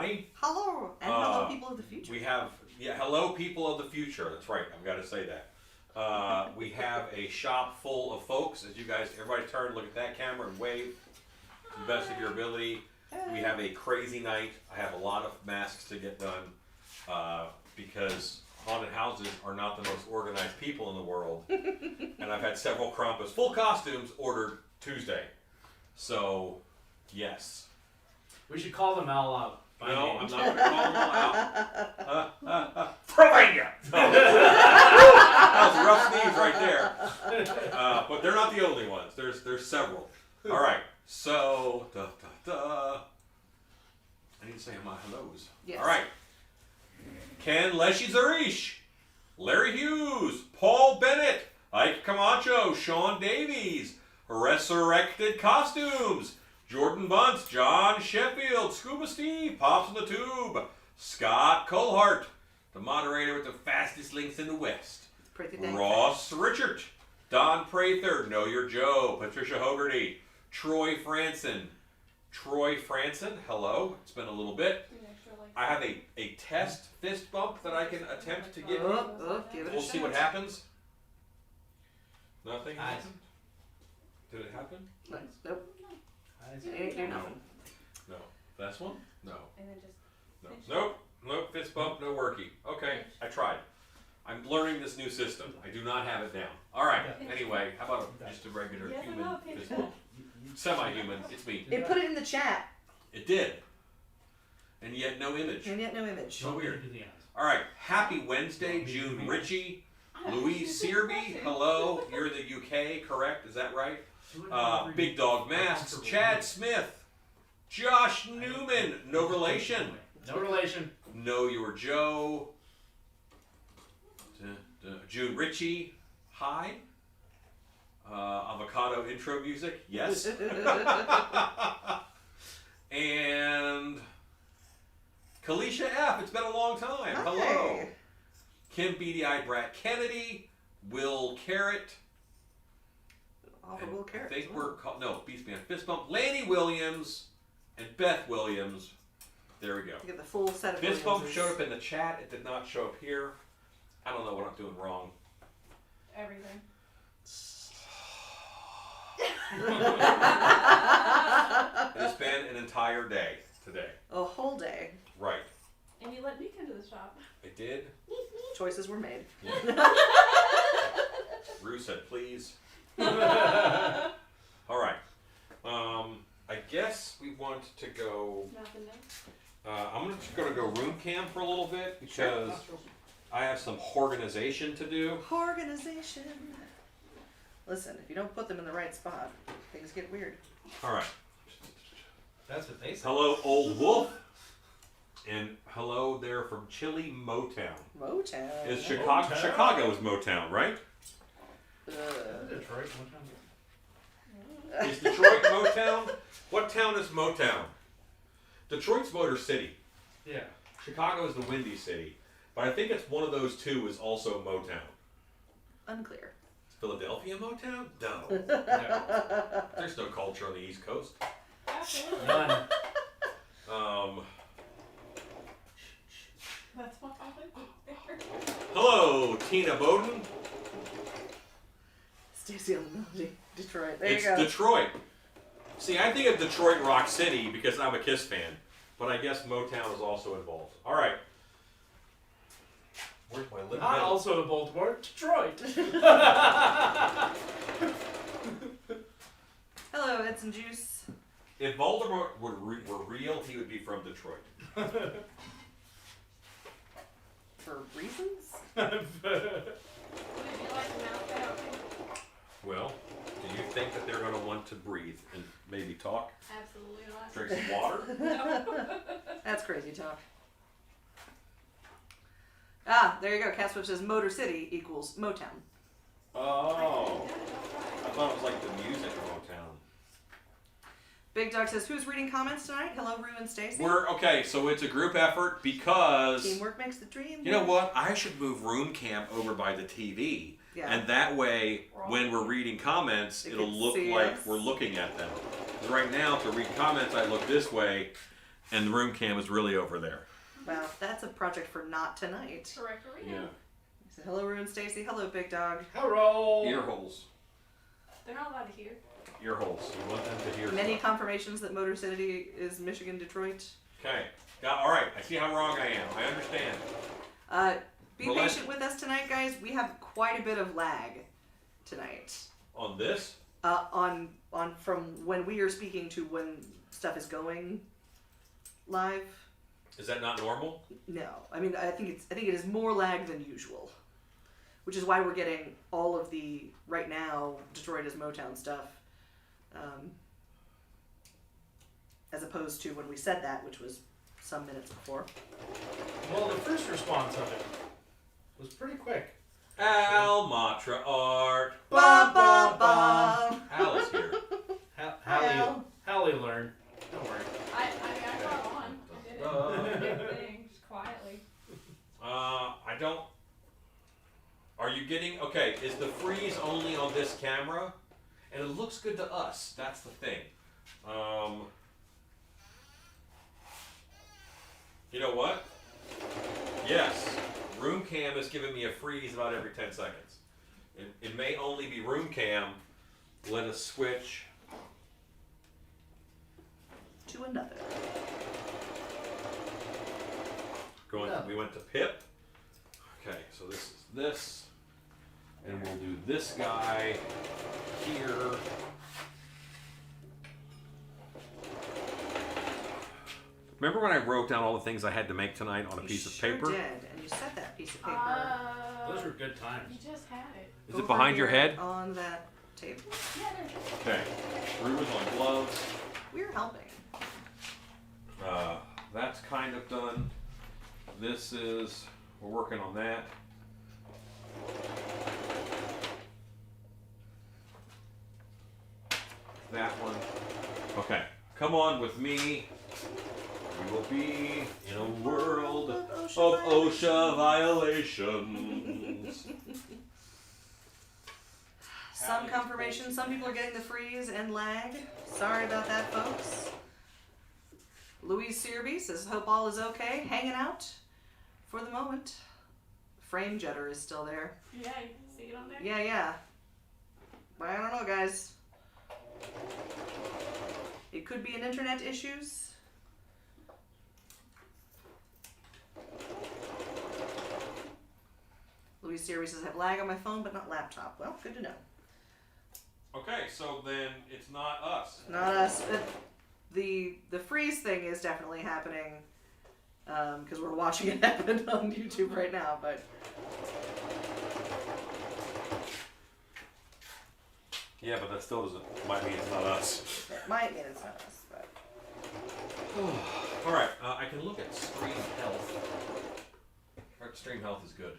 everybody. Hello, and hello, people of the future. We have, hello, people of the future. That's right. I've got to say that. We have a shop full of folks. As you guys, everybody turn, look at that camera and wave to the best of your ability. We have a crazy night. I have a lot of masks to get done because haunted houses are not the most organized people in the world. And I've had several Krampus full costumes ordered Tuesday. So, yes. We should call them all out. No, I'm not going to call them all out. Pennsylvania! That was a rough sneeze right there. But they're not the only ones. There's several. All right. So, I need to say my hellos. Yes. All right. Ken Leshy Zarish, Larry Hughes, Paul Bennett, Ike Camacho, Sean Davies, Resurrected Costumes, Jordan Bunce, John Sheffield, Scuba Steve, Pops in the Tube, Scott Colhart, the moderator with the fastest links in the West, Pretty dang Ross Richard, Don Prather, Know Your Joe, Patricia Hogarty, Troy Franson, hello, it's been a little bit. I have a test fist bump that I can attempt to give you. Give it a We'll shot. see what happens. Nothing happened? Did it happen? Nope. Ain't do nothing. No. This one? No. And then just No. Nope. Fist bump, no worky. Okay, I tried. I'm learning this new system. I do not have it down. All right. Anyway, how about just a regular Yes, I human know. fist bump? Semi-human. It's me. It put it in the chat, It did. And yet no image. and yet no image. So weird. All right. Happy Wednesday, June Ritchie, Louise Searby. Hello. You're the UK, correct? Is that right? Big Dog Masks. Chad Smith. Josh Newman. No relation. No relation. Know Your Joe. June Ritchie. Hi. Avocado intro music. Yes. And Kalisha F. It's been a long time. Hi. Hello. Kim Beady Eyed Brat Kennedy. Will Carrot. All the And little carrots. I think we're called, no, Beast Man Fist Bump. Lanny Williams and Beth Williams. There we go. You get the full set of Fist Bump Williamses. showed up in the chat. It did not show up here. I don't know what I'm doing wrong. everything. It has been an entire day today. A whole day. Right. And you let me come to the shop. I did. Choices were made. Yeah. Rue said please. All right. I guess we want to go. Nothing new. I'm just going to go room cam for a little bit because I have some organization to do. Organization. Listen, if you don't put them in the right spot, things get weird. All right. That's what they said. Hello, Old Wolf. And hello there from Chile, Motown. Motown. Is Chicago? Motown. Chicago is Motown, right? Detroit. Is Detroit Motown? What town is Motown? Detroit's Motor City. Yeah. Chicago is the Windy City. But I think it's one of those two is also Motown. Unclear. Is Philadelphia Motown? No. No. There's no culture on the East Coast. Absolutely. None. That's what happened. Hello, Tina Bowden. Stacy on the Melody. Detroit. There It's you go. Detroit. See, I think of Detroit Rock City because I'm a Kiss fan, but I guess Motown is also involved. All right. Where's my lip? Not also in Baltimore, Detroit. Hello, Ed and Juice. If Voldemort were real, he would be from Detroit. For reasons? Would it be like a mouth out? Well, do you think that they're going to want to breathe and maybe talk? Absolutely not. Drink some water? No. That's crazy talk. Ah, there you go. Cat Switch says Motor City equals Motown. Oh. I thought it was like the music of Motown. Big Dog says, who's reading comments tonight? Hello, Rue and Stacy. Okay, so it's a group effort because... Teamwork makes the dream. You know what? I should move room cam over by the TV. Yeah. And that way, when we're reading comments, They it'll can look see like us. we're looking at them. 'Cause right now, to read comments, I look this way, and the room cam is really over there. Well, that's a project for not tonight. Correct arena. So, hello, Rune Stacy. Hello, Big Dog. Hello. Ear holes. They're not allowed to hear. Ear holes. You want them to hear. Many stuff. confirmations that Motor City is Michigan, Detroit. Okay. All right. I see how wrong I am. I understand. Be Well, patient with us tonight, guys. We have quite a bit of lag tonight. On this. On from when we are speaking to when stuff is going live. Is that not normal? No, I mean I think it is more lag than usual, which is why we're getting all of the right now Detroit is Motown stuff, as opposed to when we said that, which was some minutes before. Well, the first response of it was pretty quick. Al Matra Art. Ba ba ba. Al is here. How you learn? Don't worry. I got on. I did it. Good thing, just quietly. I don't. Are you getting okay? Is the freeze only on this camera? And it looks good to us. That's the thing. You know what? Yes, room cam is giving me a freeze about every 10 seconds. It may only be room cam. Let us switch. To another. We went to Pip. Okay, so this is this. And we'll do this guy here. Remember when I wrote down all the things I had to make tonight on a piece of paper? You sure did, and you set that piece of paper. Those were good times. You just had it. Is it over behind your here head? On that table. Yeah, there's Okay. Drew was on gloves. We're helping. That's kind of done. This is, we're working on that. That one. Okay. Come on with me. We will be in a world of OSHA violations. Some confirmation, some people are getting the freeze and lag. Sorry about that, folks. Louise Searby says, hope all is okay. Hanging out for the moment. Frame Jetter is still there. Yeah, you can see it on there. Yeah. But I don't know, guys. It could be an internet issues. Louise Searby says, I have lag on my phone, but not laptop. Well, good to know. Okay, so then it's not us. Not us. The freeze thing is definitely happening because we're watching it happen on YouTube right now. But Yeah, but that still doesn't, might mean it's not us. it might mean it's not us. But All right, I can look at stream health. All right, stream health is good.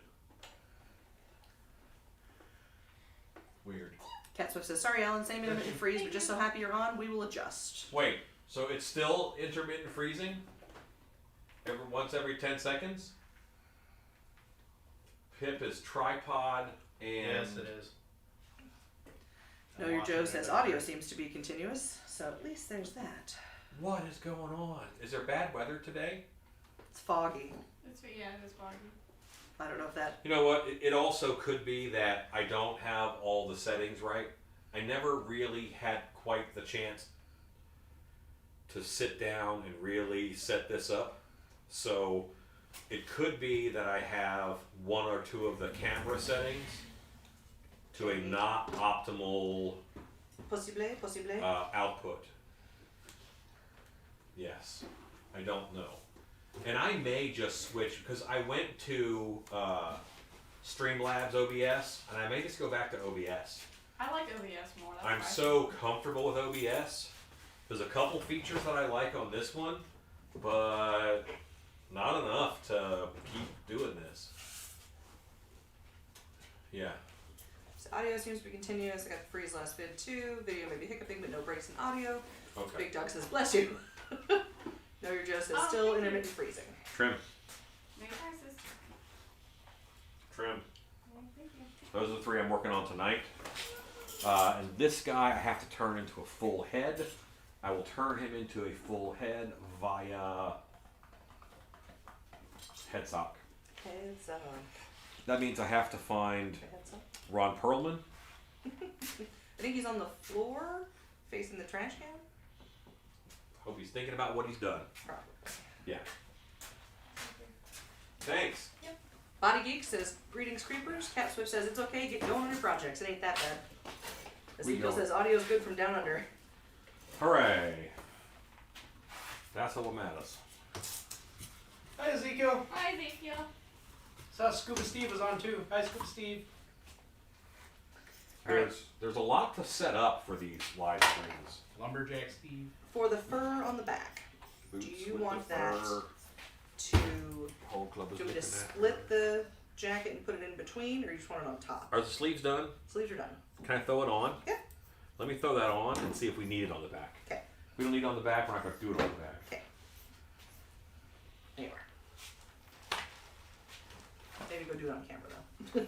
Weird. Cat Swift says, sorry, Alan, same intermittent freeze, but just so happy you're on, we will adjust. Wait, so it's still intermittent freezing? Once every 10 seconds? Pip is tripod and... Yes, it is. Know Your Joe says, audio seems to be continuous, so at least there's that. What is going on? Is there bad weather today? It's foggy. It's foggy. I don't know if that... You know what? It also could be that I don't have all the settings right. I never really had quite the chance to sit down and really set this up. So it could be that I have one or two of the camera settings to a not optimal Possible. output. Yes. I don't know. And I may just switch, because I went to Streamlabs OBS, and I may just go back to OBS. I like OBS more. That's I'm why. so comfortable with OBS. There's a couple features that I like on this one, but not enough to keep doing this. Yeah. So audio seems to be continuous. I got the freeze last vid too. Video may be hiccuping, but no breaks in audio. Okay. Big Dog says, bless you. Know Your Joe says, Oh, still thank you. intermittent freezing. Trim. Make prices. Trim. Thank you. Those are the three I'm working on tonight. And this guy I have to turn into a full head. I will turn him into a full head via head sock. Heads up. That means I have to find Heads up. Ron Perlman. I think he's on the floor, facing the trash can. Hope he's thinking about what he's done. Probably. Yeah. Thanks. Body Geek says, greetings creepers. Cat Swift says, it's okay, get going on your projects. It ain't that bad. Ezekiel go. says, audio's good from down under. Hooray. That's what matters. Hi, Ezekiel. Hi, Ezekiel. Saw Scuba Steve was on too. Hi, Scuba Steve. There's a lot to set up for these live streams. Lumberjack Steve. For the fur on the back, Boots do you with want the that fur. to, Whole club is do you want me to looking at. split the jacket and put it in between, or you just want it on top? Are the sleeves done? Sleeves are done. Can I throw it on? Yeah. Let me throw that on and see if we need it on the back. Okay. If we don't need it on the back, we're not going to do it on the back. Okay. There you are. Maybe go do it on camera though.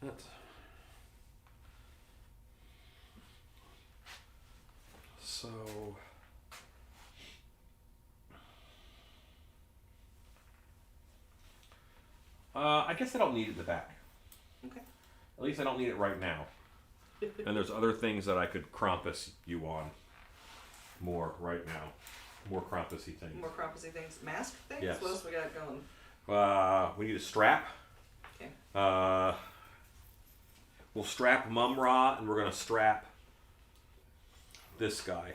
That's... So... I guess I don't need it in the back. Okay. At least I don't need it right now. And there's other things that I could Krampus you on more right now. More Krampusy things. More Krampusy things. Mask things? Yes. What else we got going? We need a strap. Okay. We'll strap Mum Ra, and we're gonna strap this guy.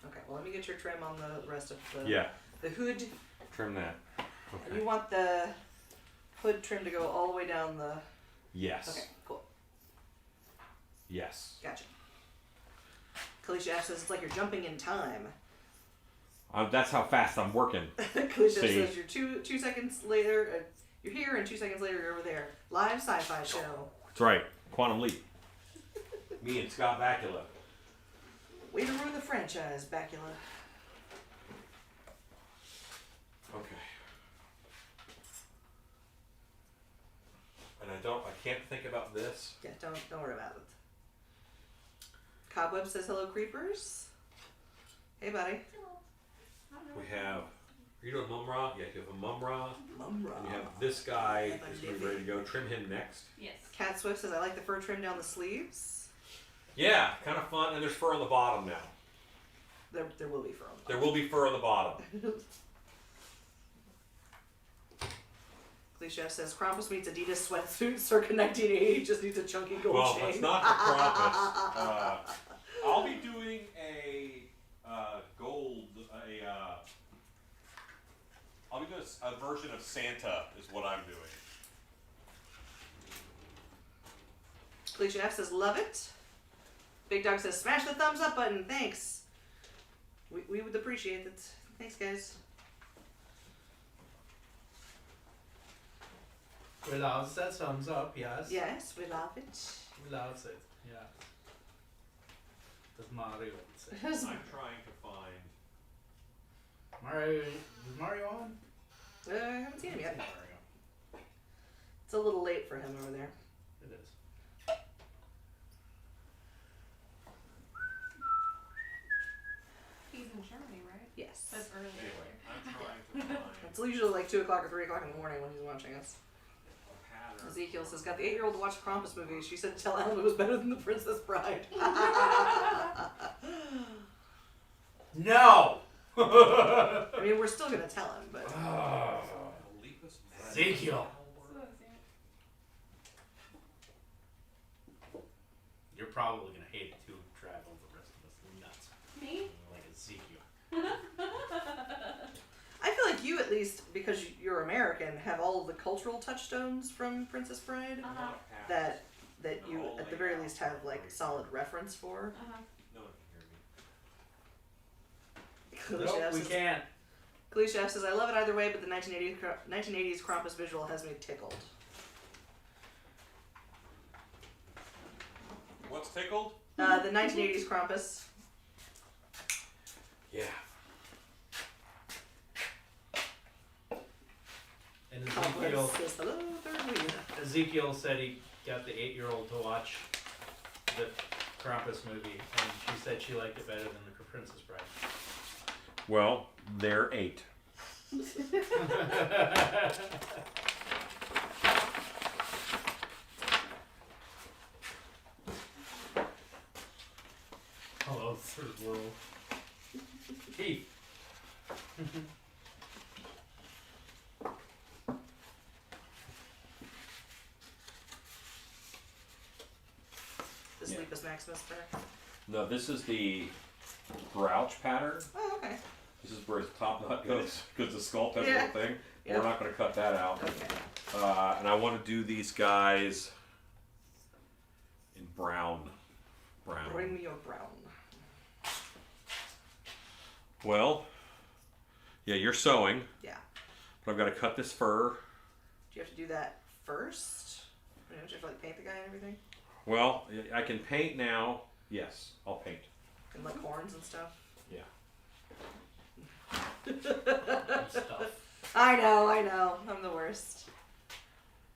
Okay, well let me get your trim on the rest of the Yeah, the hood. trim that. And Okay. you want the hood trim to go all the way down the... Yes. Okay, cool. Yes. Gotcha. Kalisha F says it's like you're jumping in time. That's how fast I'm working. Kalisha See. says you're 2 seconds later, you're here, and 2 seconds later you're over there. Live sci-fi show. That's right. Quantum Leap. Me and Scott Bakula. Way to ruin the franchise, Bacula. Okay. And I can't think about this. Yeah, don't worry about it. Cobweb says hello, creepers. Hey, buddy. We have. Are you doing Mum Ra? Yeah, you have a Mum Ra. Mum Ra. And you have this guy. Have a He's gonna be living. ready to go. Trim him next. Yes. Cat Swift says I like the fur trim down the sleeves. Yeah, kind of fun. And there's fur on the bottom now. There will be fur on the There will be fur on the bottom. Cliche says Krampus meets Adidas sweatsuit circa 1980. Just needs a chunky gold Well, chain. it's not the Krampus. I'll be doing a gold. I'll be doing a version of Santa. Is what I'm doing. Cliche F says love it. Big Dog says smash the thumbs up button. Thanks. We would appreciate it. Thanks, guys. We love that thumbs up, yes. Yes, we love it. We love it, yeah. Does Mario say. I'm trying to find. Mario, is Mario on? I haven't seen him yet. Mario. It's a little late for him over there. It is. He's in Germany, right? Yes. That's early. Anyway, I'm trying to find It's usually like 2 o'clock or 3 o'clock in the morning when he's watching us. a pattern. Ezekiel says, got the 8-year-old to watch a Krampus movie. She said to tell Alan it was better than The Princess Bride. No! I mean, we're still going to tell him, but... Ezekiel. You're probably gonna hate it too and drive all the rest of us nuts. Me? Like Ezekiel. I feel like you, at least, because you're American, have all of the cultural touchstones from Princess Bride Uh-huh. that you, at the very least, have, like, solid reference for. Uh-huh. No one can hear me. Nope, we can't. Kalisha F says, I love it either way, but the 1980s Krampus visual has me tickled. What's tickled? The 1980s Krampus. Yeah. And Ezekiel, Says, hello, third wheel. Ezekiel said he got the 8-year-old to watch the Krampus movie, and she said she liked it better than the Princess Bride. Well, they're 8. Hello, third world. Keith. The Yeah. Sleepus Maximus back. No, this is the grouch pattern. Oh, okay. This is where his top nut goes, because the sculpt has Yeah. one thing. Yep. We're not going to cut that out. Okay. And I want to do these guys in brown. Bring me your brown. Well, yeah, you're sewing, Yeah. but I've got to cut this fur. Do you have to do that first? You know, do you have to like paint the guy and everything? Well, I can paint now. Yes, I'll paint. And like horns and stuff? Yeah. And stuff. I know. I'm the worst.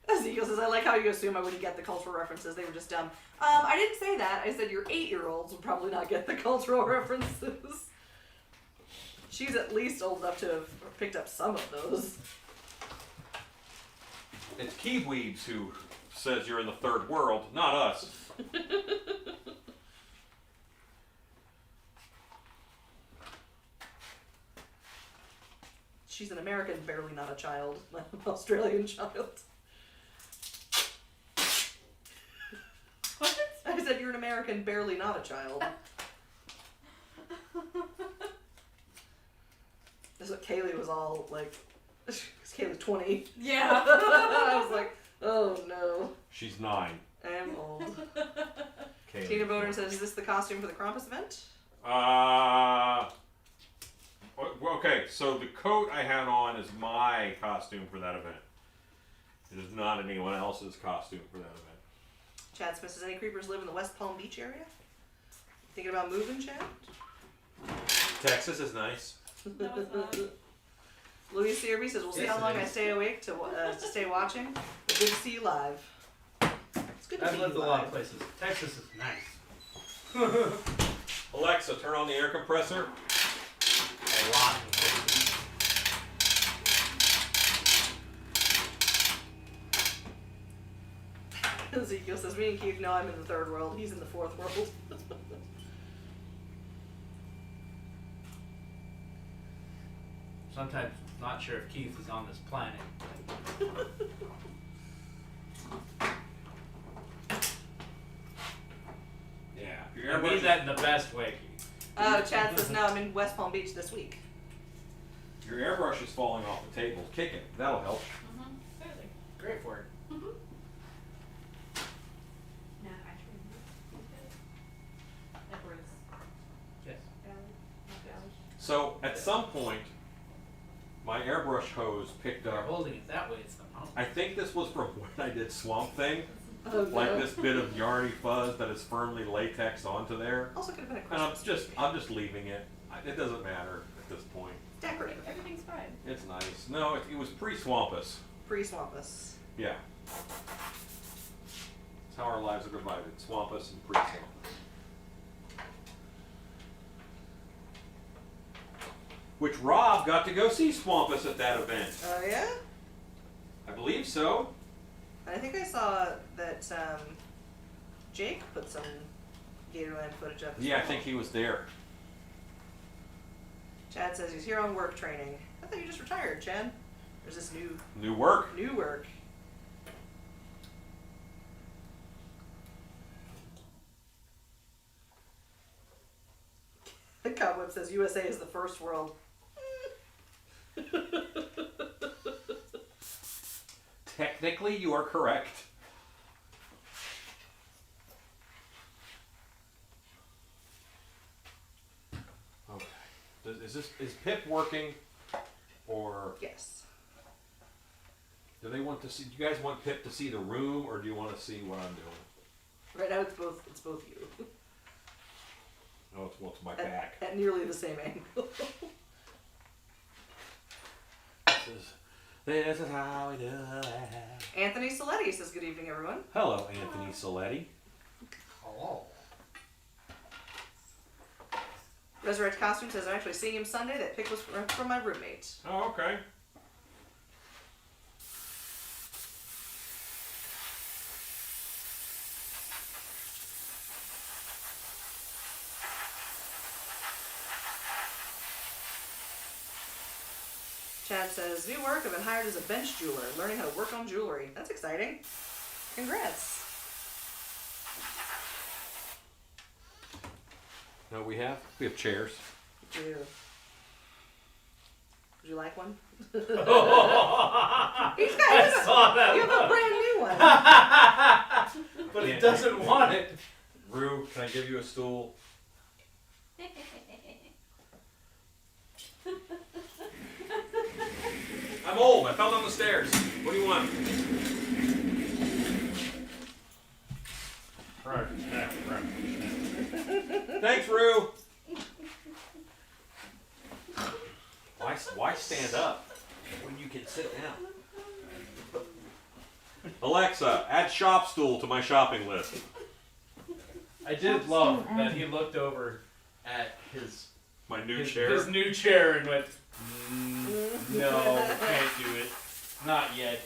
Ezekiel says, I like how you assume I wouldn't get the cultural references. They were just dumb. I didn't say that. I said your 8-year-olds would probably not get the cultural references. She's at least old enough to have picked up some of those. It's Kiwibs who says you're in the third world, not us. She's an American, barely not a child, not an Australian child. What? I said you're an American, barely not a child. That's what Kaylee was all like. Cause Kaylee's 20. Yeah. I was like, oh no, She's 9. I am old. Kaylee. Tina Boner says, is this the costume for the Krampus event? Okay, so the coat I had on is my costume for that event. It is not anyone else's costume for that event. Chad Smith says, any creepers live in the West Palm Beach area? Thinking about moving, Chad? Texas is nice. No, it's not. Louis Searby says, we'll see Yes, how it long I is. stay awake to stay watching. But good to see you live. It's good to I've see lived you a lot live. of places. Texas is nice. Alexa, turn on the air compressor. A lot of places. Ezekiel says, me and Keith know I'm in the third world. He's in the fourth world. Sometimes not sure if Keith is on this planet. Yeah. I mean that in the best way, Keith. Oh, Chad says, no, I'm in West Palm Beach this week. Your airbrush is falling off the table. Kick it. That'll help. Clearly. Great for it. No, actually. Edwards. Yes. Valley. Not Valley. So at some point, my airbrush hose picked You're up. holding it that way, it's the mountain. I think this was from when I did Swamp Thing. Oh, Like no. this bit of yarny fuzz that is firmly latex onto there. Also could have been a And Christmas I'm just leaving it. It doesn't matter at this point. decorative. Everything's fine. It's nice. No, it was pre-Swampus. Pre-Swampus. Yeah. That's how our lives are divided. Swampus and pre-Swampus. Which Rob got to go see Swampus at that event. Oh, yeah? I believe so. I think I saw that Jake put some Gatorland footage up as Yeah, I well. think he was there. Chad says he's here on work training. I thought you just retired, Chad. There's this New work. new work. The Cobweb says USA is the first world. Technically, you are correct. Okay. Is Pip working, or Yes. do they want to see? Do you guys want Pip to see the room, or do you want to see what I'm doing? Right now it's both you. Oh, it's my back. At nearly the same angle. This is how we do it. Anthony Saletti says, good evening, everyone. Hello, Anthony Saletti. Hello. Resurrect Costume says, I'm actually seeing him Sunday. That pic was from my roommate. Oh, okay. Chad says, new work. I've been hired as a bench jeweler, learning how to work on jewelry. That's exciting. Congrats. No, we have chairs. Would you like one? He's got I saw that. You have a brand new one. But he doesn't want it. Rue, can I give you a stool? I'm old. I fell down the stairs. What do you want? Thanks, Rue. Why stand up when you can sit down? Alexa, add shop stool to my shopping list. I did love that he looked over at My new his chair. new chair and went, no, can't do it. Not yet.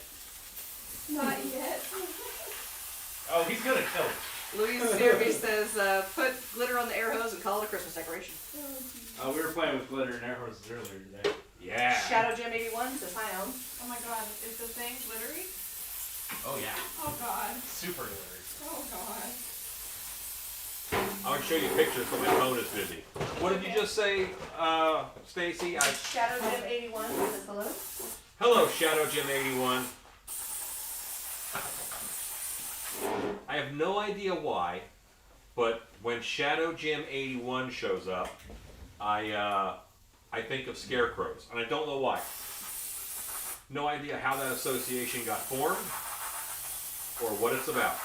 Not yet. Oh, he's gonna kill it. Louise Searby says, put glitter on the air hose and call it a Christmas decoration. We were playing with glitter and air hoses earlier today. Yeah. Shadow Jim 81 says, hi, Alan. Oh my god, is the thing glittery? Oh yeah. Oh god. Super glittery. Oh god. I want to show you pictures, but my phone is busy. What did you just say, Stacy? Shadow Jim 81 says hello. Hello, Shadow Jim 81. I have no idea why, but when Shadow Jim 81 shows up, I think of scarecrows, and I don't know why. No idea how that association got formed or what it's about.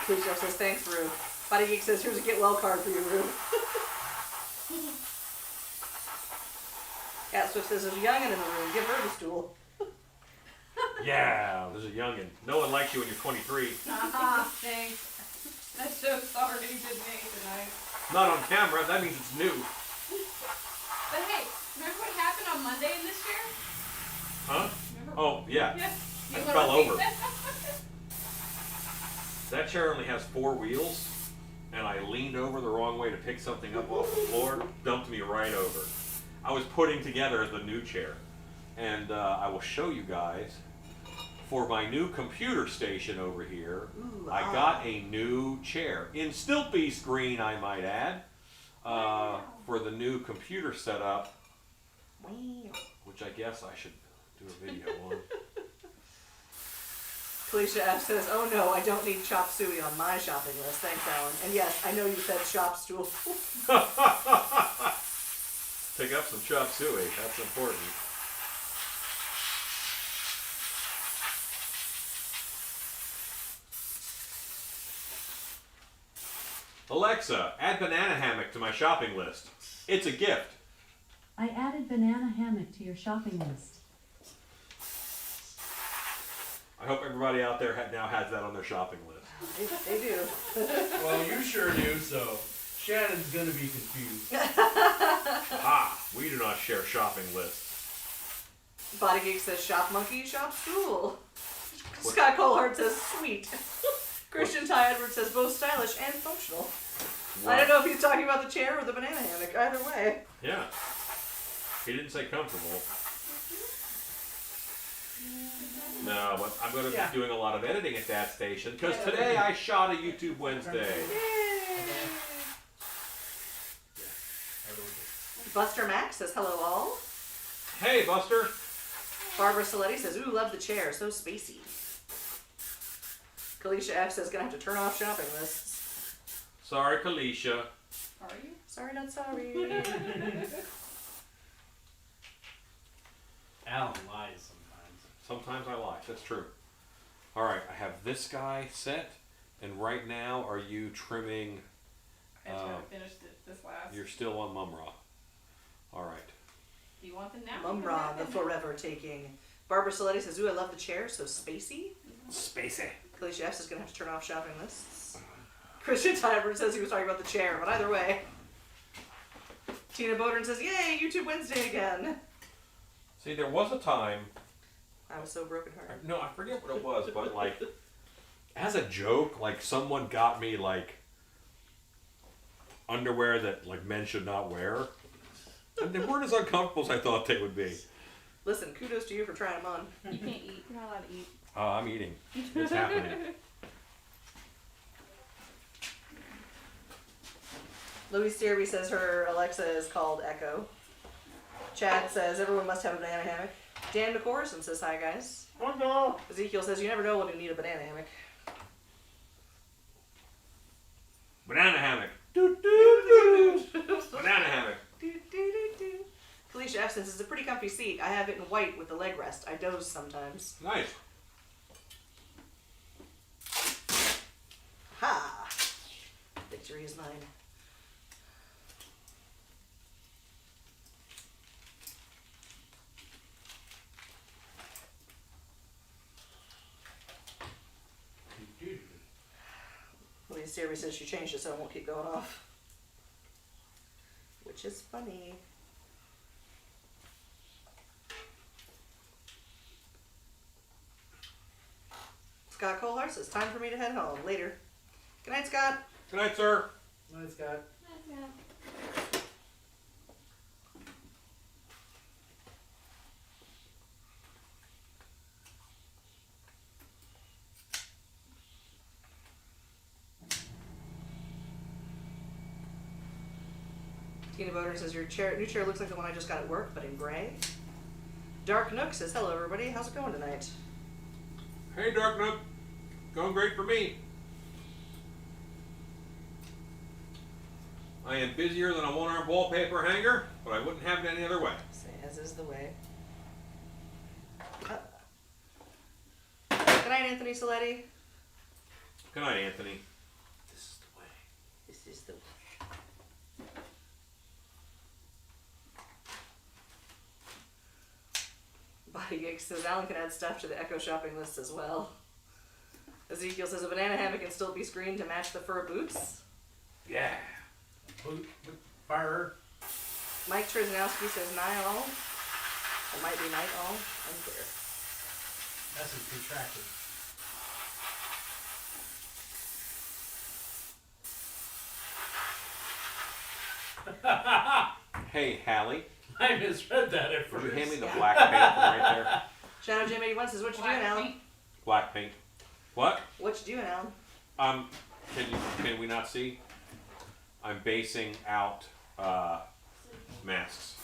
Cool Chef says, thanks, Rue. Body Geek says, here's a get well card for you, Rue. Cat Swift says, there's a youngin' in the room. Give her the stool. Yeah, there's a youngin'. No one likes you when you're 23. Thanks. I'm so sorry you did me tonight. Not on camera. That means it's new. But hey, remember what happened on Monday in this chair? Huh? Remember? Oh, yeah. Yeah. I You fell wanna repeat over. that? That chair only has 4 wheels, and I leaned over the wrong way to pick something up off the floor, dumped me right over. I was putting together the new chair, and I will show you guys. For my new computer station over here, Ooh, I got a new chair. In stilt piece green, I might add, for the new computer setup, which I guess I should do a video on. Felicia F says, oh no, I don't need chop suey on my shopping list. Thanks, Alan. And yes, I know you said shop stool. Pick up some chop suey, that's important. Alexa, add banana hammock to my shopping list. It's a gift. I added banana hammock to your shopping list. I hope everybody out there now has that on their shopping list. They do. Well, you sure do, so Shannon's gonna be confused. Aha! We do not share shopping lists. Body Geek says, shop monkey, shop stool. Scott Colehart says, sweet. Christian Ty Edwards says, both stylish and functional. I don't know if he's talking about the chair or the banana hammock. Either way. Yeah. He didn't say comfortable. No, but I'm going to be doing a lot of editing at that station because today I shot a YouTube Wednesday. Buster Max says, hello all. Hey, Buster. Barbara Saletti says, ooh, love the chair. So spacey. Kalisha F says, gonna have to turn off shopping lists. Sorry, Kalisha. Are you? Sorry, not sorry. Alan lies sometimes. Sometimes I lie. That's true. All right, I have this guy set, and right now, are you trimming? I just haven't finished it this last. You're still on Mum Ra. All right. Do you want them now? Mumra, the forever taking. Barbara Saletti says, ooh, I love the chair, so spacey. Spacey. Kalisha F is going to have to turn off shopping lists. Christian Tiber says he was talking about the chair, but either way. Tina Bodern says, yay, YouTube Wednesday again. See, there was a time. I was so brokenhearted. No, I forget what it was, but like, as a joke, like someone got me like underwear that like men should not wear, and they weren't as uncomfortable as I thought they would be. Listen, kudos to you for trying them on. You can't eat. You're not allowed to eat. I'm eating. It's happening. Louise Steerby says her Alexa is called Echo. Chad says everyone must have a banana hammock. Dan McCorson says hi guys. Oh no! Ezekiel says you never know when you need a banana hammock. Banana hammock. Doo doo doo. Banana hammock. Kalisha F says it's a pretty comfy seat. I have it in white with the leg rest. I doze sometimes. Nice. Ha! Victory is mine. Louise Steerby says she changed it so it won't keep going off. Which is funny. Scott Colhart says, time for me to head home. Later. Good night, Scott. Good night, sir. Nice guy. Tina Boder says, your new chair looks like the one I just got at work, but in gray. Dark Nook says, hello, everybody. How's it going tonight? Hey, Dark Nook. Going great for me. I am busier than a one-arm wallpaper hanger, but I wouldn't have it any other way. Say, as is the way. Good night, Anthony Saletti. Good night, Anthony. This is the way. This is the way. Body Geek says Alan can add stuff to the Echo shopping list as well. Ezekiel says a banana hammock can still be screened to match the fur boots. Yeah. Fire. Mike Trzynowski says night all. It might be night all. Unclear. Message retracted. Hey, Hallie. I misread that at Would first. you hand me the black paint from right there? Shadow Jim 81 says, what you doing, Alan? Black paint. What? What you doing, Alan? Can we not see? I'm basing out masks.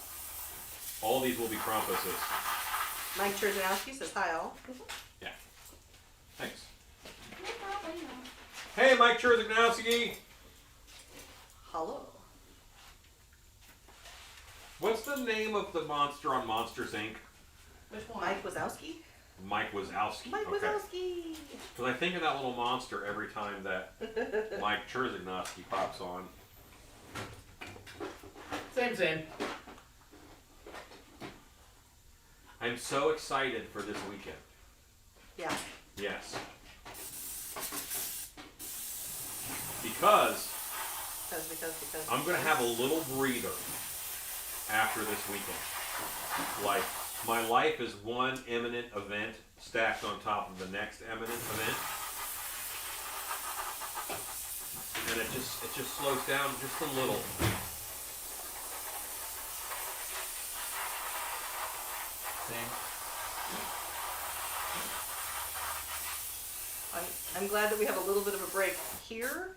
All these will be Krampuses. Mike Trzynowski says hi all. Yeah. Thanks. No problem. Hey, Mike Cherzignowski. Hello. What's the name of the monster on Monsters Inc? Which one? Mike Wazowski. Mike Wazowski. Mike Okay. Wazowski. Because I think of that little monster every time that Mike Cherzignowski pops on. Same. I'm so excited for this weekend. Yeah. Yes. Because Because. I'm going to have a little breather after this weekend. Like, my life is one imminent event stacked on top of the next imminent event. And it just slows down just a little. Same. I'm glad that we have a little bit of a break here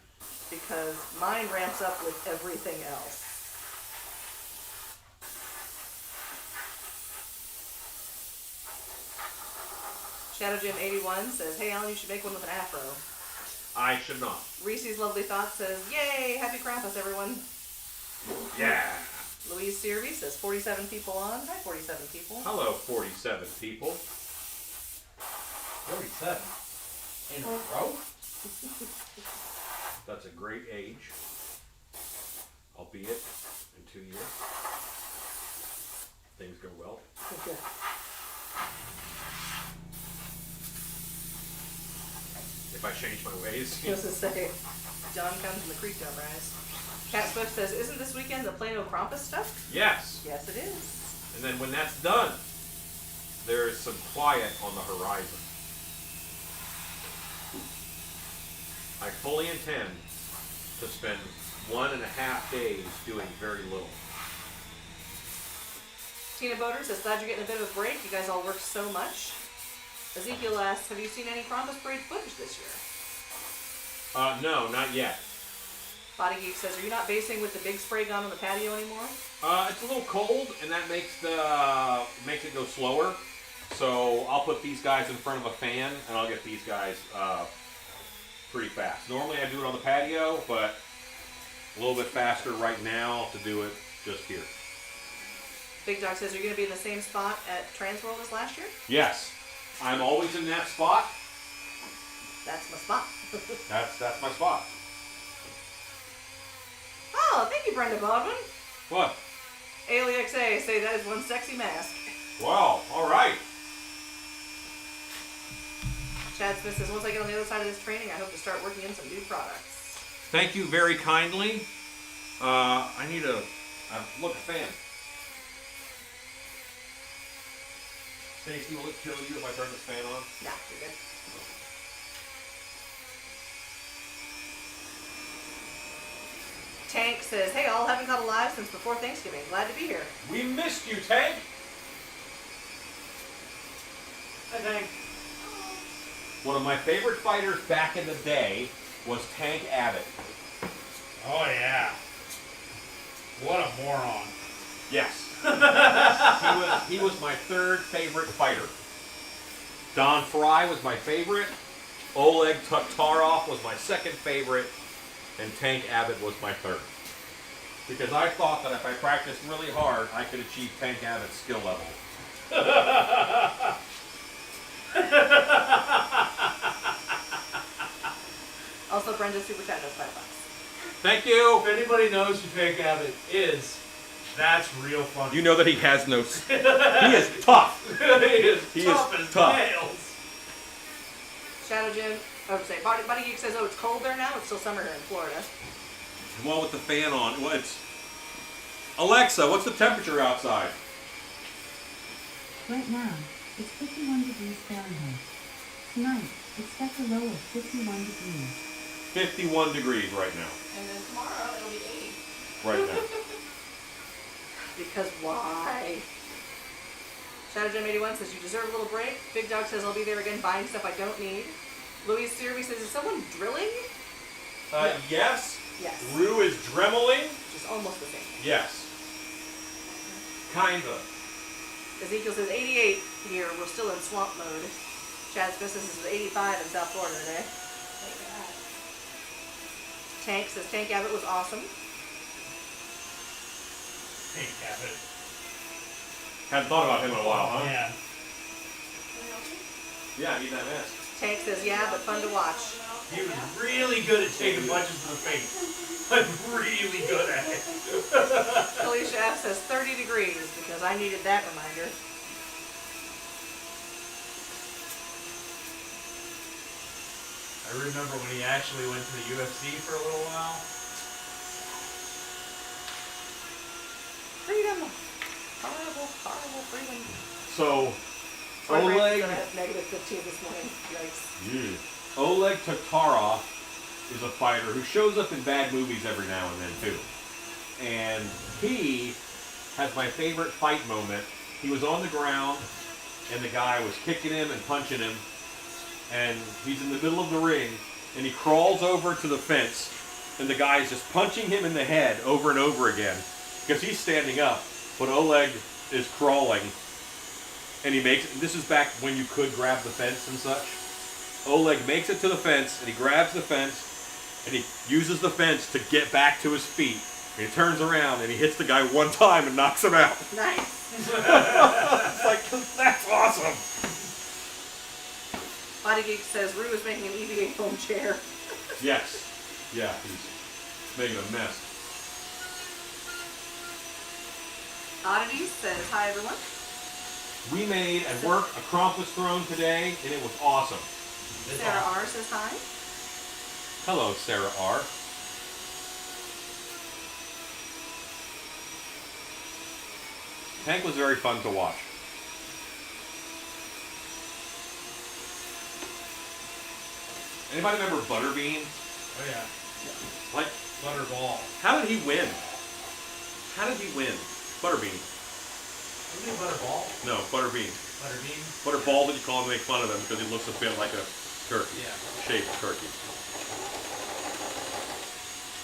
because mine ramps up with everything else. Shadow Jim 81 says, hey Alan, you should make one with an afro. I should not. Reese's Lovely Thought says, yay, happy Krampus everyone. Yeah. Louise Searby says 47 people on. Hi 47 people. Hello, 47 people. 47. In a row? That's a great age. Albeit in 2 years. things go well. Good. If I change my ways. I was gonna say, John comes and the creek don't rise. Cat Swift says, isn't this weekend the Plano Krampus stuff? Yes. Yes, it is. And then when that's done, there is some quiet on the horizon. I fully intend to spend 1.5 days doing very little. Tina Boater says, glad you're getting a bit of a break. You guys all work so much. Ezekiel asks, have you seen any Krampus parade footage this year? No, not yet. Body Geek says, are you not basing with the big spray gun on the patio anymore? It's a little cold, and that makes it go slower. So I'll put these guys in front of a fan, and I'll get these guys pretty fast. Normally I do it on the patio, but a little bit faster right now to do it just here. Big Dog says, are you going to be in the same spot at Transworld as last year? Yes, I'm always in that spot. That's my spot. That's my spot. Oh, thank you, Brenda Baldwin. What? AliXA say that is one sexy mask. Wow, all right. Chad Smith says, once I get on the other side of this training, I hope to start working in some new products. Thank you very kindly. I need a look, fan. Stacy, will it kill you if I turn this fan on? Nah, you're good. Tank says, hey all, haven't caught a live since before Thanksgiving. Glad to be here. We missed you, Tank. Hi, Tank. One of my favorite fighters back in the day was Tank Abbott. Oh yeah. What a moron. Yes. he was my third favorite fighter. Don Fry was my favorite. Oleg Tuktarov was my second favorite. And Tank Abbott was my third. Because I thought that if I practiced really hard, I could achieve Tank Abbott's skill level. Also, Brenda Super Chat knows $5. Thank you. If anybody knows who Tank Abbott is, that's real funny. You know that he has no... He is tough. He is tough as nails. Shadow Jim, Body Geek says, oh, it's cold there now? It's still summer here in Florida. The one with the fan on. Well, it's... Alexa, what's the temperature outside? Right now, it's 51 degrees Fahrenheit. Tonight, expect a low of 51 degrees. 51 degrees right now. And then tomorrow it'll be 80. Right now. Because why? Shadow Jim 81 says, you deserve a little break. Big Dog says, I'll be there again buying stuff I don't need. Louise Searby says, is someone drilling? Yes. Yes. Rue is dremeling. Which is almost the same. Yes. Kinda. Ezekiel says 88 here. We're still in swamp mode. Chad Smith says this is 85 in South Florida today. Like that. Tank says Tank Abbott was awesome. Tank Abbott. Hadn't thought about him in a while, huh? Yeah. Yeah, I need that mask. Tank says yeah, but fun to watch. He was really good at taking punches to the face. Like, really good at it. Alicia F says 30 degrees because I needed that reminder. I remember when he actually went to the UFC for a little while. Freedom! Horrible, horrible freedom. So, My brain's Oleg... gonna have negative 15 this morning. Yikes. Oleg Tuktarov is a fighter who shows up in bad movies every now and then too. And he has my favorite fight moment. He was on the ground and the guy was kicking him and punching him. And he's in the middle of the ring and he crawls over to the fence and the guy is just punching him in the head over and over again because he's standing up, but Oleg is crawling. And he makes, this is back when you could grab the fence and such. Oleg makes it to the fence, and he grabs the fence, and he uses the fence to get back to his feet. And he turns around, and he hits the guy one time and knocks him out. Nice. It's like, that's awesome. Body Geek says Rue is making an EVA foam chair. Yes. Yeah, he's making a mess. Oddities says, hi everyone. We made at work a Krampus throne today, and it was awesome. Sarah R says hi. Hello, Sarah R. Hank was very fun to watch. Anybody remember Butterbean? Oh yeah. Like, Butterball. how did he win? How did he win? Butterbean. Wasn't he Butterball? No, Butterbean. Butterbean? Butterball that you call him to make fun of him because he looks a bit like a turkey. Yeah. Shaped turkey.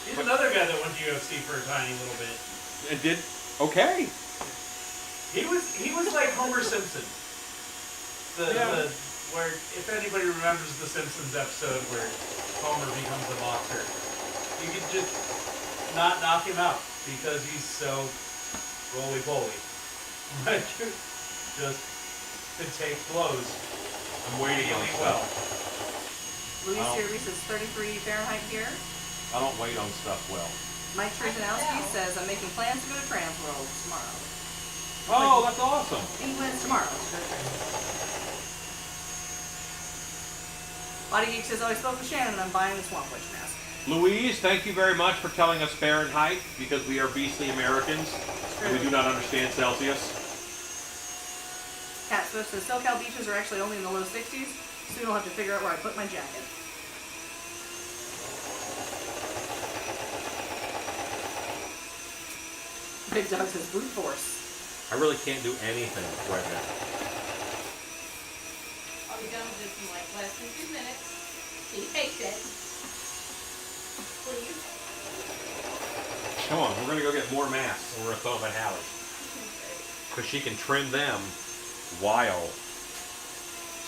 He's another guy that went to UFC for a tiny little bit. And did okay. He was like Homer Simpson. Yeah. Where if anybody remembers the Simpsons episode where Homer becomes a boxer, you could just not knock him out because he's so roly-poly. But you just could take blows I'm waiting on really stuff. well. Louis Oh. Series is 33 Fahrenheit here. I don't wait on stuff well. Mike Trzynowski says, I'm making plans to go to Trans World tomorrow. Oh, that's awesome. He wins tomorrow to go to Trans World. Body Geek says, oh, I spoke with Shannon and I'm buying the Swamp Witch mask. Louise, thank you very much for telling us Fahrenheit because we are beastly Americans and we do not understand Celsius. Cat Swift says, SoCal beaches are actually only in the low 60s. Soon I'll have to figure out where I put my jacket. Big Dog says, brute force. I really can't do anything right now. I'll be done with this in like less than 2 minutes. He takes it. Please. Come on, we're going to go get more masks and we're going to throw them at Hallie. Because she can trim them while.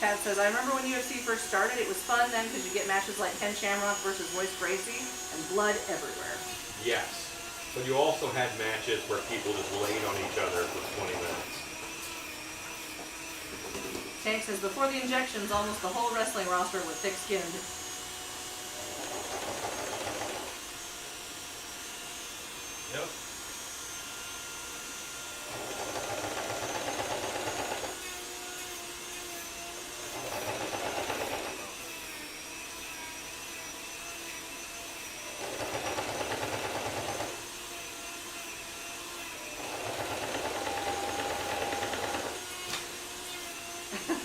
Chad says, I remember when UFC first started, it was fun then because you get matches like Ken Shamrock versus Royce Gracie and blood everywhere. Yes. But you also had matches where people just laid on each other for 20 minutes. Tank says, before the injections, almost the whole wrestling roster was thick-skinned. Yep.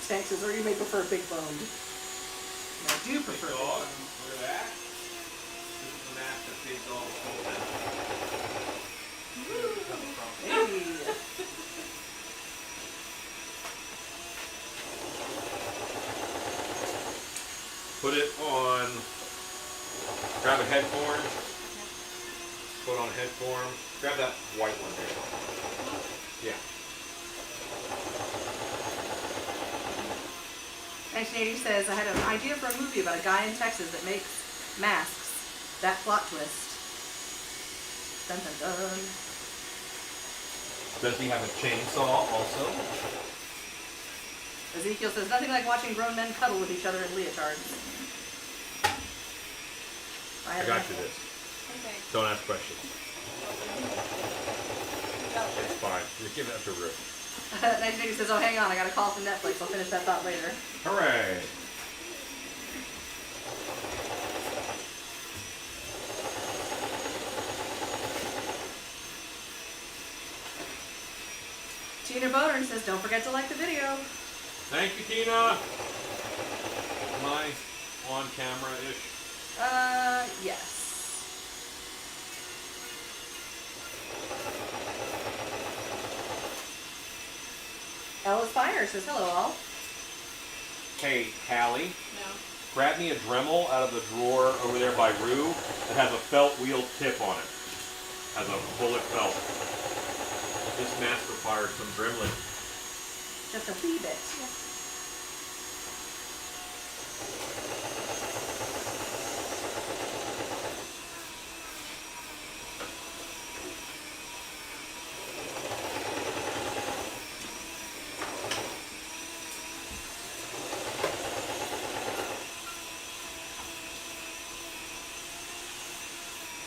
Tank says, or you may prefer big boned. I do prefer big boned. Look at that. This is the mask that takes all the cold out. Hey. Put it on. Grab a head form. Put on a head form. Grab that white one there. Yeah. 1980 says, I had an idea for a movie about a guy in Texas that makes masks. That plot twist. Dun dun dun. Does he have a chainsaw also? Ezekiel says, nothing like watching grown men cuddle with each other in leotards. I got you this. Okay. Don't ask questions. It's fine. Just give it up to Ruth. 1980 says, oh, hang on, I got a call from Netflix. I'll finish that thought later. Hooray! Tina Bodern says, don't forget to like the video. Thank you, Tina. Am I on camera-ish? Yes. Ellis Fire says, hello all. Hey, Hallie, No. grab me a Dremel out of the drawer over there by Rue that has a felt wheel tip on it. Has a bullet felt. This mask requires some dremeling. Just a wee bit.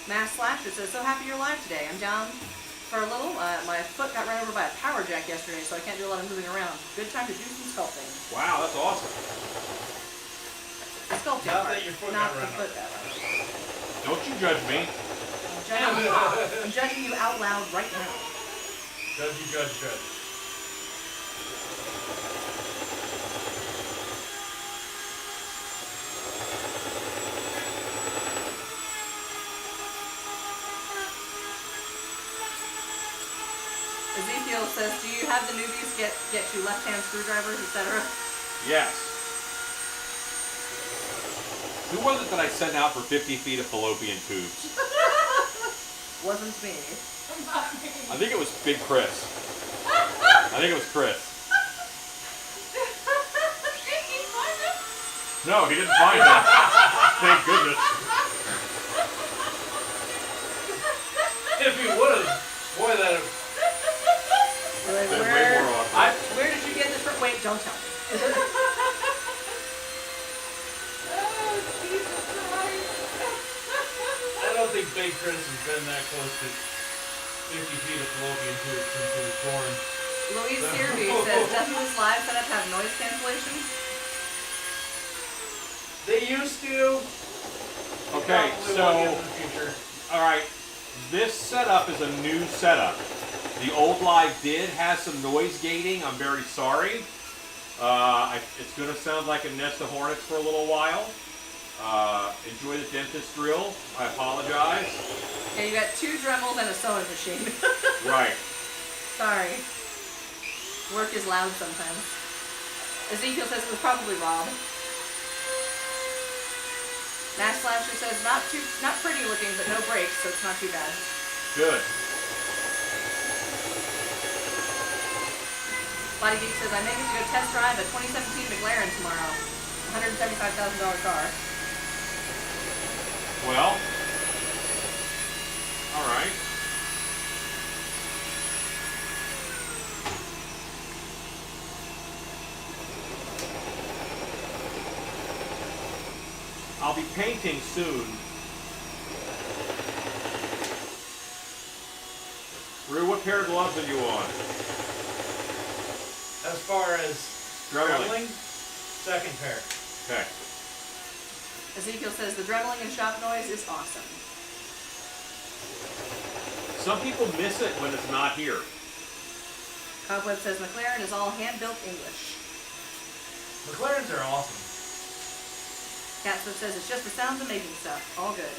Mass Slasher says, so happy you're live today. I'm down for a little. My foot got run over by a power jack yesterday, so I can't do a lot of moving around. Good time to do some sculpting. Wow, that's awesome. The sculpting Not part, that your foot not got the run foot got run over. Don't you judge me. I'm judging you out loud right now. Judge you, judge, judge. Ezekiel says, do you have the newbies get you left-hand screwdrivers, etc.? Yes. Who was it that I sent out for 50 feet of fallopian tubes? Wasn't me. Not me. I think it was Big Chris. I think it was Chris. Did he find it? No, he didn't find it. Thank goodness. If he would have, boy, that'd have. Like, Been way more awkward. where did you get this from? Wait, don't tell me. Oh, Jesus Christ. I don't think Big Chris has been that close to 50 feet of fallopian tubes since he was born. Louise Searby says, doesn't this live setup have noise cancellation? They used to. Okay, Probably so, won't get in the future. alright, this setup is a new setup. The old live did have some noise gating. I'm very sorry. It's going to sound like a nest of hornets for a little while. Enjoy the dentist drill. I apologize. Yeah, you got 2 Dremels and a sewing machine. Right. Sorry. Work is loud sometimes. Ezekiel says it was probably Rob. Mash Slasher says not pretty looking, but no brakes, so it's not too bad. Good. Body Geek says I may get to go test drive a 2017 McLaren tomorrow. $175,000 car. Well. Alright. I'll be painting soon. Rue, what pair of gloves are you on? As far as Dremeling. dremeling, second pair. Okay. Ezekiel says the dremeling and shop noise is awesome. Some people miss it when it's not here. Cobweb says McLaren is all hand-built English. McLarens are awesome. Catswood says it's just the sounds of making stuff. All good.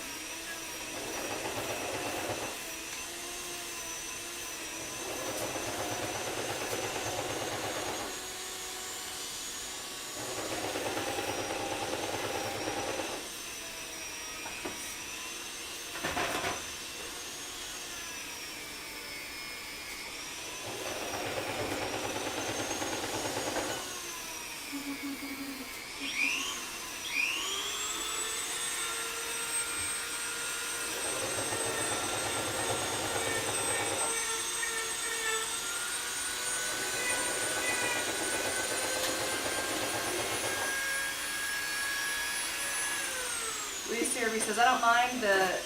Lee Searby says I don't mind the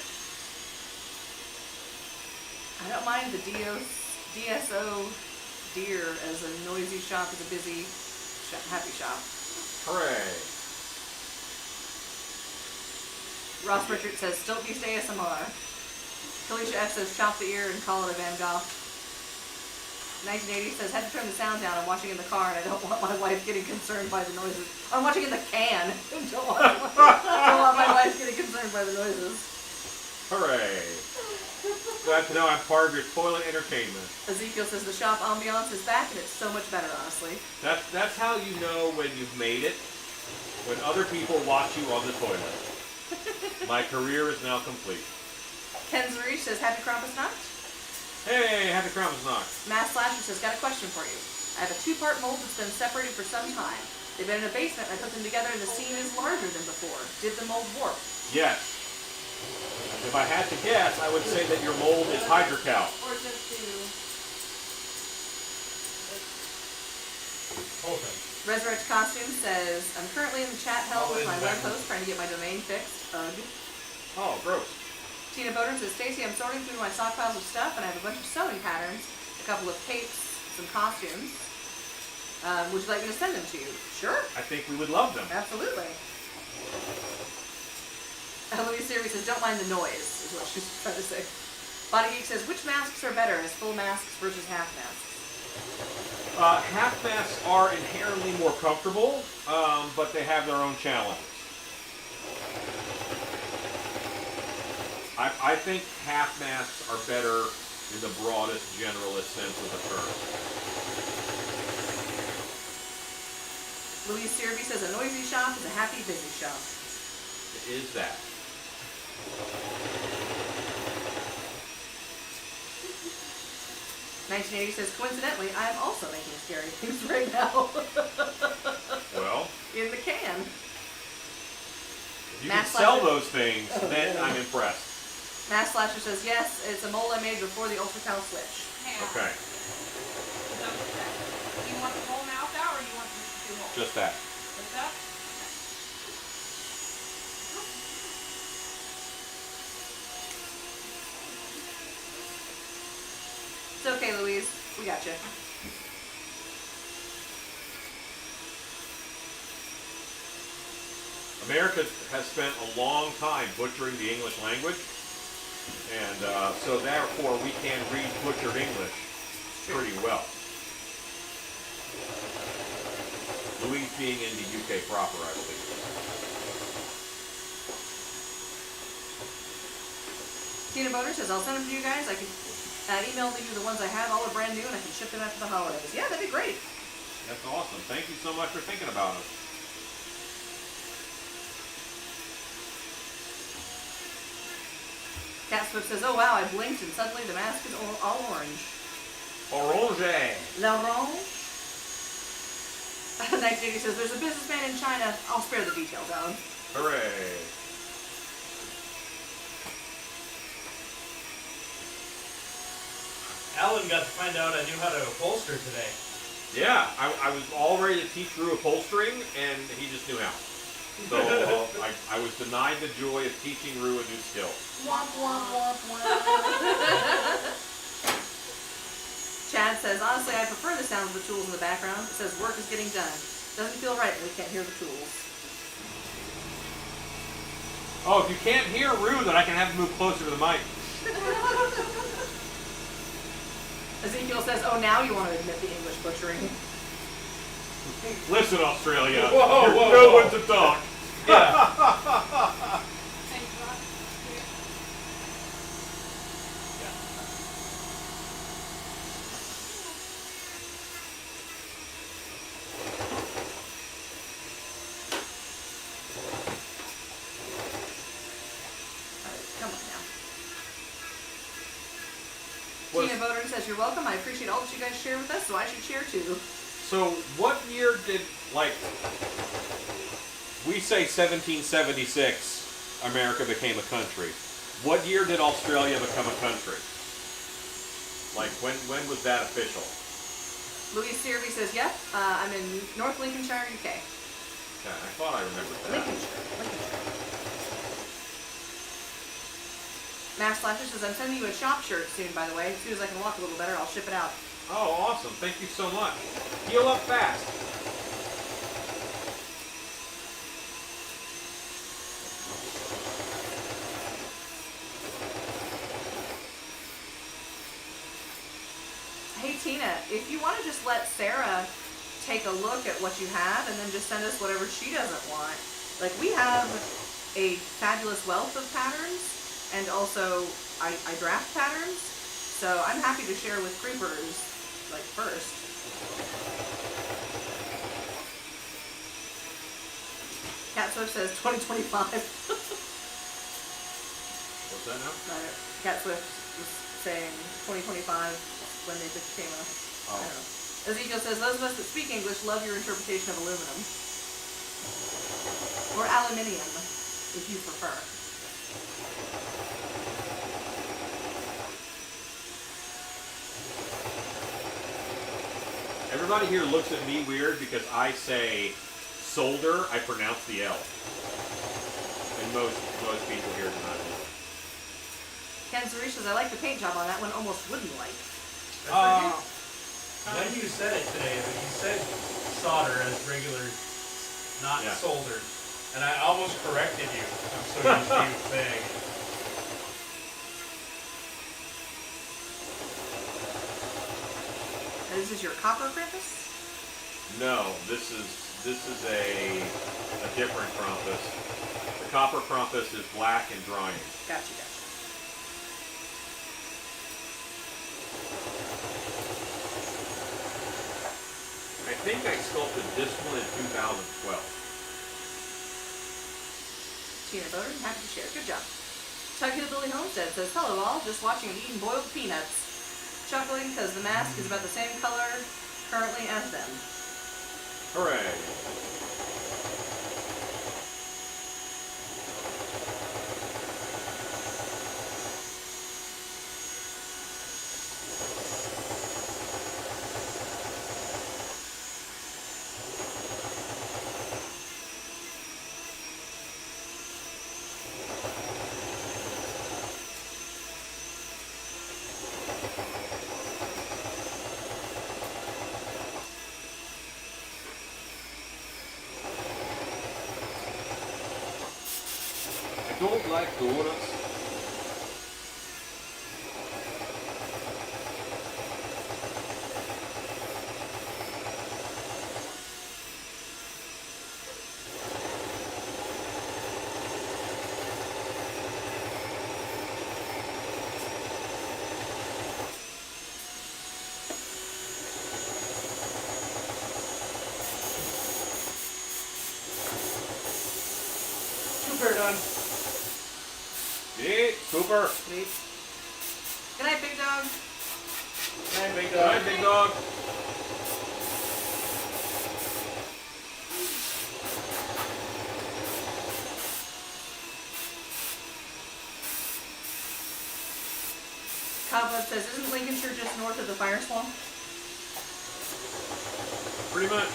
DSO deer as a noisy shop is a busy happy shop. Hooray. Ross Richard says still beast ASMR. Felicia F says chop the ear and call it a Van Gogh. 1980 says had to turn the sound down. I'm watching in the car and I don't want my wife getting concerned by the noises. I'm watching in the can. Don't want my wife getting concerned by the noises. Hooray. Glad to know I'm part of your toilet entertainment. Ezekiel says the shop ambiance is back and it's so much better, honestly. That's how you know when you've made it. When other people watch you on the toilet. My career is now complete. Ken Zarish says happy Krampus night. Hey, happy Krampus knock. Mass Slasher says got a question for you. I have a 2-part mold that's been separated for some time. They've been in a basement and I put them together and the seam is larger than before. Did the mold warp? Yes. If I had to guess, I would say that your mold is hydrocal. Or just do. Whole thing. Resurrect Costume says, I'm currently in the chat hell with Always my web backwards. host trying to get my domain fixed. Ugh. Oh, gross. Tina Boder says, Stacy, I'm sorting through my stockpiles of stuff, and I have a bunch of sewing patterns, a couple of capes, some costumes. Would you like me to send them to you? Sure. I think we would love them. Absolutely. Louise Siri says, don't mind the noise, is what she's trying to say. Body Geek says, which masks are better as full masks versus half masks? Half masks are inherently more comfortable, but they have their own challenges. I think half masks are better in the broadest, generalist sense of the term. Louise Sirby says, a noisy shop is a happy, busy shop. It is that. "1980 says, coincidentally, I am also making scary things right now. Well, In the can. if you can Mass sell Slasher. those things, then I'm impressed. Mass Slasher says, yes, it's a mold I made before the Ultracal switch. Hang on. Okay, Double check. You want the whole mouth out, or you want just the two holes? just that. Like that? It's okay, Louise. We got you. America has spent a long time butchering the English language, and so therefore we can read butchered English pretty well. Louise being in the UK proper, I believe. Tina Boner says, I'll send them to you guys. I can email you the ones I have. All are brand new, and I can ship them after the holidays. Yeah, that'd be great. That's awesome. Thank you so much for thinking about us. Cat Swift says, oh wow, I blinked and suddenly the mask is all orange. Orange. L'orange? 1980 says, there's a businessman in China. I'll spare the details, Alan. Hooray. Alan got to find out I knew how to upholster today. Yeah, I was all ready to teach Rue upholstering, and he just knew how. So I was denied the joy of teaching Rue a new skill. Womp, womp, womp, womp. Chad says, honestly, I prefer the sound of the tools in the background. It says work is getting done. Doesn't feel right when we can't hear the tools. Oh, if you can't hear Rue, then I can have him move closer to the mic. Ezekiel says, oh, now you want to admit the English butchering. Listen, Australia. Whoa, You're whoa, no whoa. one to talk. Yeah. Thanks, Rob. Alright, come on now. Was- Tina Bodern says, you're welcome. I appreciate all that you guys share with us, so I should share too. So, what year did, like, we say 1776, America became a country. What year did Australia become a country? Like, when was that official? Louise Sirby says, yep, I'm in North Lincolnshire, UK. Okay, I thought I remembered that. Lincolnshire. Max Slasher says, I'm sending you a shop shirt soon, by the way. As soon as I can walk a little better, I'll ship it out. Oh, awesome. Thank you so much. Heal up fast. Hey, Tina, if you want to just let Sarah take a look at what you have and then just send us whatever she doesn't want. Like, we have a fabulous wealth of patterns, and also I draft patterns, so I'm happy to share with Creepers, like, first. Cat Swift says 2025. What's that now? Cat Swift was saying 2025 when they became a, I don't know. Ezekiel says, those of us that speak English love your interpretation of aluminum. Or aluminium, if you prefer. Everybody here looks at me weird because I say solder, I pronounce the L. And most people here do not do it. Ken Zarish says, I like the paint job on that one, almost wooden-like. When you said it today, you said solder as regular, not soldered. And I almost corrected you. I'm so used to you saying it. This is your copper Krampus? No, this is a different Krampus. The copper Krampus is black and drying. Gotcha. I think I sculpted this one in 2012. Tina Butter, happy to share. Good job. Chuck Hillbilly Homestead says, hello all, just watching and eating boiled peanuts. Chuckling because the mask is about the same color currently as them. Hooray! I don't like donuts. Super done. Yeah, Cooper. Sweet. Good night, big dog. Hey, big Good night, dog. big dog. Cobweb says, isn't Lincolnshire just north of the fire swamp? Pretty much.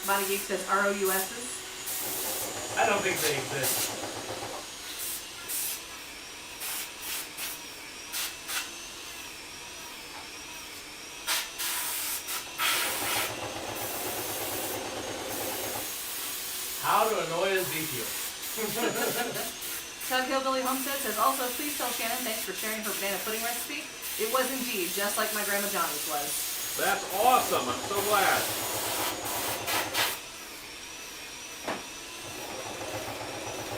Bonnie Geek says, ROUS's. I don't think they exist. How to annoy Ezekiel. Tug Hillbilly Homestead says, also, please tell Shannon thanks for sharing her banana pudding recipe. It was indeed, just like my Grandma Johnny's was. That's awesome. I'm so glad.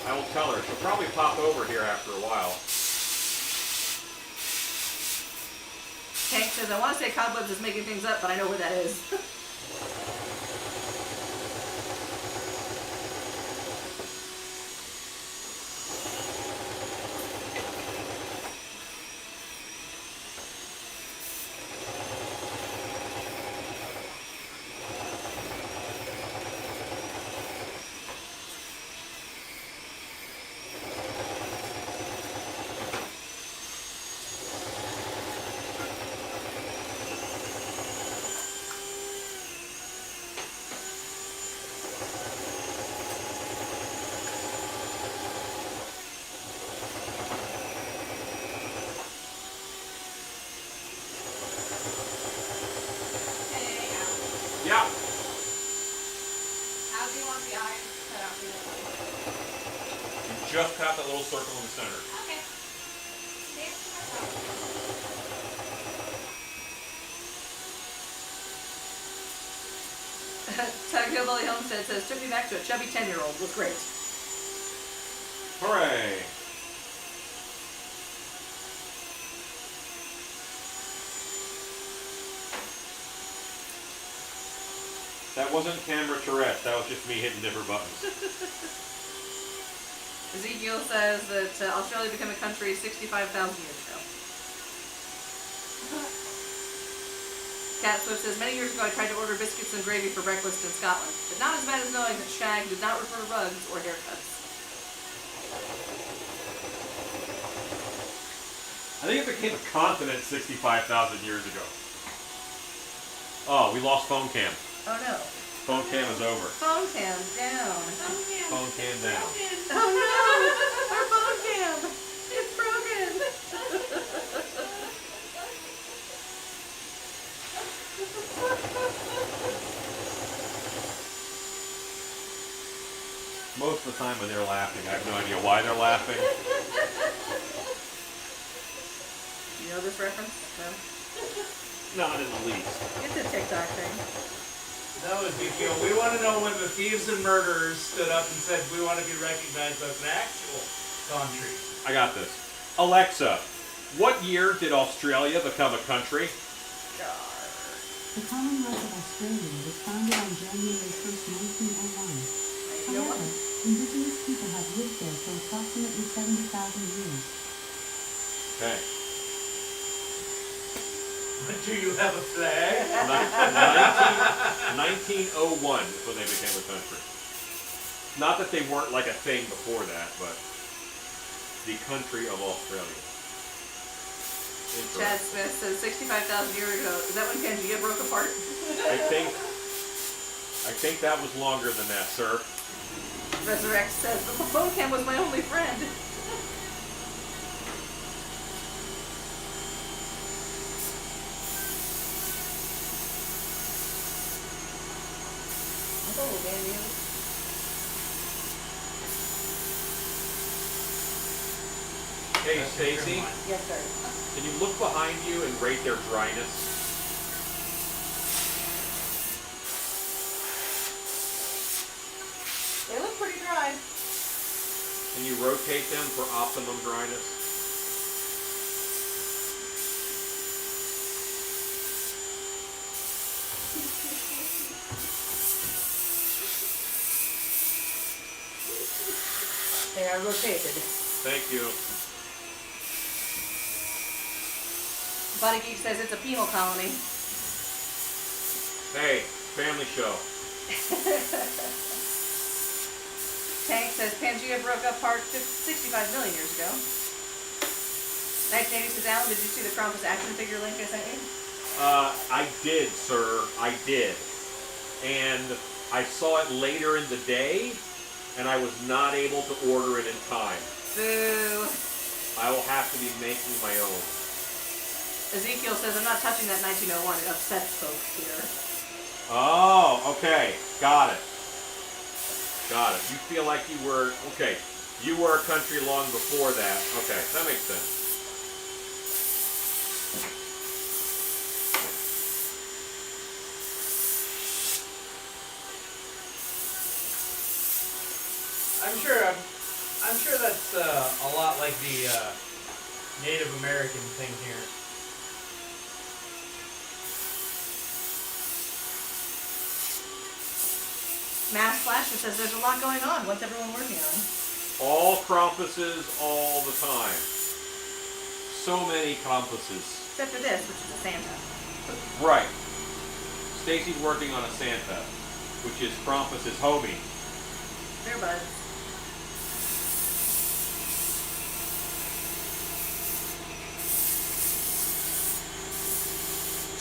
I will tell her. She'll probably pop over here after a while. Hank says, I want to say Cobwebs is making things up, but I know where that is. Yeah. How do you want the iron cut out for this one? You just cut that little circle in the center. Okay. Thanks for my help. Tug Hillbilly Homestead says, took me back to a chubby 10-year-old. Was great. Hooray. That wasn't camera Tourette. That was just me hitting different buttons. Ezekiel says that Australia became a country 65,000 years ago. Cat Swift says, many years ago I tried to order biscuits and gravy for breakfast in Scotland, but not as bad as knowing that shag did not refer to rugs or haircuts. I think it became a continent 65,000 years ago. Oh, we lost phone cam. Oh no. Phone cam is over. Phone cam down. Phone cam down. Oh no! Our phone cam! It's broken! Most of the time when they're laughing, I have no idea why they're laughing. You know this reference? No? Not in the least. It's a TikTok thing. That would be cool. We want to know when the thieves and murderers stood up and said, we want to be recognized as an actual country. I got this. Alexa, what year did Australia become a country? The Commonwealth of Australia was founded on January 1st, 1901. You know However, what? indigenous people have lived there for approximately 70,000 years. Okay. Do you have a flag? 1901 is when they became a country. Not that they weren't like a thing before that, but the country of Australia. Chad Interesting. Smith says 65,000 years ago. Is that when Pangea broke apart? I think that was longer than that, sir. Resurrect says, the phone cam was my only friend. Oh, damn you. Hey, Stacy, Yes, sir. can you look behind you and rate their dryness? They look pretty dry. Can you rotate them for optimum dryness? They are rotated. Thank you. Body Geek says it's a penal colony. Hey, family show. Tank says Pangea broke apart 65 million years ago. 1980 says, Alan, did you see the Krampus action figure link I sent you? I did, sir. I did. And I saw it later in the day, and I was not able to order it in time. Boo. I will have to be making my own. Ezekiel says, I'm not touching that 1901. It upsets folks here. Oh, okay. Got it. Got it. You feel like you were, okay, you were a country long before that. Okay, that makes sense. I'm sure that's a lot like the Native American thing here. Mass Flasher says there's a lot going on. What's everyone working on? All Krampuses all the time. So many Krampuses. Except for this, which is a Santa. Right. Stacy's working on a Santa, which is Krampus's homie. There, bud.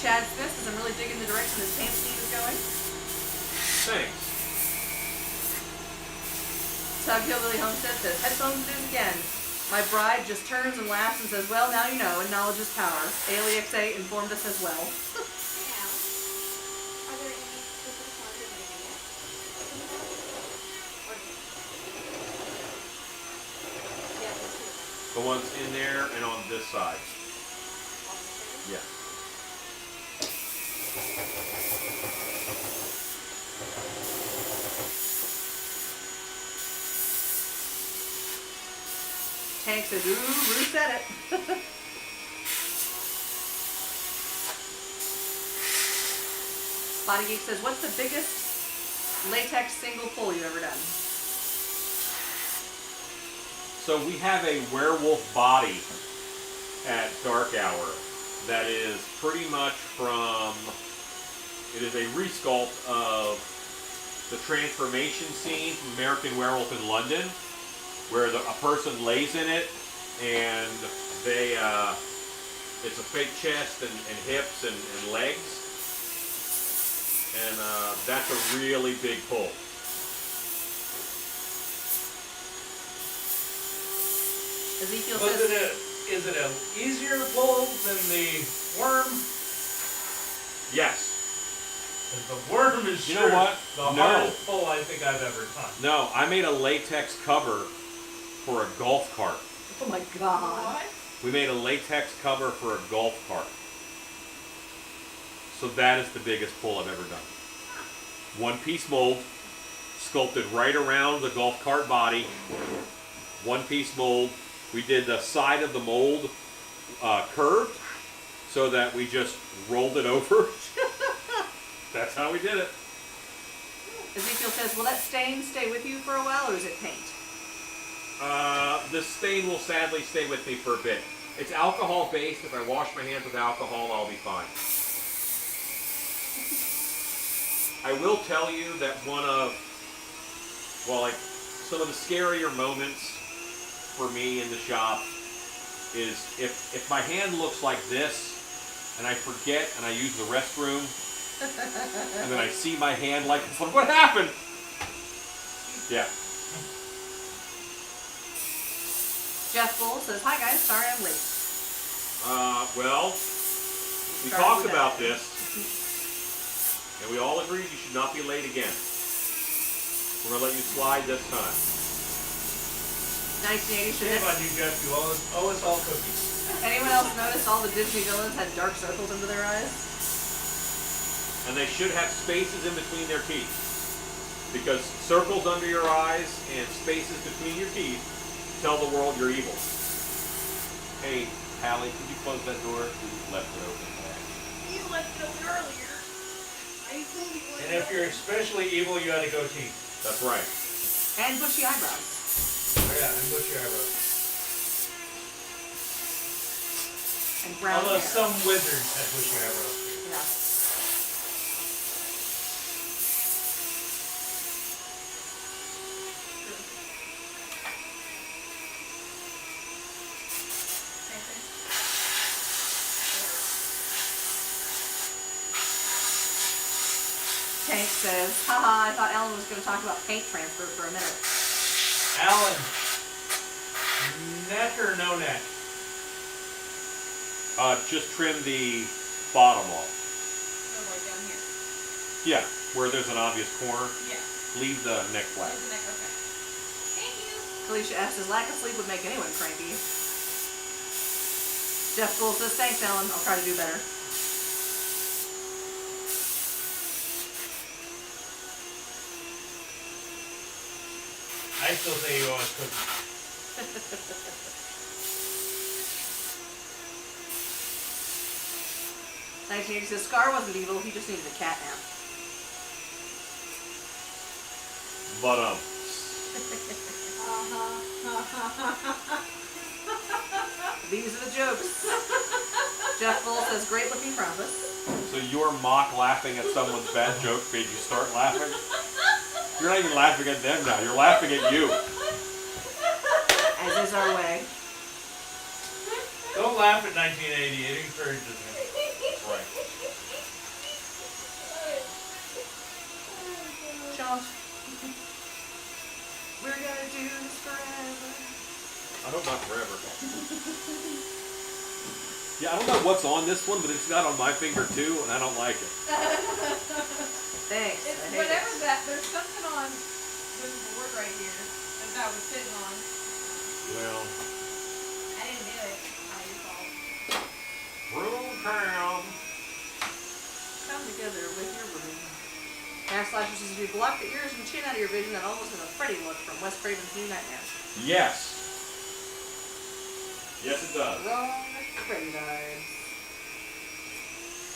Chad Smith says I'm really digging the direction this paint scheme is going. Thanks. Tug Hillbilly Homestead says, headphones do it again. My bride just turns and laughs and says, well, now you know, and knowledge is power. AliXA informed us as well. Yeah. Are there any specific ones you're going to get? Or yeah, there's two of them. The ones in there and on this side. On the third? Yeah. Tank says, ooh, Ruth said it. Body Geek says, what's the biggest latex single pull you've ever done? So we have a werewolf body at Dark Hour that is pretty much from It is a resculpt of the transformation scene from American Werewolf in London, where a person lays in it, and they it's a fake chest and hips and legs, and that's a really big pull. Ezekiel Was says, is it an easier pull than the worm? Yes. 'Cause the worm is You know what? the No. hardest pull I think I've ever done. No, I made a latex cover for a golf cart. oh my god. What? We made a latex cover for a golf cart. So that is the biggest pull I've ever done. One piece mold, sculpted right around the golf cart body. One piece mold. We did the side of the mold curved so that we just rolled it over. That's how we did it. Ezekiel says, will that stain stay with you for a while, or is it paint? The stain will sadly stay with me for a bit. It's alcohol based. If I wash my hands with alcohol, I'll be fine. I will tell you that one of, well, like some of the scarier moments for me in the shop is if my hand looks like this and I forget and I use the restroom and then I see my hand like this, what happened? Yeah. Jeff Bull says, hi guys, sorry I'm late. Well, we Started talked with about that. this and we all agreed you should not be late again. We're going to let you slide this time. 1980 should Shame on you, Jeff. You owe us all cookies. Anyone else notice all the Disney villains had dark circles under their eyes? And they should have spaces in between their teeth. Because circles under your eyes and spaces between your teeth tell the world you're evil. Hey, Hallie, could you close that door? You left it open. You left it open earlier. I told you what And if you're especially evil, you got a goatee. That's right. And bushy eyebrows. Oh yeah, and butch your eyebrows. And brown Although hair. some wizards have bushy eyebrows too. Yeah. Tank says, haha, I thought Alan was going to talk about paint transfer for a minute. Alan, neck or no neck? Just trim the bottom off. So like down here. Yeah, where there's an obvious corner. Yeah. Leave the neck flat. There's the neck. Okay. Thank you. Kalisha asks, his lack of sleep would make anyone cranky. Jeff Bull says, thanks Alan, I'll try to do better. I still say you owe us cookies. 1980 says, Scar wasn't evil, he just needed a cat nap. But These are the jokes. Jeff Bull says, great looking Krampus. so your mock laughing at someone's bad joke made you start laughing? You're not even laughing at them now. You're laughing at you. As is our way. Don't laugh at 1980. It encourages me. That's right. Josh. We're gonna do this forever. I hope not forever. Yeah, I don't know what's on this one, but it's got on my finger too, and I don't like it. Thanks. It's I hate whatever it. that. There's something on this board right here that was sitting on. Well, I didn't do it. Not your fault. room cram. Come together with your room. Slasher says, if you block the ears and chin out of your vision, that almost has a Freddy look from Wes Craven's New Nightmare. Yes. Yes, it does. Wrong Freddy vibes.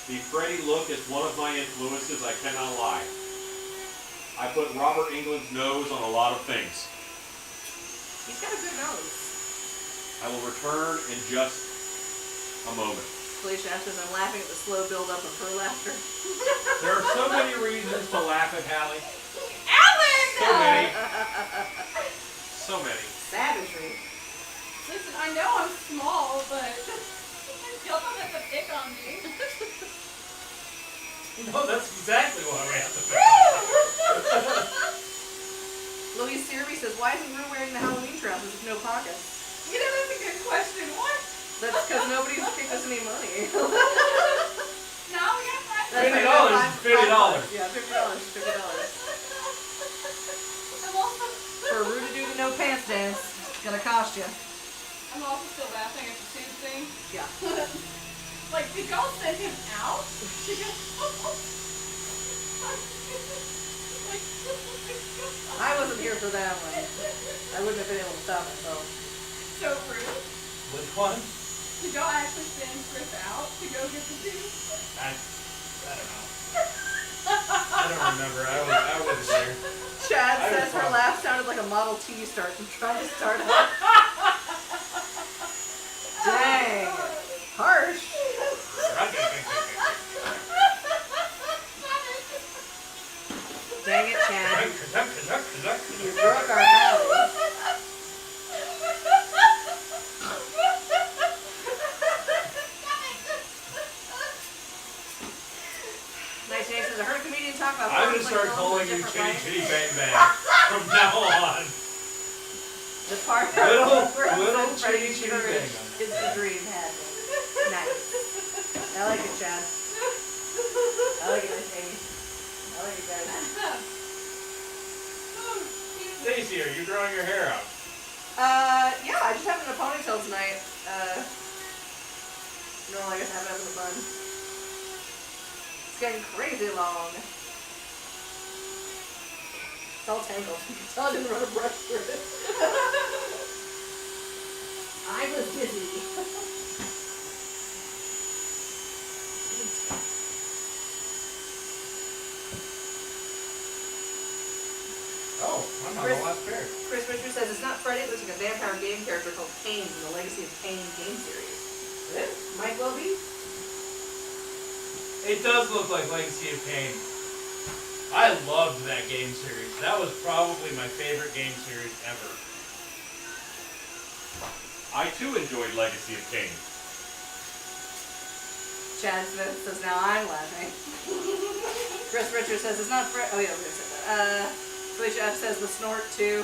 The Freddy look is one of my influences, I cannot lie. I put Robert Englund's nose on a lot of things. He's got a good nose. I will return in just a moment. Felicia F says, I'm laughing at the slow build-up of her laughter. There are so many reasons to laugh at Hallie. Alex! So many. So many. Savagery. Listen, I know I'm small, but y'all don't have to pick on me. No, that's exactly why we have to pick on. Louise Searby says, why isn't Rue wearing the Halloween trousers with no pockets? You know, that's a good question. What? That's because nobody's kicked us any money. No, we got five. That's $50, like $50. Yeah, $50, $50. I'm also, For Rue to do the no pants dance, it's gonna cost you. I'm also still laughing at the tube thing. Yeah. Like, did y'all send him out? She goes, I wasn't here for that one. I wouldn't have been able to stop myself. so rude. Which one? Did y'all actually send Chris out to go get the tube? I don't know. I don't remember. I wasn't there. Chad I says was her wrong. laugh sounded like a Model T trying to start up. Dang. Harsh. Dang it, Chad. You broke our house. Nice Jay says, I heard a comedian talk about I'm gonna farms start like calling those you with Chitty different Chitty Bang Bang from now on. The part Little Chitty Chitty Bang Bang. is the dream happening. Nice. I like it, Chad. I like it, Miss Amy. I like it, guys. Stacy, are you growing your hair out? Yeah, I just have it in a ponytail tonight. Normally I just have it up in the bun. It's getting crazy long. It's all tangled. You can tell I didn't run a brush through it. I was busy. Oh, I'm on Chris- the last pair. Chris Richards says it's not Freddy, it looks like a vampire game character called Kane in the Legacy of Kane game series. Might well be. It does look like Legacy of Kain. I loved that game series. That was probably my favorite game series ever. I too enjoyed Legacy of Kain. Chad Smith says now I'm laughing. Chris Richards says it's not Fred. Oh yeah, we said that. Felicia F says the snort too.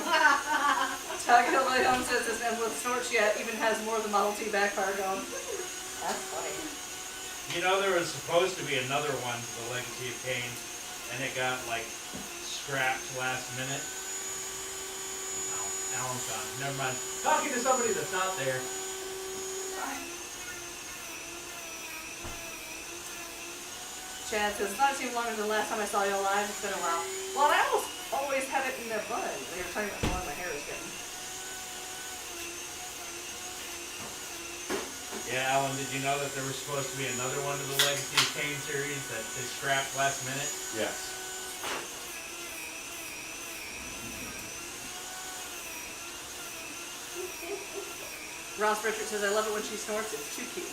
Tug Williams says this, and with snort she even has more of the Model T backfire going. That's funny. You know, there was supposed to be another one to the Legacy of Kain, and it got, like, scrapped last minute. No, Alan's gone. Never mind. Talking to somebody that's not there. Chad says it's not seem longer than the last time I saw you live. It's been a while. Well, I almost always have it in the bun. They were talking about how long my hair is getting. Yeah, Alan, did you know that there was supposed to be another one to the Legacy of Kain series that they scrapped last minute? Yes. Ross Richards says I love it when she snorts. It's too cute.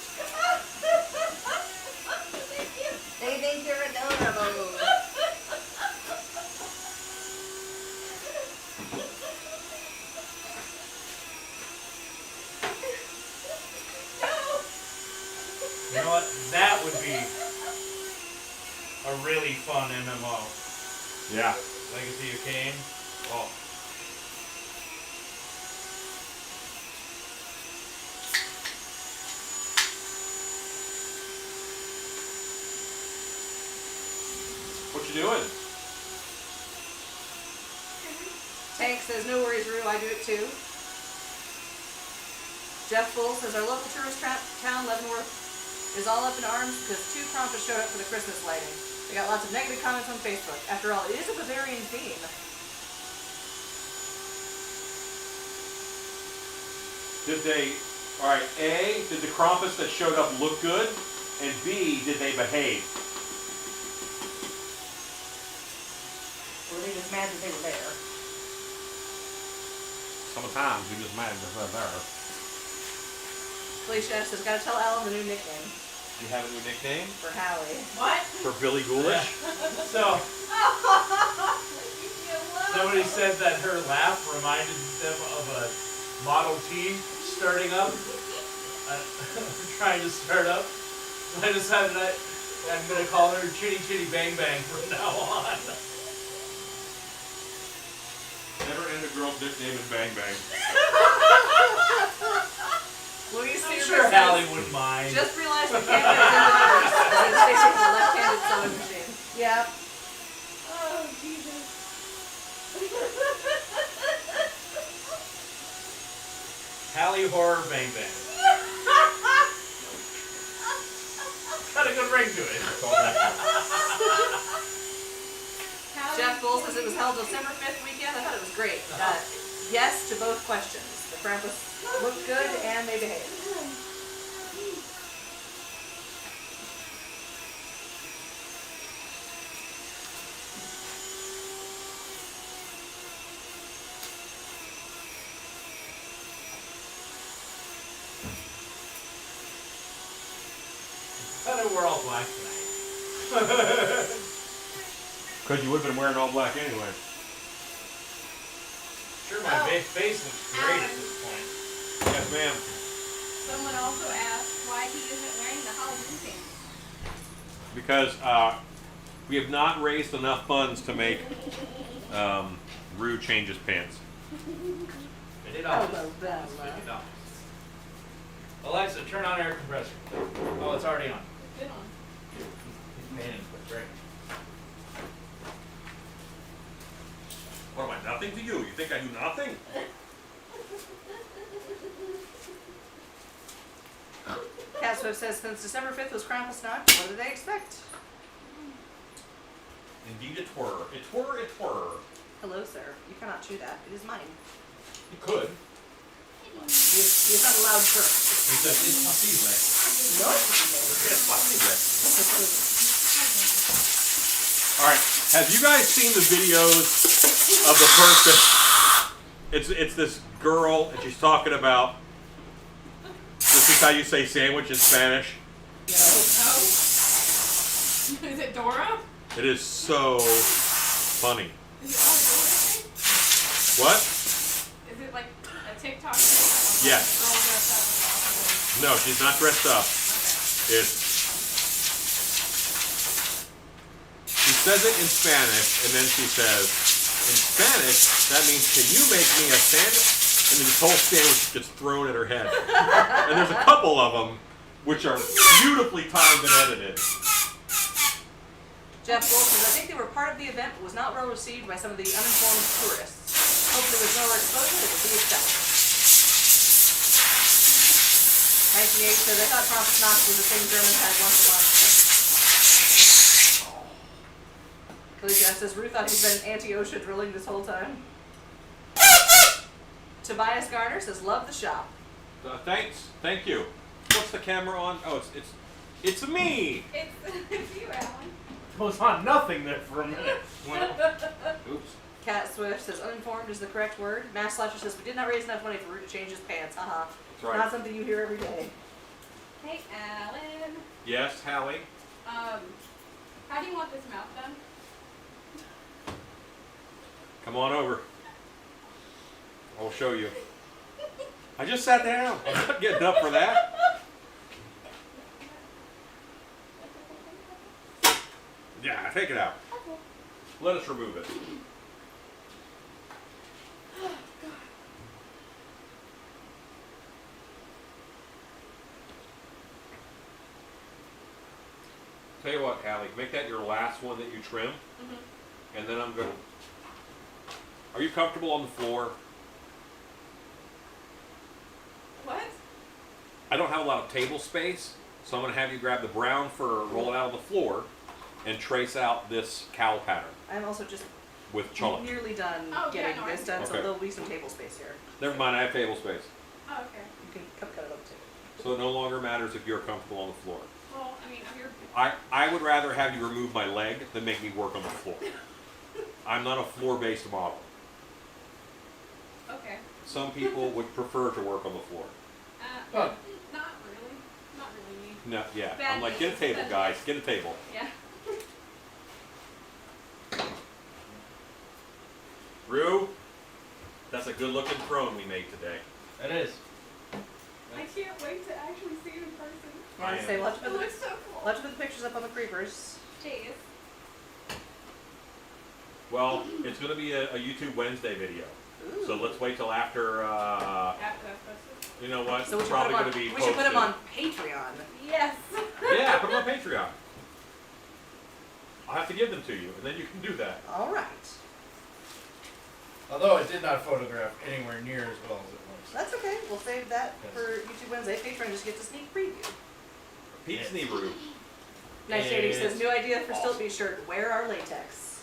They think you're adorable. You know what? That would be a really fun MMO. Yeah. Legacy of Kain. Oh. What you doing? Tank says no worries, Rue. I do it too. Jeff Full says our local tourist town, Leavenworth, is all up in arms because 2 Krampus showed up for the Christmas lighting. They got lots of negative comments on Facebook. After all, it is a Bavarian theme. Did they, alright, A, did the Krampus that showed up look good? And B, did they behave? Or were they just mad that they were there? Sometimes we just mad that they're there. Felicia F says, gotta tell Alan the new nickname. You have a new nickname For Hallie. What? for Billy Ghoulish? So somebody said that her laugh reminded them of a Model T starting up, trying to start up. So I decided I'm gonna call her Chitty Chitty Bang Bang from now on. Never end a girl's nickname in Bang Bang. Louise I'm Sears sure says, Hallie wouldn't mind. just realized the camera is in reverse. As it's facing the left-handed sewing machine. Yep. Oh, Jesus. Hallie Horror Bang Bang. Got a good ring to it. That's all that Hallie- Jeff Bull says it was held December 5th weekend. I thought it was great. Yes to both questions. The Krampus looked good and they behaved. I thought we're all black tonight. Because you would have been wearing all black anyway. Sure, my face looks great at this point. Yes, ma'am. Someone also asked why he isn't wearing the Halloween thing. Because we have not raised enough funds to make Rue change his pants. $50. Hello, Bella. $50. Alexa, turn on air compressor. Oh, it's already on. Good on. He's paying input, right? What am I, nothing to you? You think I do nothing? Cat Swift says since December 5th was Krampus night, what did they expect? Indeed, it were. It were, it were. Hello, sir. You cannot chew that. It is mine. You could. He is not allowed to. It's possible. No. It's possible. Alright, have you guys seen the videos of the person? It's this girl, and she's talking about, this is how you say sandwich in Spanish. Oh. Is it Dora? It is so funny. Is it all Dora thing? What? Is it like a TikTok thing? Yes. Girl dressed up as No, she's not dressed up. Okay. She says it in Spanish, and then she says, in Spanish, that means, can you make me a sandwich? And then this whole sandwich gets thrown at her head. And there's a couple of them, which are beautifully timed and edited. Jeff Wolf says, I think they were part of the event, but was not well received by some of the uninformed tourists. Hopefully with no exposure, it will be accepted. 1980 says, I thought Krampus Nacht was a thing Germans had once a month. Khaleesi says, Ruth thought he's been anti-OSHA drilling this whole time. Tobias Garner says, love the shop. Thanks. Thank you. What's the camera on? Oh, it's me. It's you, Alan. Was on nothing there for a minute. Oops. Cat Swift says, uninformed is the correct word. Mass Slasher says, we did not raise enough money for Rue to change his pants. Haha. That's right. Not something you hear every day. Hey, Alan. Yes, Hallie. How do you want this mouth done? Come on over. I'll show you. I just sat down. I'm not getting up for that. Yeah, take it out. Let us remove it. Tell you what, Hallie, make that your last one that you trim, and then I'm gonna. Are you comfortable on the floor? What? I don't have a lot of table space, so I'm gonna have you grab the brown fur, roll it out on the floor, and trace out this cowl pattern I'm also just with chalk. nearly done Oh, yeah, getting no, this done, so Okay. there'll be some table space here. Never mind, I have table space. Oh, okay. You can cut it up too. So it no longer matters if you're comfortable on the floor. Well, I mean, you're. I would rather have you remove my leg than make me work on the floor. I'm not a floor-based model. Okay. Some people would prefer to work on the floor. Huh. Not really. Not really me. No, yeah. Bad I'm like, get a news, table, bad guys. news. Get a table. Yeah. Rue, that's a good-looking throne we made today. It is. I can't wait to actually see it in person. Yeah, I say, we'll have to It put the, looks so cool. we'll have to put the pictures up on the creepers. Jeez. Well, it's going to be a YouTube Wednesday video. Ooh. So let's wait till after, After that's posted. you know what? So we it's should, put probably them going on, to be we should put them on posted. Patreon. Yes. Yeah, put them on Patreon. I'll have to give them to you, and then you can do that. All right. Although it did not photograph anywhere near as well as it was. That's okay. We'll save that Yes. for YouTube Wednesday. Patreon just gets a sneak preview. Pete's Yes. knee Rue. Nice Shady says, It's new idea for awesome. Stilt Be shirt. Wear our latex.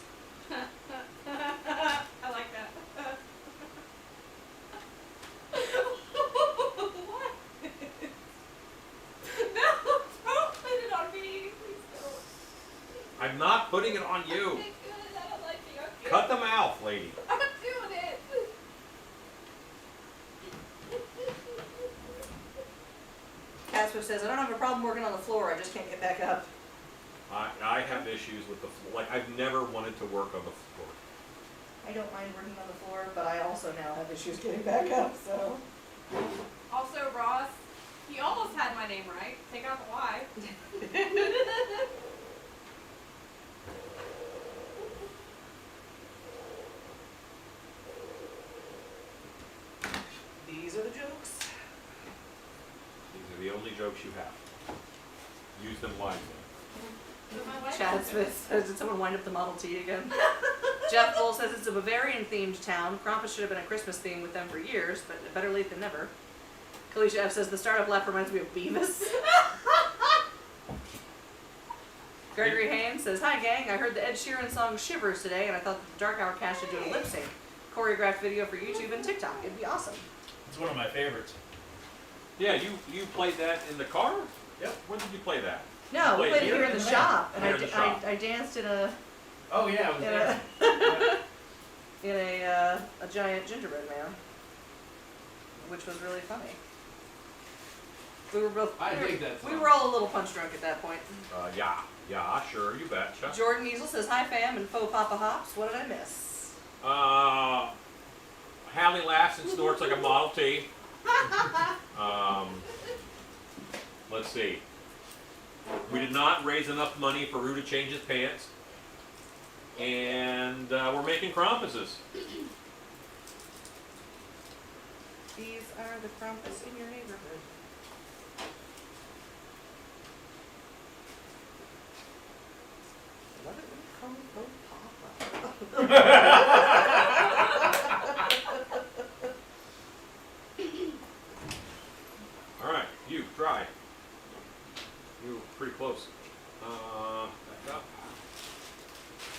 I like that. What? No, don't put it on me. Please don't. I'm not putting it on you. Okay, good. I don't like you. Okay. Cut the mouth, lady. I'm doing it. Casper says, I don't have a problem working on the floor. I just can't get back up. I have issues with the floor. Like, I've never wanted to work on the floor. I don't mind working on the floor, but I also now have issues getting back up, so. Also, Ross, he almost had my name right. Take out the Y. These are the jokes. These are the only jokes you have. Use them wisely. But my wife Chad does it. Smith says, did someone wind up the Model T again? Jeff Bull says it's a Bavarian-themed town. Krampus should have been a Christmas theme with them for years, but better late than never. Kalisha F says, the startup laugh reminds me of Beavis. Gregory Haynes says, hi gang, I heard the Ed Sheeran song Shivers today, and I thought that the Dark Hour cast should do a lip sync. Choreographed video for YouTube and TikTok. It'd be awesome. It's one of my favorites. Yeah, you played that in the car? Yep. When did you play that? No, we Played played it here here in in the the shop, and Here in the shop. I danced in a Oh yeah, it was in there. a giant gingerbread man, which was really funny. We were both. I we were- dig that We song. were all a little punch drunk at that point. Yeah, sure, you betcha. Jordan Easel says, hi fam and faux Papa Hops. What did I miss? Hallie laughs and snorts like a Model T. Let's see. We did not raise enough money for Rue to change his pants. And we're making Krampuses. These are the Krampus in your neighborhood. Love it when you call me faux Papa. Alright, you, try. You were pretty close. Back up.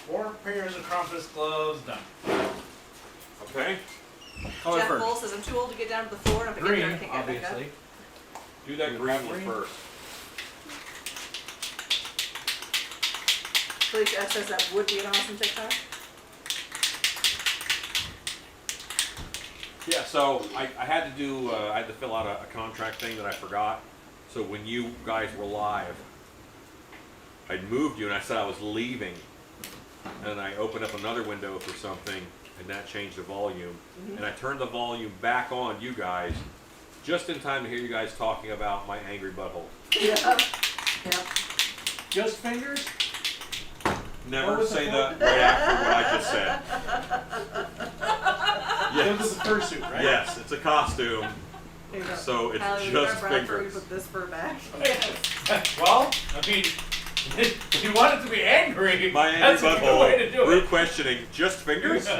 4 pairs of Krampus gloves done. Okay. Color Jeff first. Bull says, I'm too old to get down to the floor, and if I get there, I Green, can't get back up. obviously. Do that You green have one green? first. Felicia F says that would be an awesome TikTok. Yeah, so I had to do, I had to fill out a contract thing that I forgot. So when you guys were live, I'd moved you and I said I was leaving. And I opened up another window for something and that changed the volume. And I turned the volume back on you guys just in time to hear you guys talking about my angry butthole. Yeah. Yeah. Just fingers? Never What was say the that right after what I just said. This is Yes. the fursuit, right? Yes, it's a costume. Here you go. So it's Hallie, just we fingers. put this fur back. Well, I mean, you want it to be angry. My angry That's a good way to butthole. do Rude it. questioning. Just fingers? And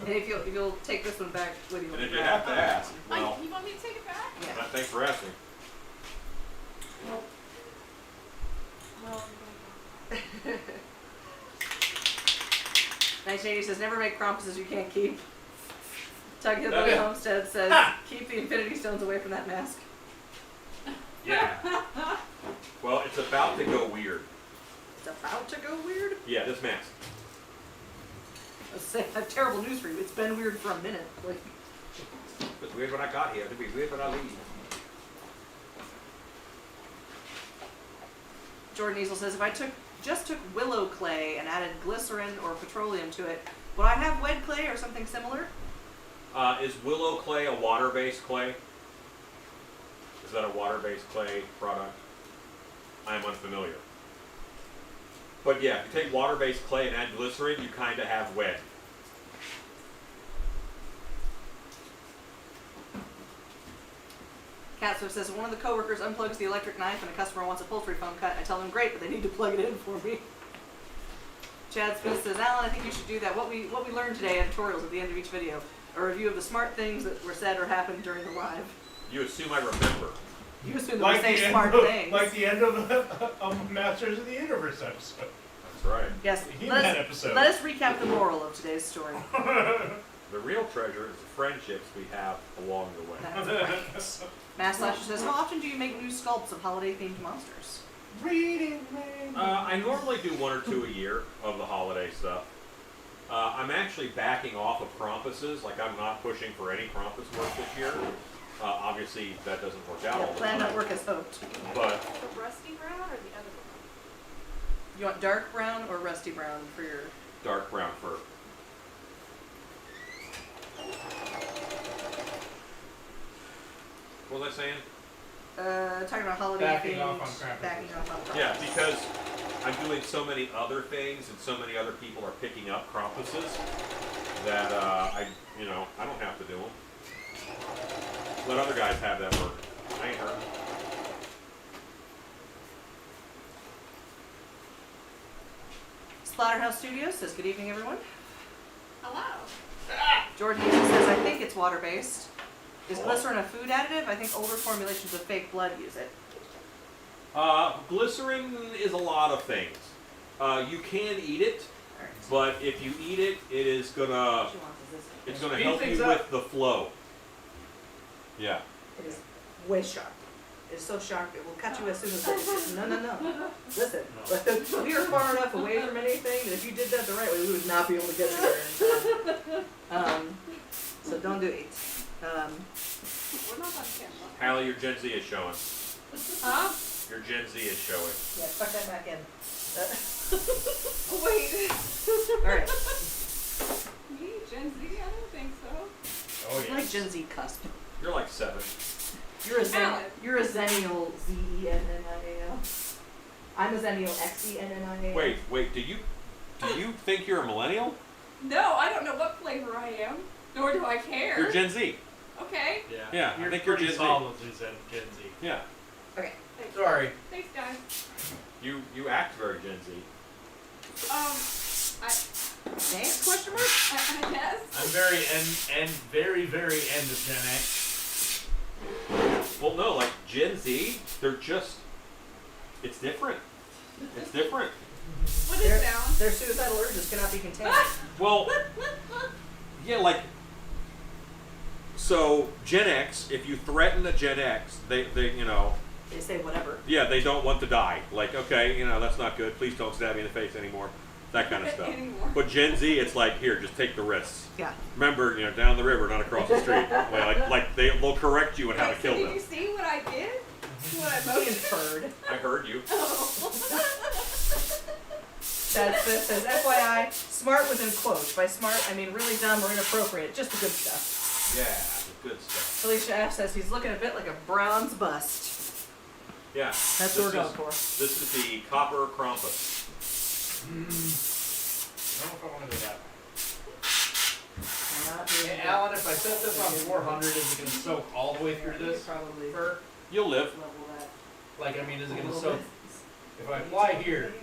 if you'll take this one back with you. And if you have to ask, well, You want me to take it back? Yeah. thanks for asking. Well, Nice Lady says, never make Krampuses you can't keep. Tug Hillbilly Okay. Homestead says, Ha! keep the Infinity Stones away from that mask. Yeah. Well, it's about to go weird. It's about to go weird. Yeah, this mask. I have terrible news for you. It's been weird for a minute. Like, It was weird when I got here. It'll be weird when I leave. Jordan Easel says, if I just took willow clay and added glycerin or petroleum to it, would I have wet clay or something similar? Is willow clay a water-based clay? Is that a water-based clay product? I am unfamiliar. But yeah, if you take water-based clay and add glycerin, you kind of have wet. Catswift says, one of the coworkers unplugs the electric knife and a customer wants a poultry foam cut. I tell them, great, but they need to plug it in for me. Chad Smith says, Alan, I think you should do that. What we learned today, editorials at the end of each video. A review of the smart things that were said or happened during the live. You assume I remember. You assume that we say smart things. Like the end of Masters of the Universe episode. That's right. Yes. The Let He-Man us, episode. let us recap the moral of today's story. The real treasure is the friendships we have along the way. That's right. Mass Slasher says, how often do you make new sculpts of holiday-themed monsters? Reading man. I normally do 1 or 2 a year of the holiday stuff. I'm actually backing off of Krampuses. Like, I'm not pushing for any Krampus work this year. Obviously, that doesn't work out all the Plan time. not work as hoped. But The rusty brown or the other one? You want dark brown or rusty brown for your... dark brown fur. What was I saying? Talking about holiday Backing themed... off on Krampus. Backing off on Krampus. Yeah, because I'm doing so many other things and so many other people are picking up Krampuses that I don't have to do them. Let other guys have that work. I ain't hurt. Splatterhouse Studios says, good evening, everyone. Hello. Jordan Easel says, I think it's water-based. Is glycerin a food additive? I think older formulations of fake blood use it. Glycerin is a lot of things. You can eat it, but if you eat it, it is gonna What she wants is this. help Speed you things with up. the flow. Yeah. It is way sharp. It's so sharp it will cut you as soon as it. No. Listen, we are far enough away from anything that if you did that the right way, we would not be able to get you there in time. So don't do it. We're not on camera. Hallie, your Gen Z is showing. Huh? Your Gen Z is showing. Yeah, tuck that back in. Oh, wait. Alright. Me? Gen Z? I don't think so. Oh You're like Gen Z cusp. You're like 7. You're a Zennial Zennial. I'm a Zennial Xennial. Wait, do you think you're a millennial? No, I don't know what flavor I am. Nor do I care. You're Gen Z. Okay. Yeah, I think you're pretty Gen Z. solidly Gen Z. Yeah. Okay. Thanks. Sorry. Thanks, guys. You act very Gen Z. Thanks, question mark? I guess. I'm very, very end of Gen X. Well, no, like Gen Z, they're just. It's different. It's different. What is down? Their suicidal urges cannot be contained. Well, yeah, like. So Gen X, if you threaten a Gen X, they They say whatever. yeah, they don't want to die. Like, okay, that's not good. Please don't stab me in the face anymore. That kind of stuff. Anymore. But Gen Z, it's like, here, just take the risks. Yeah. Remember, down the river, not across the street. like they'll correct you on how to Wait, kill so did them. you see what I did? What I He motioned? inferred. I heard you. Oh. Chad Smith says, FYI, smart was in quotes. By smart, I mean really dumb or inappropriate. Just the good stuff. Yeah, the good stuff. Felicia F says he's looking a bit like a bronze bust. Yeah. That's what we're going for. This is the copper Krampus. I don't know if I want to do that. Not doing Hey, that. Alan, if I set this on 400, is it going to soak all the way through You this? could probably Fur? You'll live. level that Like, I mean, is it a going to little soak? bit. If I apply here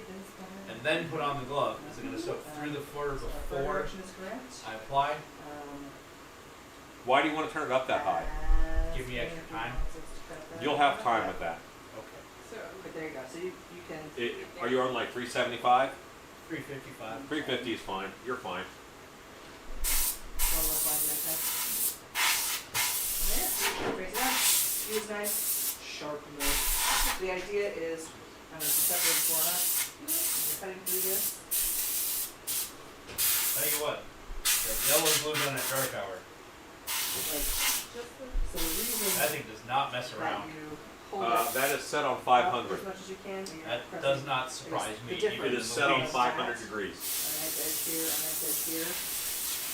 and then put on the glove, is it going to soak through the fur Fur before direction is correct. I apply? Why do you want to turn it up that high? Give me extra time. You'll have time with that. Okay. So, But there you go. So you can. Are you on like 375? 355. 350 is fine. You're fine. One more line like that. Yeah. Raise it up. Use nice sharp nose. The idea is, I'm going to separate the floor up. You're cutting through this. Tell you what, the yellow glue's on that dark hour. Like, so the reason That thing does not mess that around. you hold it. That is set on Up 500. as much as you can. and you're That pressing. does not surprise The me. difference. It even is in set the on least. 500 degrees. A nice edge here, a nice edge here,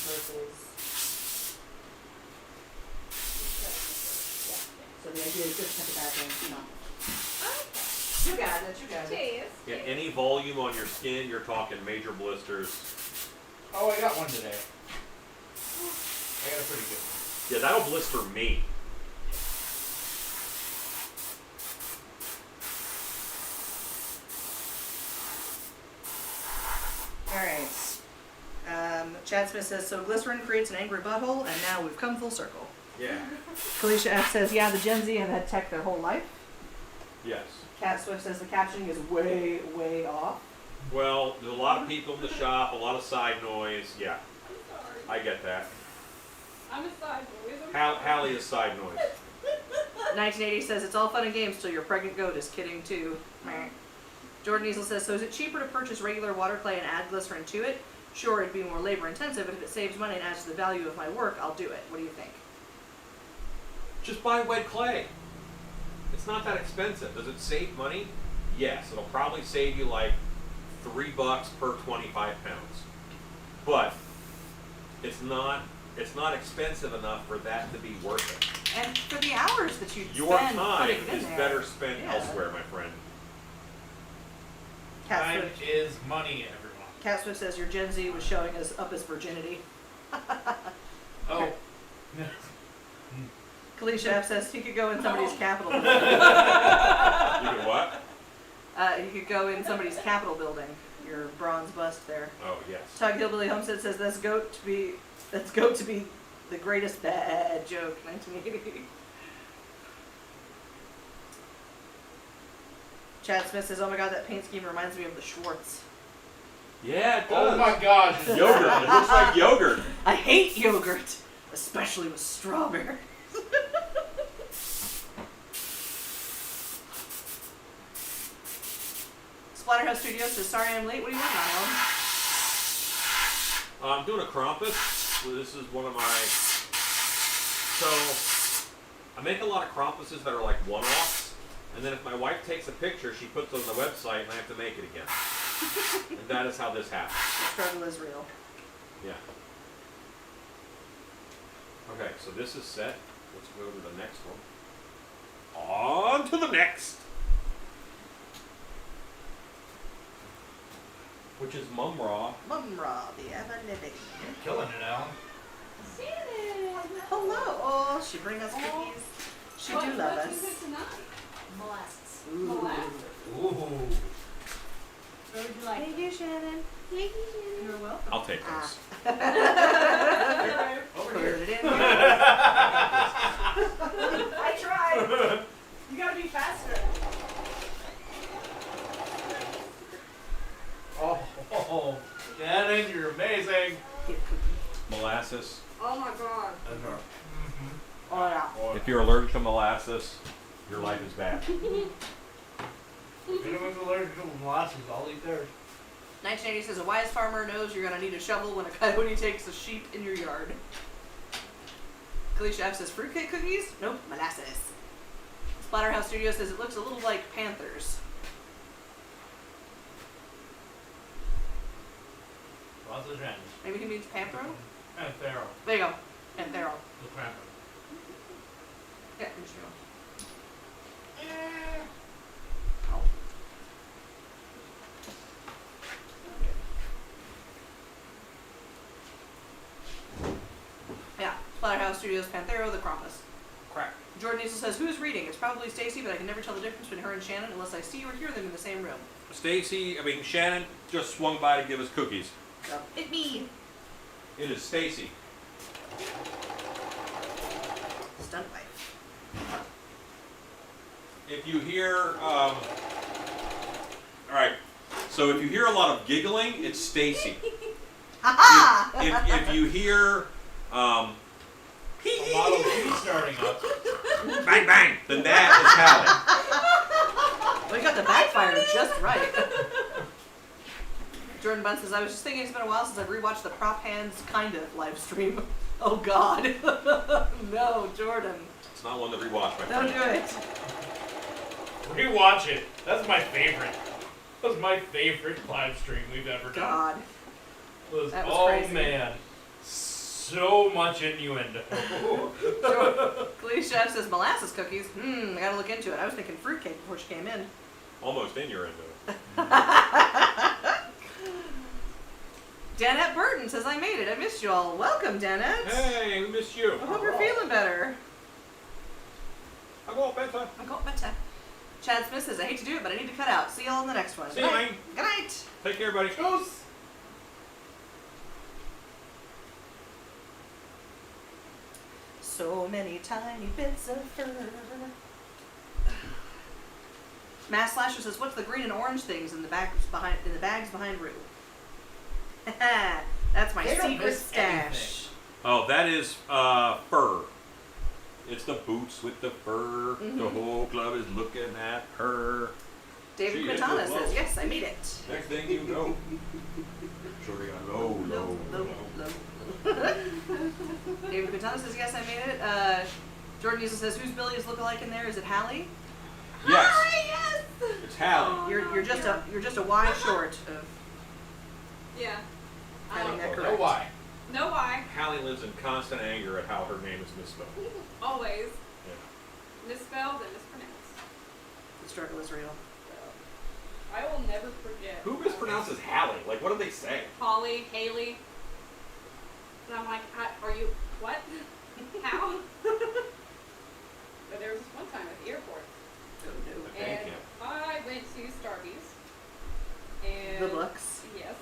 versus. Yeah. So the idea is just cut the back end, you know. You got it, you got it. Cheese. Yeah, any volume on your skin, you're talking major blisters. Oh, I got one today. I got a pretty good one. Yeah, that'll blister me. Alright. Chad Smith says, so glycerin creates an angry butthole, and now we've come full circle. Yeah. Kalisha F says, yeah, the Gen Z have had tech their whole life. Yes. Cat Swift says the captioning is way, way off. Well, there's a lot of people in the shop, a lot of side noise. Yeah, I'm sorry. I get that. I'm a side boy. Hallie is side noise. 1980 says it's all fun and games till your pregnant goat is kidding too. Meh. Jordan Easel says, so is it cheaper to purchase regular water clay and add glycerin to it? Sure, it'd be more labor intensive, but if it saves money and adds to the value of my work, I'll do it. What do you think? Just buy wet clay. It's not that expensive. Does it save money? Yes, it'll probably save you like $3 per 25 pounds. But it's not expensive enough for that to be worth it. And for the hours that you Your spend time putting it in is there. better spent Yeah. elsewhere, my friend. Cat Time Swift, is money, everyone. Cat Swift says your Gen Z was showing us up his virginity. Oh. Kalisha F says he could go in somebody's capital building. You can what? He could go in somebody's capital building. Your bronze bust there. Oh, yes. Tug Hillbilly Homestead says that's goat to be the greatest bad joke, 1980. Chad Smith says, oh my god, that paint scheme reminds me of the Schwartz. Yeah, it does. Oh my gosh. Yogurt. It looks like yogurt. I hate yogurt, especially with strawberry. Splatterhouse Studios says, sorry I'm late. What are you working on, Alan? I'm doing a Krampus. This is one of my. So, I make a lot of Krampuses that are like one-offs, and then if my wife takes a picture, she puts it on the website, and I have to make it again. And that is how this happens. The struggle is real. Yeah. Okay, so this is set. Let's go to the next one. On to the next. Which is Mumra. Mumra, the ever living. You're killing it, Alan. Hello. Oh, she bring us cookies. She do love What's us. in it tonight? Molasses. Ooh. Molasses. Ooh. What would you like? Thank you, Shannon. Thank you, Shannon. You're welcome. I'll take this. Over Put here. it in here. I tried. You gotta be faster. Oh, Shannon, you're amazing. Get cookie. Molasses. Oh my god. Oh yeah. If you're allergic to molasses, your life is bad. If anyone's allergic to molasses, I'll eat theirs. 1980 says a wise farmer knows you're gonna need a shovel when a coyote takes a sheep in your yard. Kalisha F says fruitcake cookies? Nope, molasses. Splatterhouse Studio says it looks a little like Panthers. Lots of Shannons. Maybe he means Panthro? And Pharaoh. There you go. Panthero. The Krampus. Yeah, I'm sure. Oh. Yeah, Splatterhouse Studios, Panthero, the Krampus. Crack. Jordan Easel says, who's reading? It's probably Stacy, but I can never tell the difference between her and Shannon unless I see or hear them in the same room. Shannon just swung by to give us cookies. So, it me. It is Stacy. Stunt wife. If you hear, all right. So if you hear a lot of giggling, it's Stacy. Ha If you hear, A Model T starting up. bang bang, then that is Hallie. We got the backfire just right. Jordan Bunn says, I was just thinking it's been a while since I've rewatched the Prop Hands kind of live stream. Oh God. No, Jordan. It's not one to rewatch, my Don't friend. do it. Rewatch it. That's my favorite. That was my favorite live stream we've ever done. God. That was oh crazy. man. So much innuendo. Glee Chef says molasses cookies. I gotta look into it. I was thinking fruitcake before she came in. Almost in your endo. Danette Burton says, I made it. I missed you all. Welcome, Danette. Hey, we missed you. I hope you're feeling better. I'll go bedtime. I got better. Chad Smith says, I hate to do it, but I need to cut out. See y'all in the next one. See you, man. Good night. Take care, buddy. So many tiny bits of fur. Mass Slasher says, "What's the green and orange things in the bags behind Rue?" That's my They don't secret miss stash. Oh, that is fur. It's the boots with the fur. The whole club is looking at her. David She is Quintana low. says, "Yes, I made it." Next thing you know, shorty got low. David Quintana says, "Yes, I made it." Jordan Diesel says, "Whose Billy is look-alike in there? Is it Hallie?" Yes, Hi, yes. it's Hallie. You're just a Y short of Yeah. having that No correct. why. No why. Hallie lives in constant anger at how her name is misspelled. Always. Yeah. Misspelled and mispronounced. The struggle is real. I will never forget. Who mispronounces Hallie? Like, what do they say? Holly, Haley. And I'm like, are you, what? How? But there was this one time at the airport. Oh no. Thank And you. I went to Starbucks. And Good looks. Yes.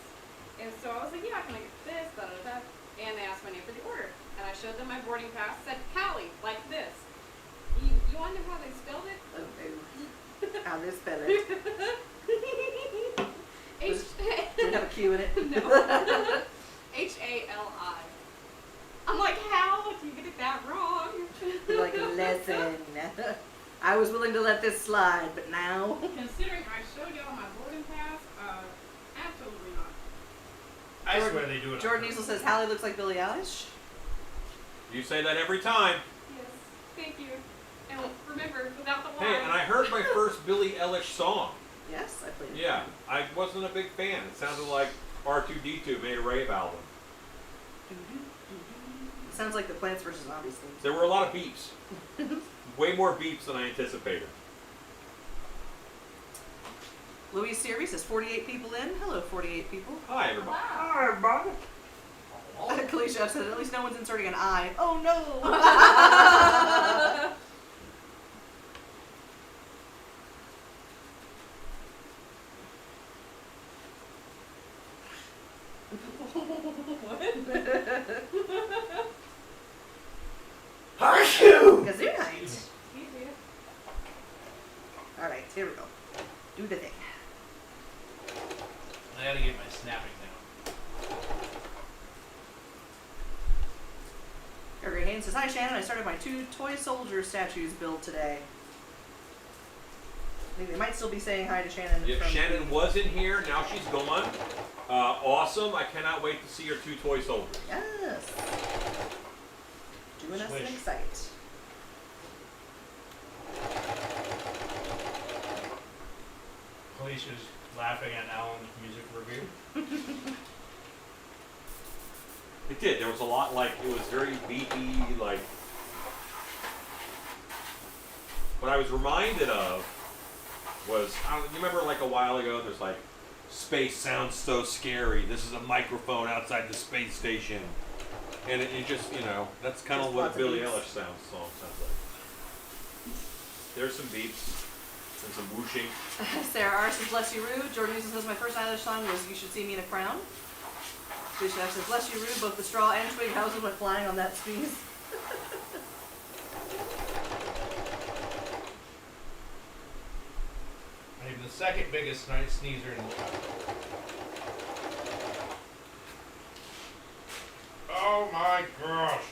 And so I was like, yeah, can I get this? Da, da, da. And they asked my name for the order. And I showed them my boarding pass, said Hallie, like this. You want to know how they spelled it? Oh no. How they spell it? H Did it have a Q in it? No. H-A-L-I. I'm like, how did you get it that wrong? Like, listen. I was willing to let this slide, but now. Considering I showed y'all my boarding pass, absolutely not. I swear they do it. Jordan Easel says Hallie looks like Billie Eilish. You say that every time. Yes, thank you. And remember, without the Y. Hey, and I heard my first Billie Eilish song. Yes, I played it. Yeah, I wasn't a big fan. It sounded like R2-D2 made a rave album. It sounds like the Plants vs. Zombies theme. There were a lot of beeps. Way more beeps than I anticipated. Louise Series says 48 people in. Hello, 48 people. Hi, everybody. Wow. Kalisha said at least no one's inserting an I. Oh no! Kazoo night. Alright, here we go. Do the thing. I gotta get my snapping down. Gregory Haynes says, "Hi Shannon, I started my 2 toy soldier statues build today." I think they might still be saying hi to Shannon. If from- Shannon was in here, now she's gone. Awesome. I cannot wait to see your 2 toy soldiers. Yes. Doing us Swish. an excite. Felicia's laughing at Alan's music review. It did. There was a lot, like, it was very beepy, like. What I was reminded of was, you remember like a while ago, there's like, space sounds so scary. This is a microphone outside the space station. And it just, that's kind of Just what lots a of Billie beeps. Eilish song sounds like. There's some beeps and some whooshing. Sarah R says, "Bless you, Rue." Jordan Easel says, "My first Eilish song was You Should See Me in a Crown." Bishop says, "Bless you, Rue." Both the straw and twig houses went flying on that sneeze. I'm the second biggest sneezer in the world. Oh my gosh.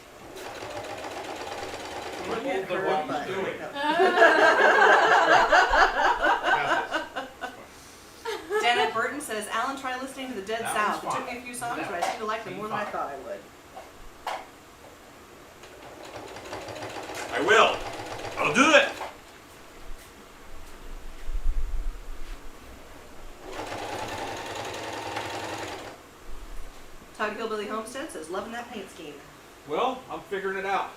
Look at the her one butt. who's doing. Janet Burton says, "Alan, try listening to the Dead That South. It one's took me fine. a few songs, but I seem to like them more than I thought I would." I will. I'll do it. Homestead says, loving that paint scheme. Well, I'm figuring it out.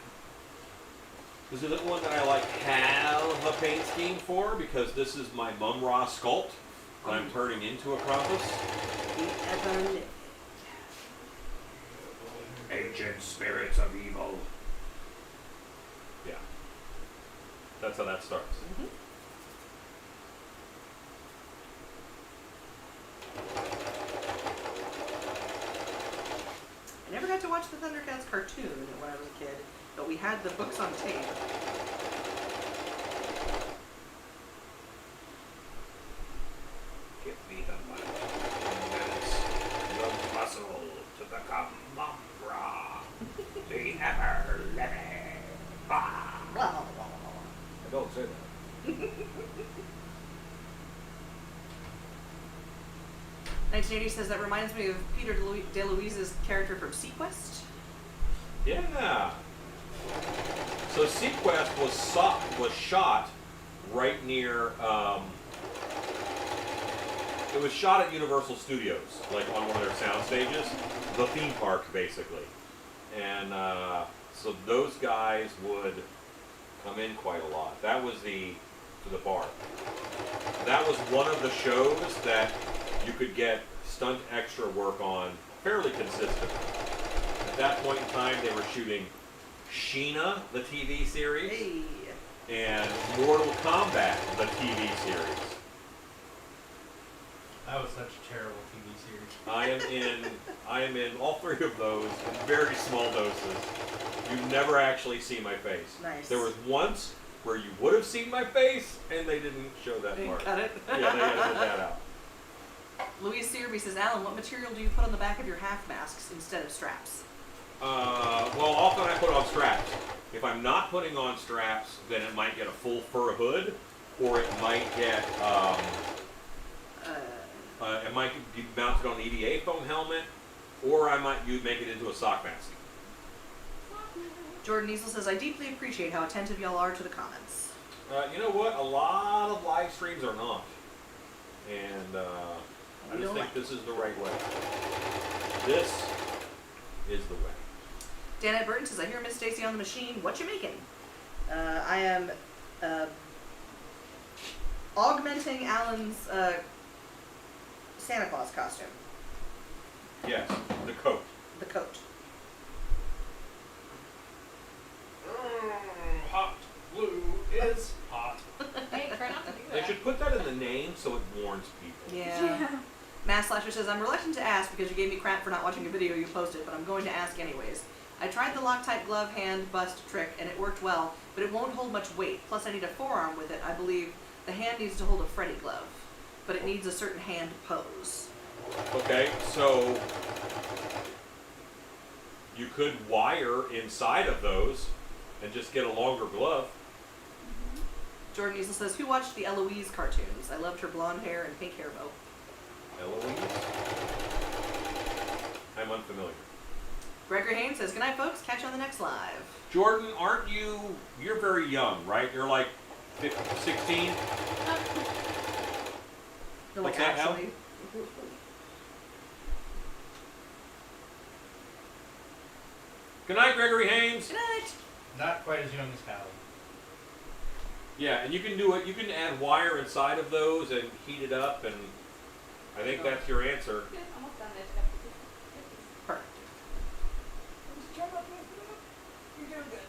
This isn't one that I like have a paint scheme for because this is my Mum-Ra sculpt that I'm turning into a Krampus. The Ebon. Ancient spirits of evil. Yeah. That's how that starts. Mhm. I never got to watch the Thundercats cartoon when I was a kid, but we had the books on tape. Give me the money. The muscle to become Mum-Ra. The ever-living. Ah. Blah, blah, blah, blah. I don't say that. 1980 says that reminds me of Peter DeLuise's character from Sequest. Yeah. So Sequest was shot right near. It was shot at Universal Studios, like on one of their sound stages, the theme park basically, and so those guys would come in quite a lot. That was the bar. That was one of the shows that you could get stunt extra work on fairly consistently. At that point in time, they were shooting Sheena, the TV series, Hey. and Mortal Kombat, the TV series. That was such a terrible TV series. I am in all three of those in very small doses. You never actually see my face. Nice. There was once where you would have seen my face, and they didn't show that They part. cut it. Yeah, they edited that out. Louise Searby says, Alan, what material do you put on the back of your half masks instead of straps? Well, often I put on straps. If I'm not putting on straps, then it might get a full fur hood, or it might get it might be mounted on an EVA foam helmet, or I might make it into a sock mask. Jordan Easel says, I deeply appreciate how attentive y'all are to the comments. You know what? A lot of live streams are not, and I We just don't think like this is the right way. This is the way. Danette Burton says, I hear Miss Stacy on the machine. What you making? I am augmenting Alan's Santa Claus costume. Yes, the coat. The coat. Hot glue is hot. Hey, try not to do They that. should put that in the name so it warns people. Yeah. Mass Slasher says, I'm reluctant to ask because you gave me crap for not watching a video you posted, but I'm going to ask anyways. I tried the Loctite glove hand bust trick and it worked well, but it won't hold much weight. Plus I need a forearm with it. I believe the hand needs to hold a Freddy glove, but it needs a certain hand pose. Okay, so you could wire inside of those and just get a longer glove. Jordan Easel says, who watched the Eloise cartoons? I loved her blonde hair and pink hair bow. Eloise? I'm unfamiliar. Gregory Haynes says, good night folks, catch you on the next live. Jordan, aren't you, you're very young, right? You're like 15, 16? No, What's like that, Al? actually. Good night, Gregory Haynes. Good night. Not quite as young as Callie. Yeah, and you can do it, you can add wire inside of those and heat it up, and I think that's your answer. It's almost done. I just got to Perfect. Just jump up and put it up. You're doing good.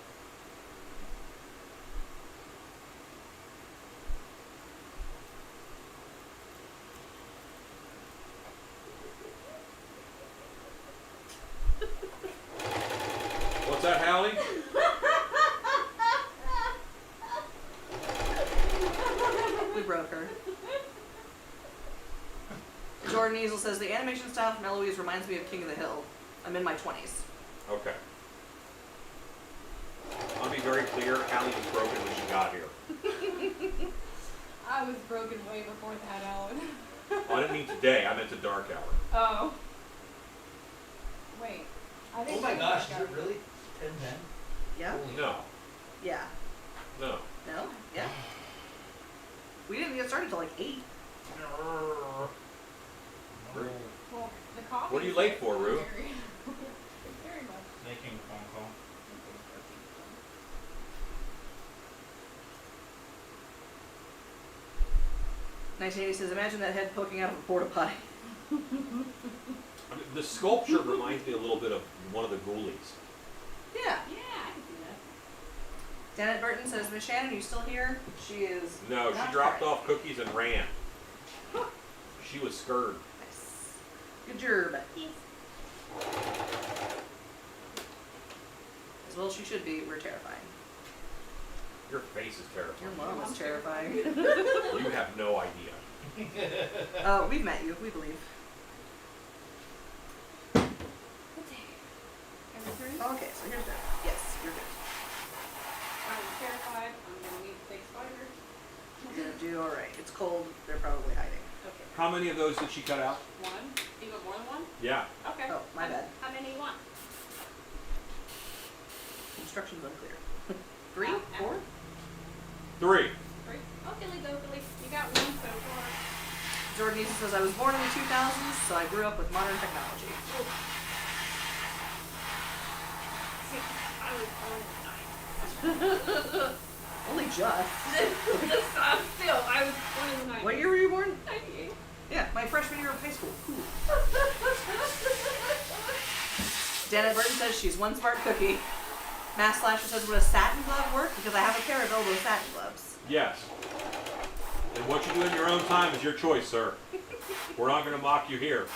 What's that, Hallie? We broke her. Jordan Easel says, the animation style from Eloise reminds me of King of the Hill. I'm in my 20s. Okay. I'll be very clear, Hallie was broken when she got here. I was broken way before that, Alan. I didn't mean today, I meant the dark hour. Oh. Wait. I think Oh my I gosh, is got it really 10:10? Yeah? Holy No, Yeah. no. No? Yeah. We didn't get started till like 8. no. Well, the coffee. What are you late for, Rue? 1980 says, imagine that head poking out of a porta potty. I mean, the sculpture reminds me a little bit of one of the Ghoulies. Yeah. Yeah, I can see that. Janet Burton says, Miss Shannon, are you still here? She is. No, she not dropped here. off cookies and ran. She was scared. Nice. Good job. As well she should be. We're terrifying. Your face is Your terrifying. mom is terrifying. You have no idea. We've met you. We believe. Okay, so here's that. Yes, you're good. I'm terrified. I'm gonna meet the big spider. You're gonna do alright. It's cold. They're probably hiding. Okay. How many of those did she cut out? One. You got more than one? Yeah. Okay. Oh, my bad. How many you want? Instructions unclear. 3? Ow, 4? ow. 3. Three. Okay, Billy. You got one so far. Jordan Easton says, I was born in the 2000s, so I grew up with modern technology. See, I was born in the 90s. Only just. Still, I was born in the 90s. What year were you born? 98. Yeah, my freshman year of high school. Cool. Janet Burton says she's one smart cookie. Mass Slasher says, would a satin glove work? Because I have a pair of elbow satin gloves. Yes. And what you do in your own time is your choice, sir. We're not going to mock you here.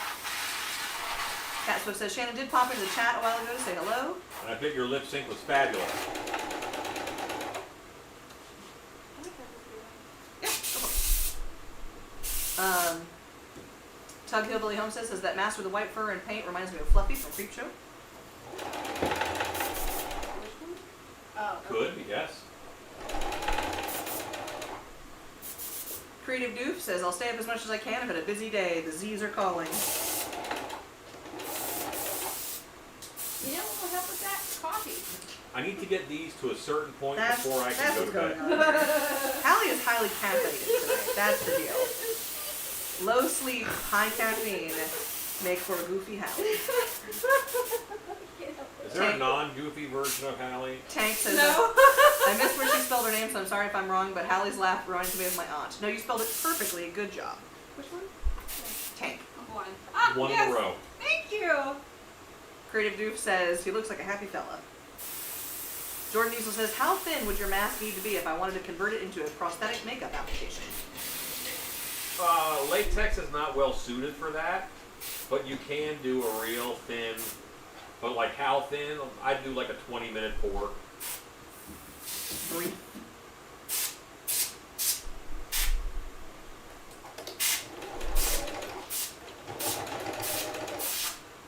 Cat Swift says Shannon did pop into the chat a while ago to say hello. And I bet your lip sync was fabulous. Yeah, go for it. Tug Hillbilly Homestead says that mask with the white fur and paint reminds me of Fluffy from Creepshow. Oh, Could, yes. Creative Doof says, I'll stay up as much as I can if it's a busy day. The Z's are calling. You know what will help with that? Coffee. I need to get these to a certain point That's before I can what's go to going bed. on. Hallie is highly caffeinated tonight. That's the deal. Low sleep, high caffeine make for a goofy Hallie. Is there a non-goofy version of Hallie? Tank says, No. I missed where she spelled her name, so I'm sorry if I'm wrong, but Hallie's laugh reminds me of my aunt. No, you spelled it perfectly. Good job. Which one? Tank. One. Ah, One yes. in a row. Thank you. Creative Doof says, he looks like a happy fella. Jordan Diesel says, how thin would your mask need to be if I wanted to convert it into a prosthetic makeup application? Latex is not well suited for that, but you can do a real thin. But like how thin? I'd do like a 20-minute pour. Brief.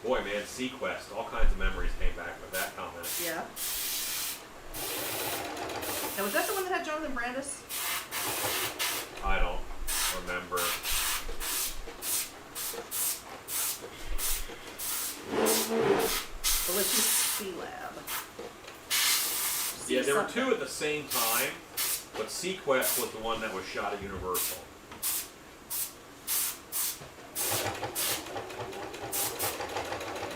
Boy, man, Sequest. All kinds of memories came back with that comment. Yeah. And was that the one that had Jonathan Brandis? I don't remember. Delicious C-Lab. Yeah, there were two at the same time, but Sequest was the one that was shot at Universal.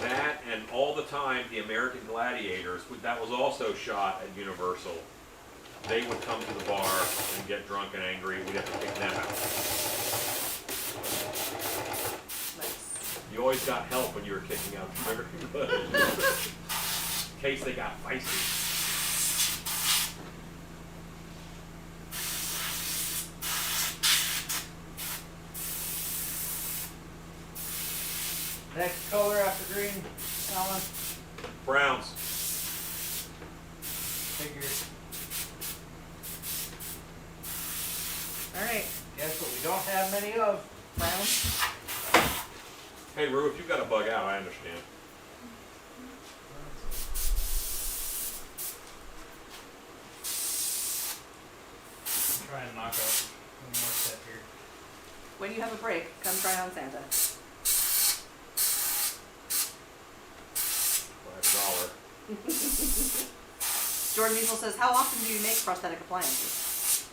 That and all the time, the American Gladiators, that was also shot at Universal. They would come to the bar and get drunk and angry. We'd have to kick them out. Nice. You always got help when you were kicking out everybody. In case they got feisty. Next color after green, Alan. Browns. Figures. Alright. Guess what we don't have many of. Brown. Hey, Rue, if you've got to bug out, I understand. I'm trying to knock out one more set here. When you have a break, come try on Santa. $5. Jordan Diesel says, how often do you make prosthetic appliances?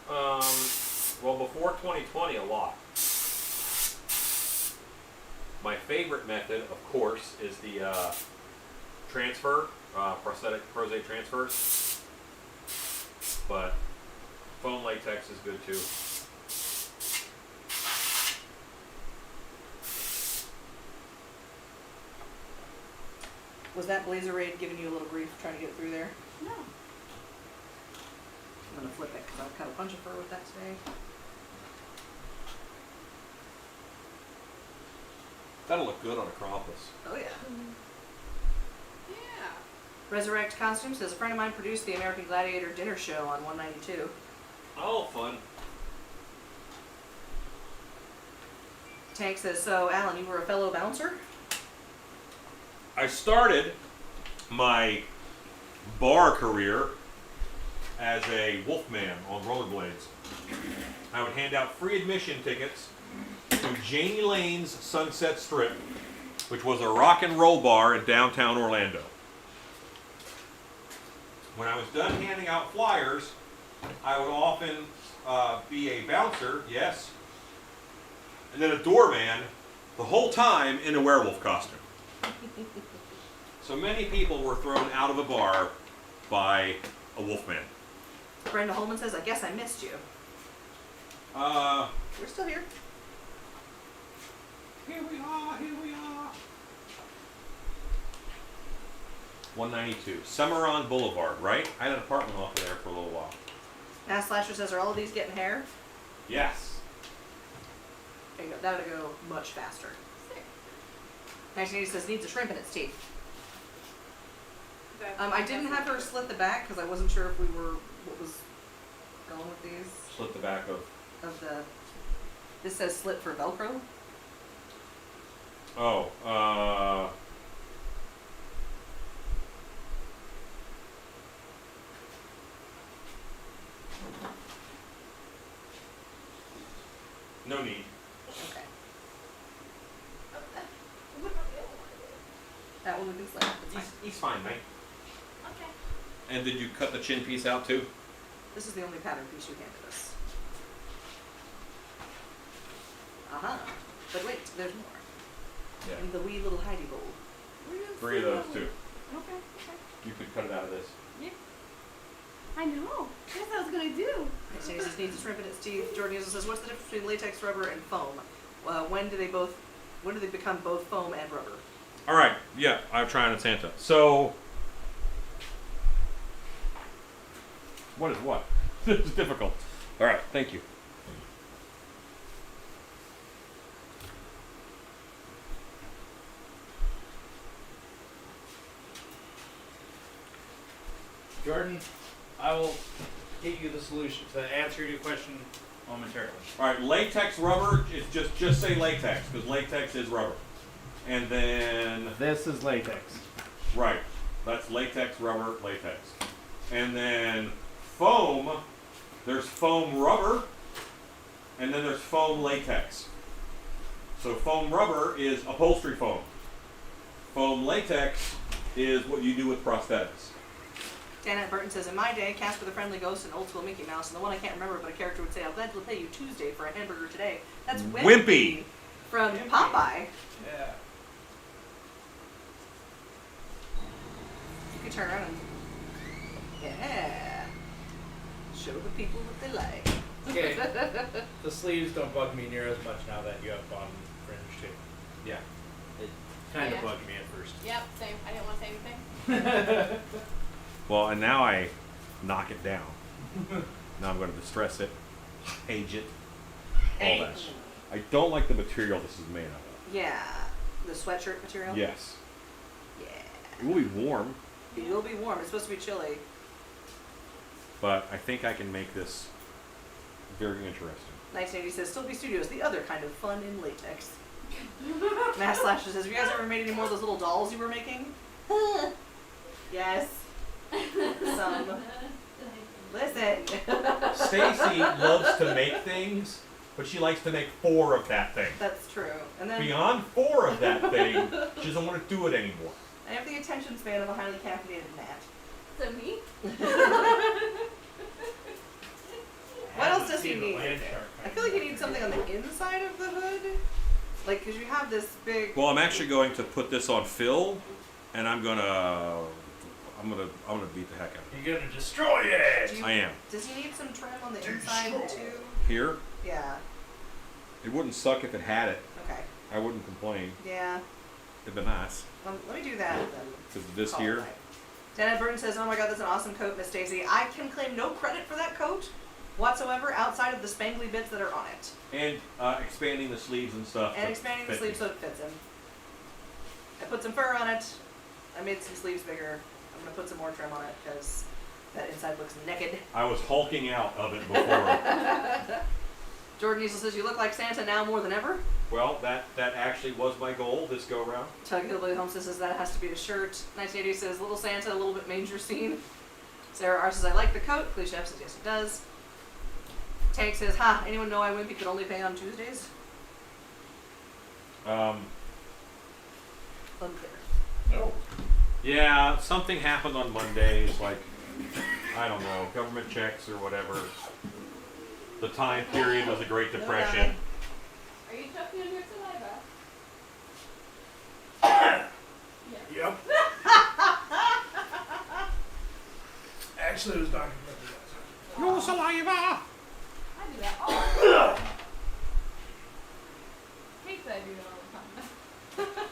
Well, before 2020, a lot. My favorite method, of course, is the transfer, prosthetic transfers. But foam latex is good too. Was that Blazer Raid giving you a little grief trying to get through there? No. I'm gonna flip it because I've cut a bunch of fur with that today. That'll look good on a Krampus. Oh yeah. Yeah. Resurrect Costumes says a friend of mine produced the American Gladiator dinner show on 192. Oh, fun. Tank says, so Alan, you were a fellow bouncer? I started my bar career as a wolfman on rollerblades. I would hand out free admission tickets to Janie Lane's Sunset Strip, which was a rock and roll bar in downtown Orlando. When I was done handing out flyers, I would often be a bouncer, yes, and then a doorman the whole time in a werewolf costume. So many people were thrown out of a bar by a wolfman. Brenda Holman says, I guess I missed you. We're still here. Here we are, here we are. 192, Cimarron Boulevard, right? I had an apartment off of there for a little while. Mass Slasher says, are all of these getting hair? Yes. There you go. That'll go much faster. Sick. 1980 says, needs a shrimp in its teeth. That's- I didn't have her slit the back because I wasn't sure if we were, what was going with these. Slit the back of. This says slit for Velcro. Oh, no need. Okay. That one we can slit. It's fine. He's fine, mate. Okay. And did you cut the chin piece out too? This is the only pattern piece you handed us. Uh-huh. But wait, there's more. Yeah. In the wee little hidey bowl. 3 of those too. Okay. Okay. You could cut it out of this. I know. That's what I was gonna do. So he says needs a shrimp in its teeth. Jordan User says, what's the difference between latex rubber and foam? When do they become both foam and rubber? All right. Yeah, I'm trying to Santa. So, what is what? This is difficult. All right. Thank you. Jordan, I will get you the solution to answer your question momentarily. All right. Latex rubber is just say latex because latex is rubber. And then This is latex. right, that's latex, rubber, latex. And then foam, there's foam rubber, and then there's foam latex. So foam rubber is upholstery foam. Foam latex is what you do with prosthetics. Danette Burton says, in my day, Casper the Friendly Ghost and Old School Mickey Mouse, and the one I can't remember, but a character would say, I'll gladly pay you Tuesday for a hamburger today. That's Wimpy. From Wimpy. Popeye. Yeah. You could turn around and, yeah, show the people what they like. Okay. The sleeves don't bug me near as much now that you have bottom fringe too. Yeah. It kind of Yeah. bugged me at first. Yep. Same. I didn't want to say anything. Well, and now I knock it down. Now I'm going to distress it, age it, all that. I don't like the material this is made of. Yeah, the sweatshirt material. Yes. Yeah. It will be warm, It will be warm. It's supposed to be chilly. but I think I can make this very interesting. 1980 says, Still Be Studios, the other kind of fun in latex. Mass Slasher says, have you guys ever made any more of those little dolls you were making? Yes. Some. Listen. Stacy loves to make things, but she likes to make 4 of that thing. That's true. And then Beyond 4 of that thing, she doesn't want to do it anymore. I have the attention span of a highly caffeinated gnat. So me? What else does he need? I feel like you need something on the inside of the hood. Like, because you have this big. Well, I'm actually going to put this on fill, and I'm gonna beat the heck out of You're gonna destroy it. Do you- it. I am. Does he need some trim on the inside too? Here, Yeah. it wouldn't suck if it had it. Okay. I wouldn't complain. Yeah. It'd be nice. Let me do that. And then Because this call it here, a night. Janet Burton says, "Oh my God, that's an awesome coat, Miss Stacy. I can claim no credit for that coat whatsoever outside of the spangly bits that are on it and expanding the sleeves and stuff. and to expanding the fit sleeves me. so it fits him. I put some fur on it. I made some sleeves bigger. I'm gonna put some more trim on it because that inside looks naked." I was hulking out of it before. Jordan Easel says, "You look like Santa now more than ever." Well, that actually was my goal this go round. Tug Hillbilly Holmes says that has to be a shirt. 1980 says, "Little Santa, a little bit manger scene." Sarah R says, "I like the coat." Cliche says, "Yes, it does." Tank says, "Ha, anyone know I Wimpy could only pay on Tuesdays?" Unclear. No. Yeah, something happened on Mondays, like, I don't know, government checks or whatever. The time period was the Great Depression. Are you choking on your saliva? Yes. Yep. Actually, it was Dr. Pepper. Your saliva! I do that all the time. Kate said I do that all the time.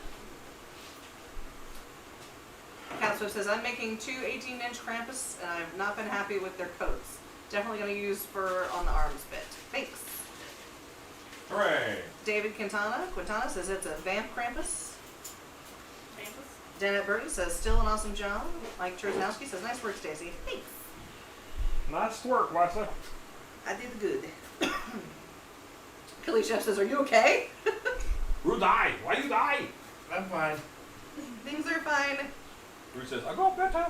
Cat Swift says, "I'm making two 18-inch Krampus, and I've not been happy with their coats. Definitely going to use fur on the arms bit. Thanks." Hooray! David Quintana says, "It's a vamp Krampus." Krampus? Janet Burton says, "Still an awesome job." Mike Cherznowski says, "Nice work, Stacy." Thanks. Nice work, Wesley. I did good. Kelly Chef says, "Are you okay?" Who died? Why you die? I'm fine. Things are fine. Bruce says, I got better.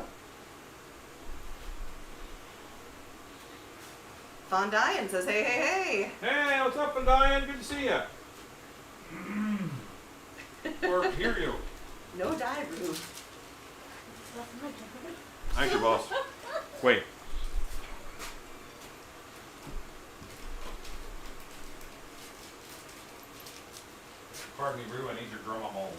Von Dyan says, "Hey, hey, hey." Hey, what's up, Diane? Good to see ya. Or hear you. No die, Brew. Thank you, boss. Wait. Pardon me, Brew. I need your drum mold.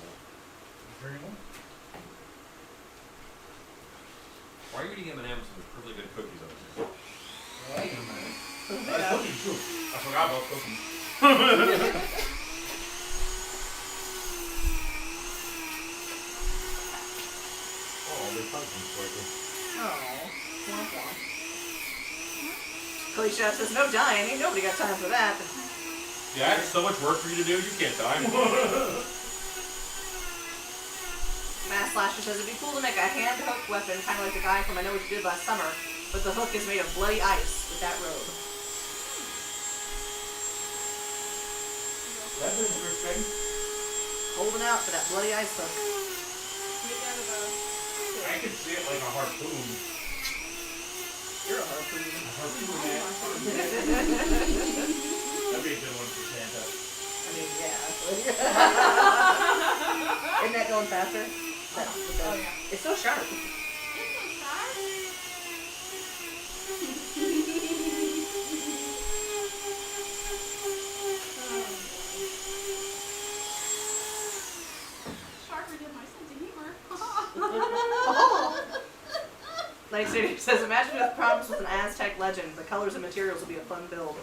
Why are you eating M&M's with really good cookies over here? That's cookies too. I forgot about cookies. Oh, they're pumpkin slightly. Oh. Kelly Chef says, "No dying. Ain't nobody got time for that." Yeah, it's so much work for you to do, you can't die. Mass Slasher says, "It'd be cool to make a hand hook weapon, kind of like the guy from I Know What You Did Last Summer, but the hook is made of bloody ice with that robe." That's interesting. Holding out for that bloody ice hook. We got I could see it like a harpoon. You're a harpoon. A harpoon, man. That'd be a good one for Santa. I mean, yeah. Isn't that going faster? Oh, yeah. It's so sharp. It's so sharp. Sharper than my sense of humor. Oh. Night City says, "Imagine if Krampus was an Aztec legend. The colors and materials would be a fun build."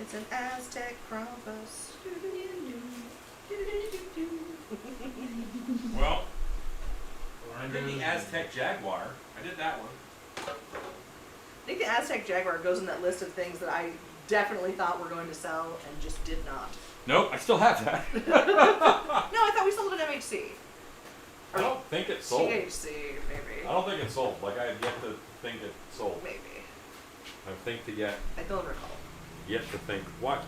It's an Aztec Krampus. Well, I did the Aztec Jaguar. I did that one. I think the Aztec Jaguar goes in that list of things that I definitely thought were going to sell and just did not. Nope, I still have that. No, I thought we sold it at MHC. I don't think it's sold. THC, maybe. I don't think it's sold. Like, I have yet to think it's sold. Maybe. I think to yet don't recall. to think, what?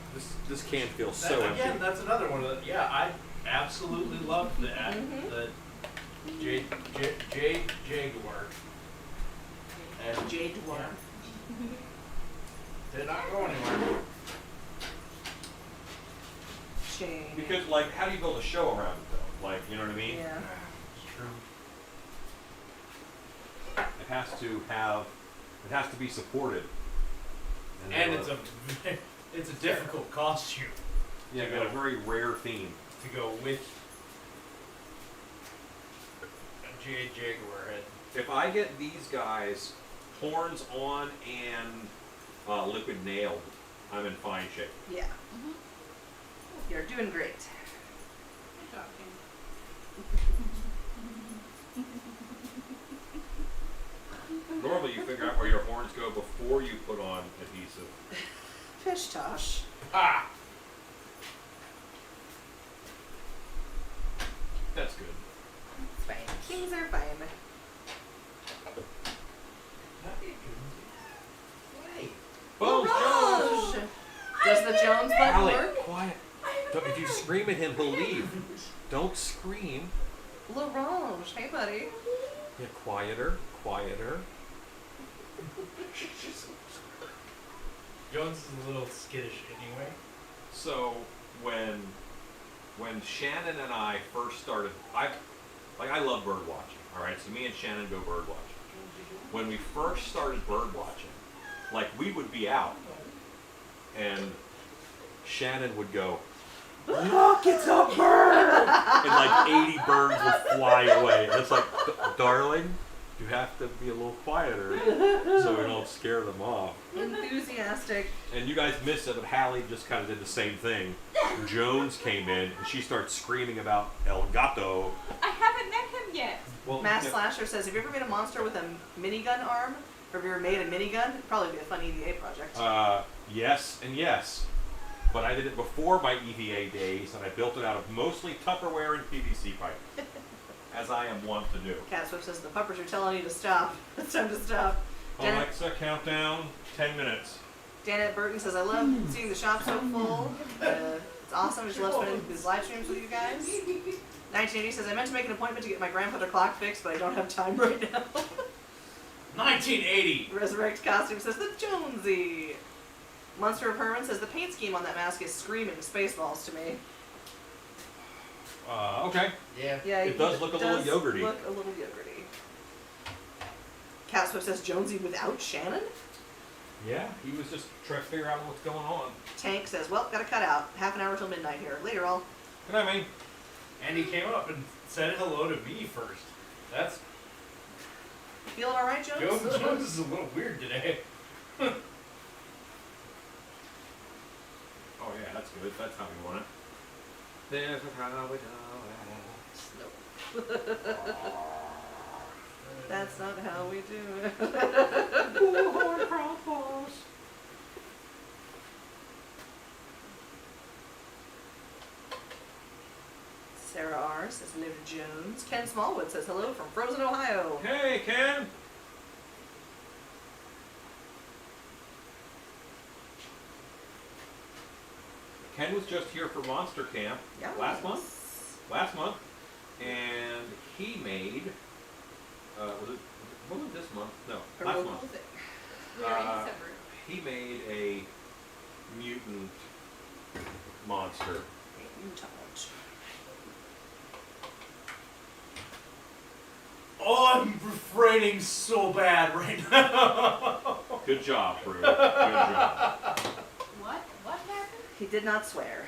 This can feel so That, again, empty. that's another one of the, yeah, I absolutely loved the Mhm. the Jaguar. And Jade Dwarf. did not go anywhere. Shane. Because, like, how do you build a show around it, though? Like, you know what I mean? Yeah. It's true. It has to be supported. And there it's are- it's a difficult costume yeah, got a very rare theme. to go with a Jaguar head. If I get these guys horns on and liquid nailed, I'm in fine shape. Yeah. You're doing great. talking. Normally you figure out where your horns go before you put on adhesive. Pish tosh. Ah! That's good. It's fine. Things are fine. Bones Jones! Orange! Does the Jones button Allie, work? quiet. Don't, if you scream at him, he'll leave. Don't scream. L'Orange. Hey, buddy. Yeah, quieter, quieter. Jones is a little skittish anyway. So when Shannon and I first started, I love bird watching. All right, so me and Shannon go bird watching. When we first started bird watching, like we would be out, and Shannon would go, "Look, it's a bird!" and like 80 birds would fly away. And it's like, darling, you have to be a little quieter so we don't scare them off. Enthusiastic. And you guys missed it, but Hallie just kind of did the same thing. Jones came in and she started screaming about El Gato. I haven't met him yet. Well, Mass yeah, Slasher says, have you ever made a monster with a minigun arm? Or have you ever made a minigun? It'd probably be a fun EVA project. yes and yes. But I did it before my EVA days, and I built it out of mostly Tupperware and PVC pipe, as I am wont to do. Cat Swift says, the puppers are telling you to stop. It's time to stop. Alexa, countdown, 10 minutes. Janet Burton says, I love seeing the shop so full. It's awesome. I just love spending these live streams with you guys. 1980 says, I meant to make an appointment to get my grandfather clock fixed, but I don't have time right now. 1980! Resurrect Costume says, the Jonesy. Monster of Herman says, the paint scheme on that mask is screaming Spaceballs to me. Okay. Yeah. Yeah, It does look a little yogurty. Look a little yogurty. Cat Swift says, Jonesy without Shannon? Yeah, he was just trying to figure out what's going on. Tank says, well, gotta cut out. Half an hour till midnight here. Later, all. Good night, man. And he came up and said hello to me first. That's Feeling all right, Jones? Jones is a little weird today. Oh yeah, that's good. That's how we want it. This is how we do it. That's not how we do it. Bullhorn Krampus. Sarah R. says, hello to Jones. Ken Smallwood says, hello from Frozen, Ohio. Hey, Ken. Ken was just here for Monster Camp Yeah. last month, and he made, what was this month? No, A last real month. cool thing. We are in December. He made a mutant monster. A mutant. Oh, I'm refraining so bad right now. Good job, Brew. Good job. What? What happened? He did not swear.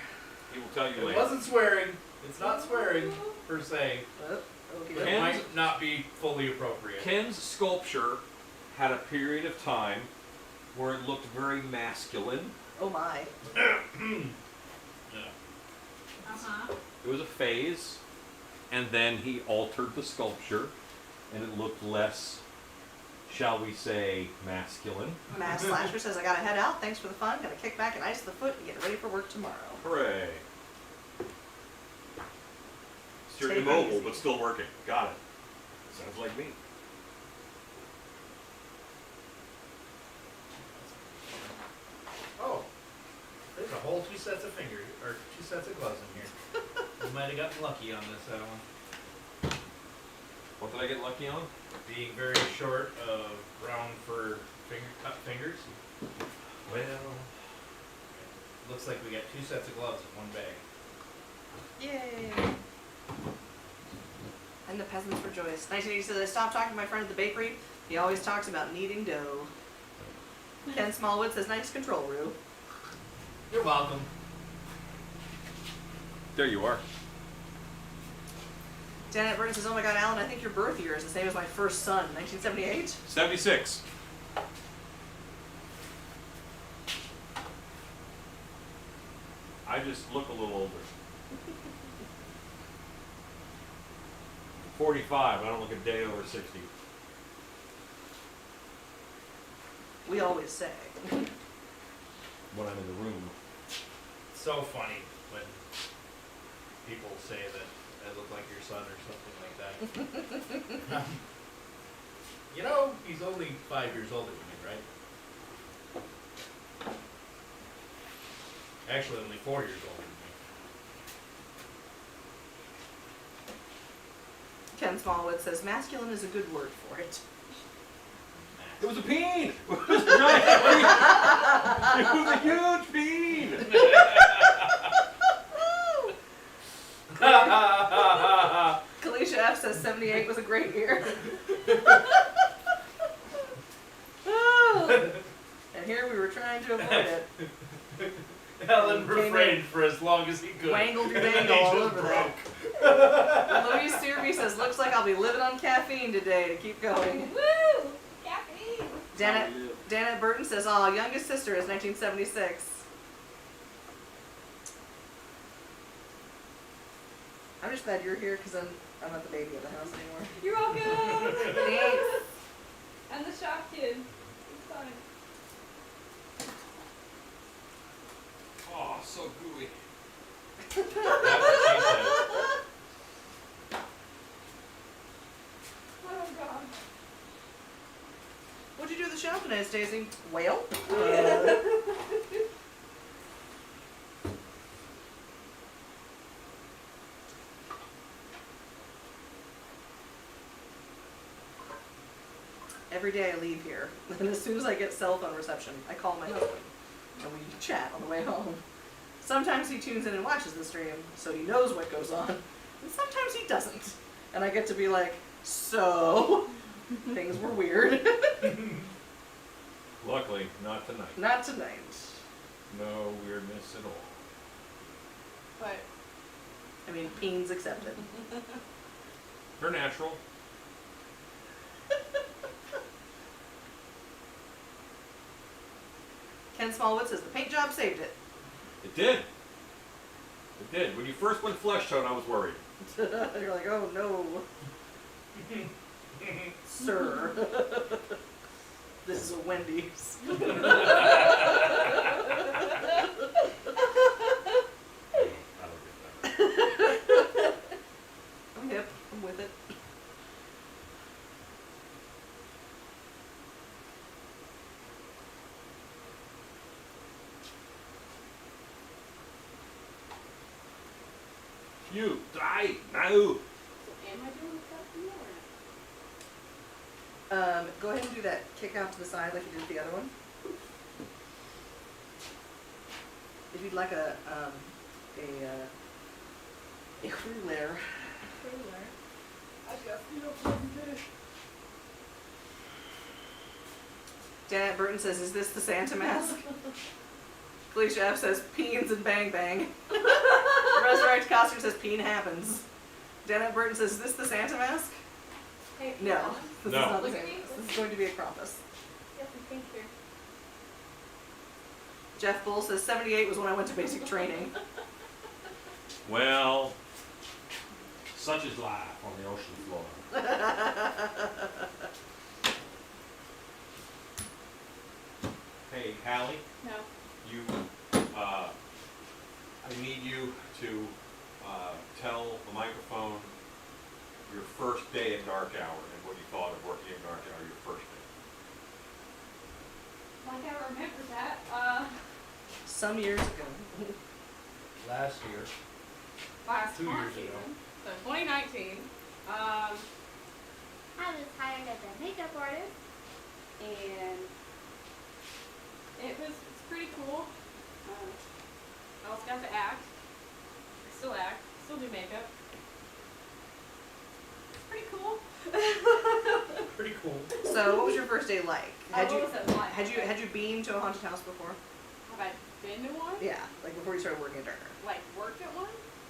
He will tell you It later. wasn't swearing. It's not swearing, per se. Oh, okay. It Ken's- might not be fully appropriate. Ken's sculpture had a period of time where it looked very masculine. Oh my. Uh-huh. It was a phase, and then he altered the sculpture, and it looked less, shall we say, masculine. Mass Slasher says, I gotta head out. Thanks for the fun. Gonna kick back and ice the foot and get ready for work tomorrow. Hooray. Still Take it immobile, easy. but still working. Got it. Sounds like me. Oh, there's a whole 2 sets of fingers, or 2 sets of gloves in here. You might have gotten lucky on this one. What did I get lucky on? Being very short of round for cut fingers. Well, looks like we got 2 sets of gloves in one bag. Yay. And the peasants rejoice. 1980 says, I stopped talking to my friend at the bakery. He always talks about kneading dough. Ken Smallwood says, nice control, Rue. You're welcome. There you are. Janet Burton says, oh my god, Alan, I think your birth year is the same as my first son, 1978. 76. I just look a little older. 45. I don't look a day over 60. We always say. When I'm in the room. It's so funny when people say that I look like your son or something like that. You know, he's only 5 years older than me, right? Actually, only 4 years older than me. Ken Smallwood says masculine is a good word for it. It was a peen! It was giant! It was a huge peen! Kalisha F says 78 was a great year. And here we were trying to avoid it. Helen Came refrained in. for as long as he could. Wangled your And dangle he all just over broke. that. Louise Searby says, looks like I'll be living on caffeine today to keep going. Woo! Caffeine! Dana Burton says, oh, youngest sister is 1976. I'm just glad you're here because I'm not the baby of the house anymore. You're welcome! Thanks. I'm the shock kid. It's fine. Oh, so gooey. That's what she said. Oh god. What'd you do at the shop today, Stacey? Whale? Every day I leave here, and as soon as I get cell phone reception, I call my husband, and we chat on the way home. Sometimes he tunes in and watches the stream, so he knows what goes on, and sometimes he doesn't. And I get to be like, so, things were weird. Luckily, not tonight. Not tonight. No weirdness at all. But I mean, peens accepted. They're natural. Ken Smallwood says the paint job saved it. It did. It did. When you first went flesh tone, I was worried. You're like, oh no. Sir. This is a Wendy's. I don't get that. I'm hip. I'm with it. You, die, now. so am I doing stuff in there? Go ahead and do that kick out to the side like you did the other one. If you'd like a roulette. I got feet up every day. Janet Burton says, is this the Santa mask? Felicia F says, peens and bang bang. Resurrect Costume says, peen happens. Janet Burton says, is this the Santa mask? Hey, No. This No. is not the Look at Santa me. mask. This is going to be a Krampus. Yes, thank you. Jeff Bull says, 78 was when I went to basic training. Well, such is life on the ocean floor. Hey, Hallie, No. you, I need you to tell the microphone your first day at Dark Hour and what you thought of working at Dark Hour your first day. Like I remember that. Some years ago. Last year. Last 2 years haunt ago. season. So 2019. I was hired as a makeup artist. And it's pretty cool. I also got to act. I still act. Still do makeup. It's pretty cool. Pretty cool. So, what was your first day like? What was it like? Had you been to a haunted house before? Have I been to one? Yeah, like before you started working at Turner. Like worked at one?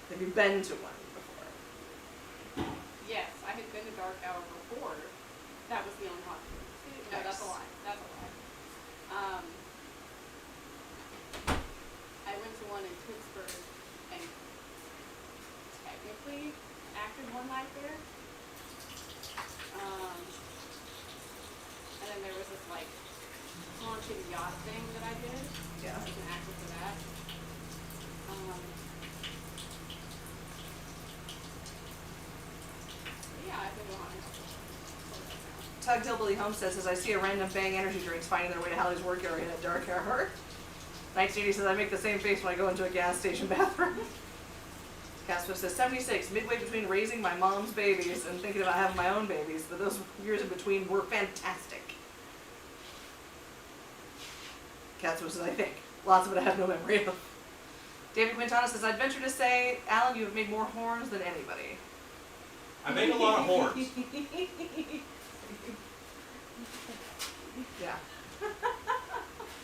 Have you been to one before? Yes, I had been to Dark Hour before. That was the only haunted one. No, that's a Nice. lie. That's a lie. I went to one in Pittsburgh and technically acted one night there. thing that I did. Yeah. I was an actor for that. Yeah, I think we'll have to. Tug Hillbilly Homestead says, I see a random Bang energy drinks finding their way to Hallie's work area in a dark hour. 1980 says, I make the same face when I go into a gas station bathroom. Casper says, 76, midway between raising my mom's babies and thinking about having my own babies, but those years in between were fantastic. Casper says, I think. Lots of it I have no memory of. David Quintana says, I'd venture to say, Alan, you have made more horns than anybody. I make a lot of horns. Yeah.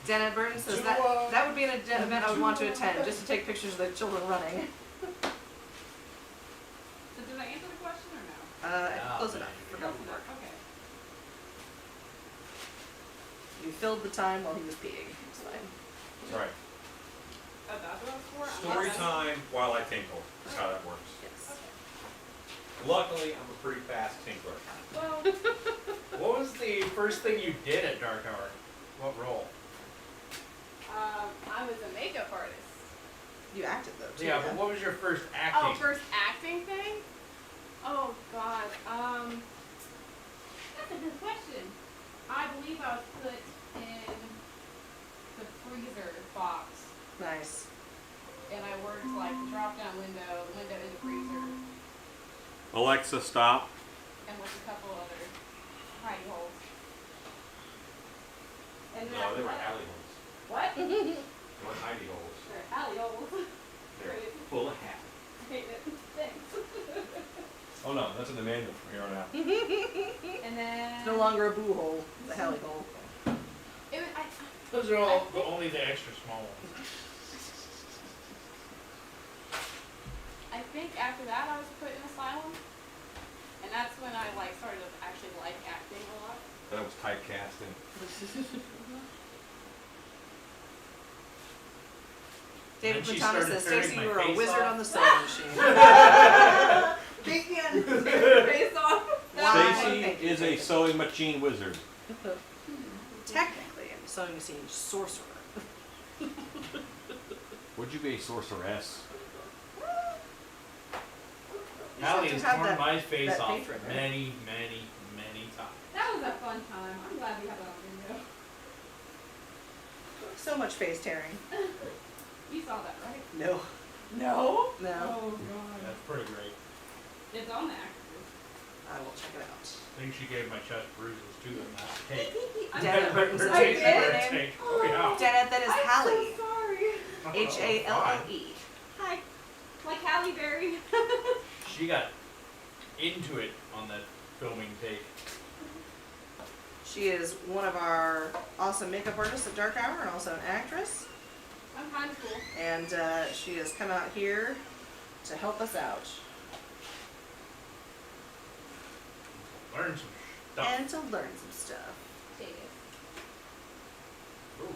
Janet Burton says that would be an event I would want to attend, just to take pictures of the children running. So did I answer the question or no? Close enough. Forgot the mark. Okay. You filled the time while he was peeing. It's fine. That's right. Oh, that's what I was for? Story time while I tinkle. That's how that works. Yes. Luckily, I'm a pretty fast tinkler. Well, What was the first thing you did at Dark Hour? What role? I was a makeup artist. You acted though, too. Yeah, but what was your first Oh, acting? first acting thing? Oh God. That's a good question. I believe I was put in the freezer box, Nice. and I worked like the drop-down window, the window in the freezer, Alexa, stop. and with a couple other hidey holes. And then No, after they were that- alley holes. What? They weren't hidey holes. They're alley holes. They're Great. full of hat. I hate it. Thanks. Oh no, that's in the manual from here on out. And then It's no longer a boo hole. It's a hally hole. it was, Those are all only the extra small ones. I think after that I was put in asylum, and that's when I like started to actually like acting a lot. That was typecasting. David Then she Quintana started says, turning Stacey, my you were a face wizard off. on the sewing machine. Beat me on. Face off. Why? Stacy Thank you, is a David. sewing machine wizard. Technically, I'm a sewing machine sorcerer. Would you be a sorceress? Hallie to has have torn that- my face that off patron, right? many, many, many times. That was a fun time. I'm glad we have that on video. So much face tearing. You saw that, right? No. No. No. Oh god. That's pretty great. It's on the actors. I will check it out. I think she gave my chest bruises too in that take. Janet Burton Her says, take, "What's your her name?" take. Oh yeah. Janet, that is I'm Hallie. so sorry. H-A-L-L-E. Hi. Like Halle Berry. She got into it on that filming take. She is one of our awesome makeup artists at Dark Hour and also an actress. I'm kind of cool. And she has come out here to help us out Learn some stuff. and to learn some stuff. Take it. Ooh. I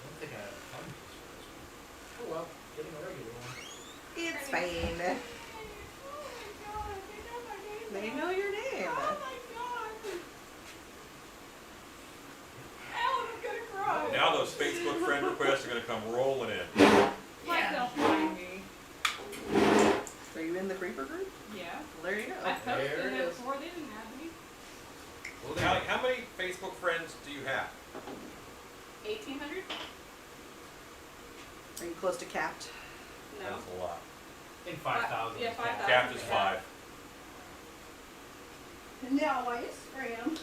don't think I had a fun piece for this one. Oh well, getting a regular one. It's fine. Oh my god, They know your name. Oh my god. Alan's gonna cry. Now those Facebook friend requests are going to come rolling in. Myself find me. Are you in the creeper group? Yeah. Well, there you I go. There posted it it is. before they didn't have me. Well, Hallie, how many Facebook friends do you have? 1800? Are you close to capped? No. That's a lot. I think 5,000. Yeah, is 5,000. Capped is 5. Now my Instagram.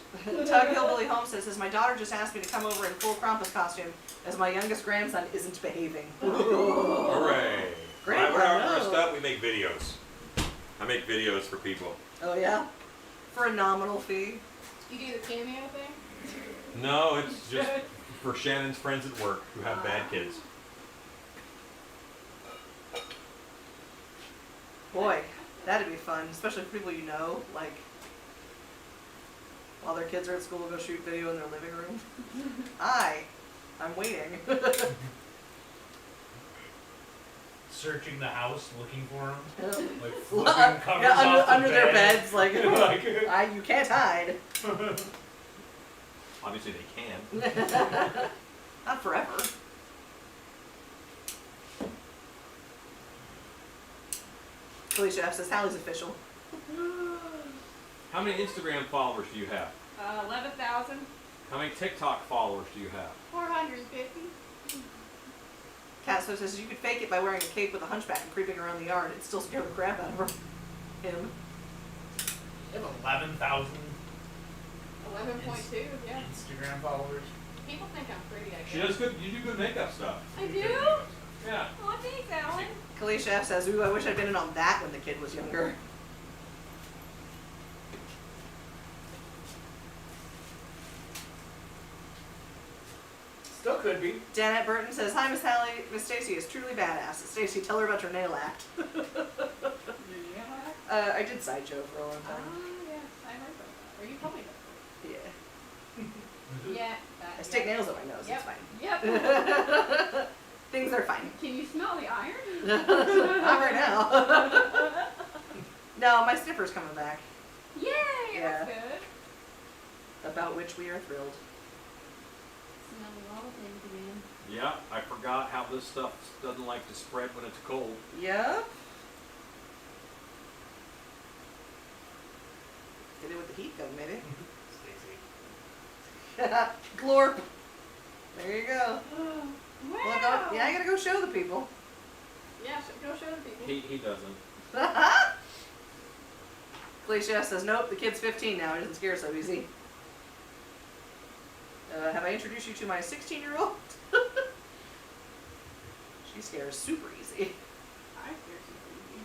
Tug Hillbilly Homestead says, my daughter just asked me to come over in full Krampus costume as my youngest grandson isn't behaving. Hooray! Great When we're one, out no. dressed up, we make videos. I make videos for people. Oh yeah? For a nominal fee? You do the cameo thing? No, it's just for Shannon's friends at work who have bad kids. Boy, that'd be fun, especially for people you know, like, while their kids are at school, go shoot video in their living room. I'm waiting. Searching the house, looking for them. Yeah, Like flipping covers off the under their bed. beds, like, Like, you can't hide. Obviously they can. Not forever. Felicia F says Hallie's official. How many Instagram followers do you have? 11,000. How many TikTok followers do you have? 450. Cat so says you could fake it by wearing a cape with a hunchback and creeping around the yard. It'd still scare the crap out of her. Him. You have 11,000 11.2, yeah. Instagram followers. People think I'm pretty, I guess. She does good. You do good makeup stuff. I do? Yeah. Oh, thanks, Alan. Kalisha F says, ooh, I wish I'd been in on that when the kid was younger. Still could be. Janet Burton says, hi, Miss Hallie. Miss Stacy is truly badass. Stacy, tell her about your nail act. Yeah. I did sideshow for a long Oh, time. yes, I heard about that. Or you told me about Yeah. it. Yeah. I stick nails up my nose. Yep. It's fine. Yep. Things are fine. Can you smell the iron? Not right now. No, my sniffer's coming back. Yay, Yeah. that's good. About which we are thrilled. Smelling all the things again. Yeah. I forgot how this stuff doesn't like to spread when it's cold. Yep. Get it with the heat gun, maybe. Stacy. Glorp. There you go. Wow. Well, I gotta go show the people. Yeah, go show the people. He doesn't. Felicia says, nope, the kid's 15 now. He doesn't scare so easy. Have I introduced you to my 16-year-old? She scares super easy, I scare super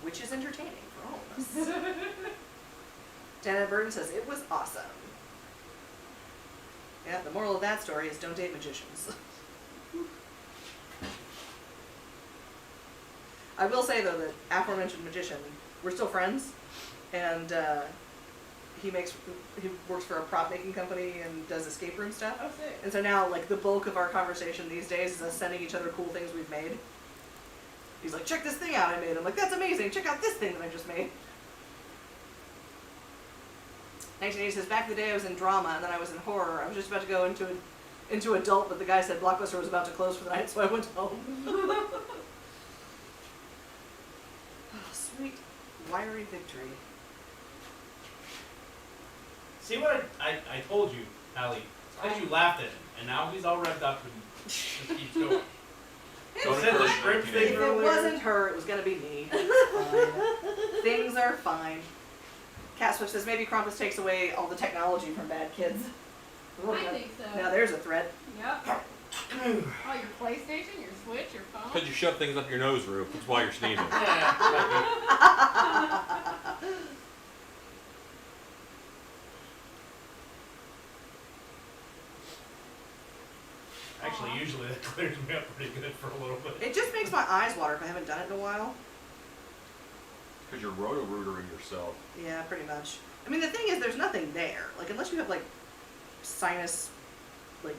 which is entertaining for all of us. Janet Burton says, it was awesome. Yeah, the moral of that story is don't date magicians. I will say, though, that aforementioned magician, we're still friends, and he works for a prop making company and does escape room stuff. Oh, sick. And so now, like, the bulk of our conversation these days is us sending each other cool things we've made. He's like, check this thing out I made. I'm like, that's amazing. Check out this thing that I just made. 1980 says, back in the day I was in drama and then I was in horror. I was just about to go into adult, but the guy said Blockbuster was about to close for the night, so I went home. Oh, sweet, wiry victory. See what I told you, Hallie? It's because you laughed at him, and now he's all revved up and just keeps going. Don't Said the encourage script me. thing If it earlier. wasn't her, it was gonna be me. It's fine. Things are fine. Cat Switch says maybe Krampus takes away all the technology from bad kids. I think so. Now there's a threat. Yep. Oh, your PlayStation, your Switch, your phone. Because you shove things up your nose, Rube. That's why you're sneezing. Actually, usually that clears me up pretty good for a little bit. It just makes my eyes water if I haven't done it in a while. Because you're roto-rootering yourself. Yeah, pretty much. I mean, the thing is, there's nothing there. Like, unless you have, like, sinus, like,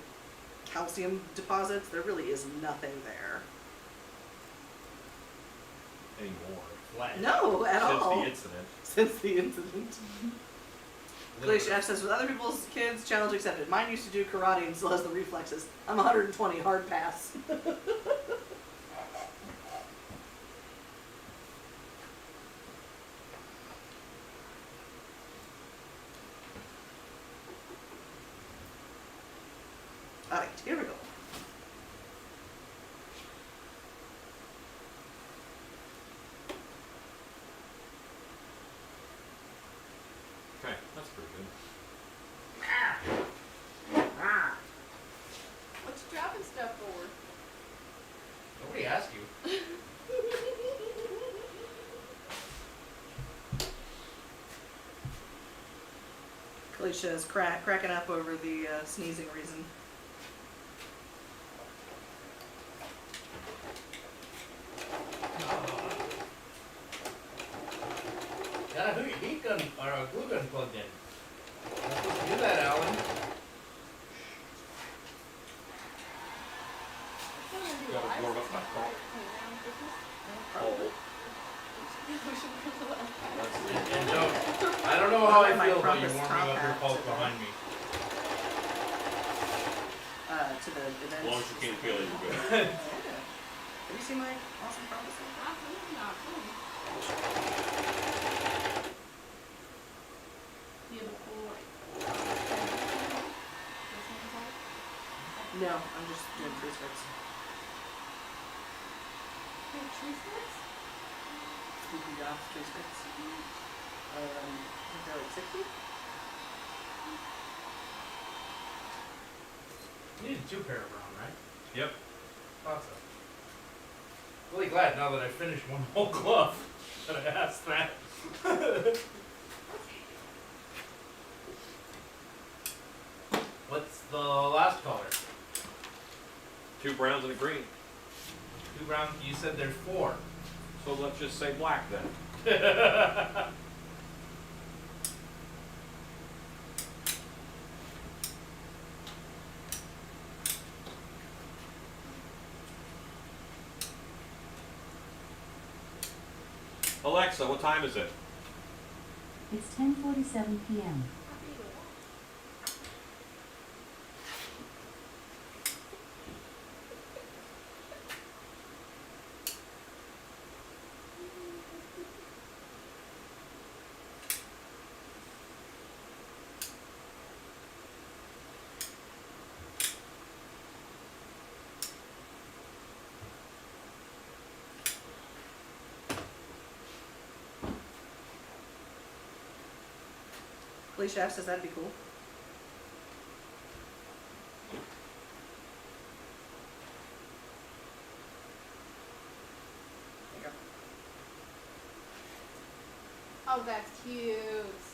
calcium deposits, there really is nothing there. Anymore. Flat. No, at Since all. the incident. Since the incident. Glacier F says, with other people's kids, challenge accepted. Mine used to do karate and still has the reflexes. I'm 120, hard pass. Alright, here we go. Okay, that's pretty good. What you dropping stuff for? Nobody asked you. Kalisha is cracking up over the sneezing reason. Got a heat gun or a glue gun plugged in. Not supposed to do that, Alan. Gotta warm up my car. And don't, I don't know how I My feel about you Krampus warming top up your hat pulse today. behind me. to the event. As long as you can't feel it, you're good. Yeah. Have you seen my awesome Krampus? Absolutely not. Do you have a cool, like, this one's all? No, I'm just doing tree skirts. You have tree skirts? Spooky goth tree skirts. I think they're like 60. You need 2 pair of brown, right? Yep. Thought so. Really glad now that I finished one whole glove that I asked that. What's the last color? 2 browns and a green. 2 brown. You said there's 4. So let's just say black then. Alexa, what time is it? It's 10:47 p.m. Lee Chef says that'd be cool. There you go. Oh, that's cute.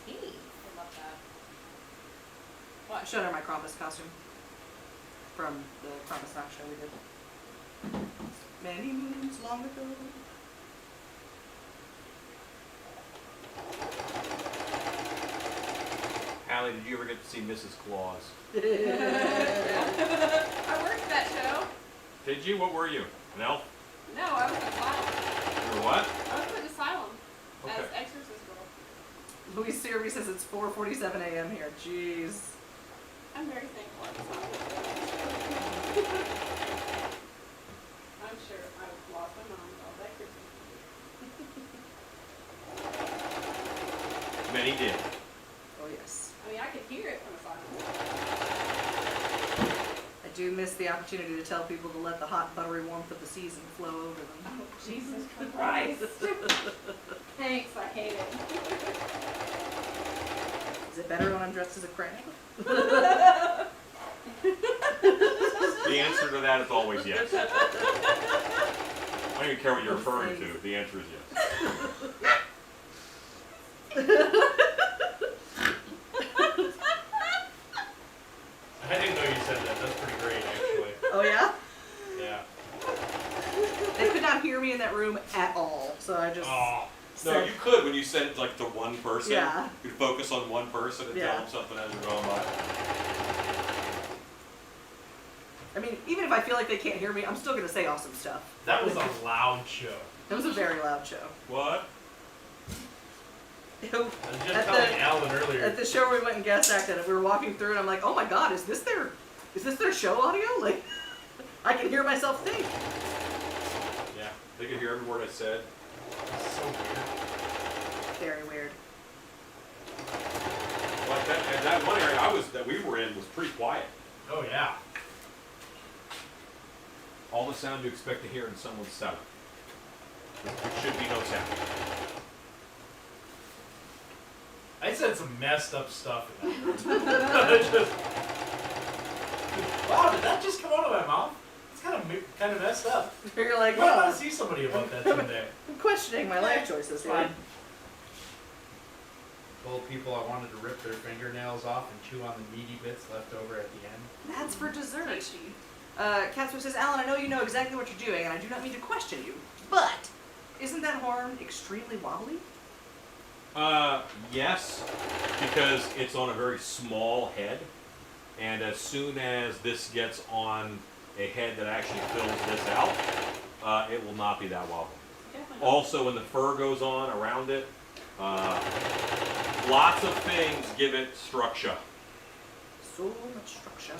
Hey. I love that. I What? showed her my Krampus costume from the Krampus Knock show we did many moons long ago. Allie, did you ever get to see Mrs. Claus? I worked that show. Did you? What were you? An elf? No, I was an asylum. Or what? I was an asylum as Okay. exorcist girl. Louis Sirby says it's 4:47 a.m. here. Jeez. I'm very thankful I was not. I'm sure I lost my mind all that Christmas. Many did. Oh yes. I mean, I could hear it from asylum. I do miss the opportunity to tell people to let the hot, buttery warmth of the season flow over them. Oh, Jesus Christ. Thanks, I hate it. Is it better when I'm dressed as a crab? The answer to that is always yes. I don't even care what you're referring to. The answer is yes. I didn't know you said that. That's pretty great, actually. Oh yeah? Yeah. They could not hear me in that room at all, so I just Oh. No, said, you could when you sent it like to one person. Yeah. You'd focus on one person and Yeah. tell them something as you're going by. I mean, even if I feel like they can't hear me, I'm still gonna say awesome stuff. That was a loud show. It was a very loud show. What? I was just At telling the- Alan earlier. At the show we went and guest acted, and we were walking through, and I'm like, oh my god, is this their show audio? Like, I can hear myself think. Yeah. They could hear every word I said. It's so weird. Very weird. Like that one area that we were in was pretty quiet. Oh yeah. All the sound you expect to hear in someone's cellar. There should be no sound. I said some messed up stuff in that room. Wow, did that just come out of my mouth? It's kind of messed up. You're like, I want well, to see somebody about that someday. I'm questioning my life choices here. Fine. Told people I wanted to rip their fingernails off and chew on the meaty bits left over at the end. That's for dessert. Tasty. Catsper says, Alan, I know you know exactly what you're doing, and I do not mean to question you, but isn't that horn extremely wobbly? Yes, because it's on a very small head, and as soon as this gets on a head that actually fills this out, it will not be that wobbly. Definitely. Also, when the fur goes on around it, lots of things give it structure. So much structure.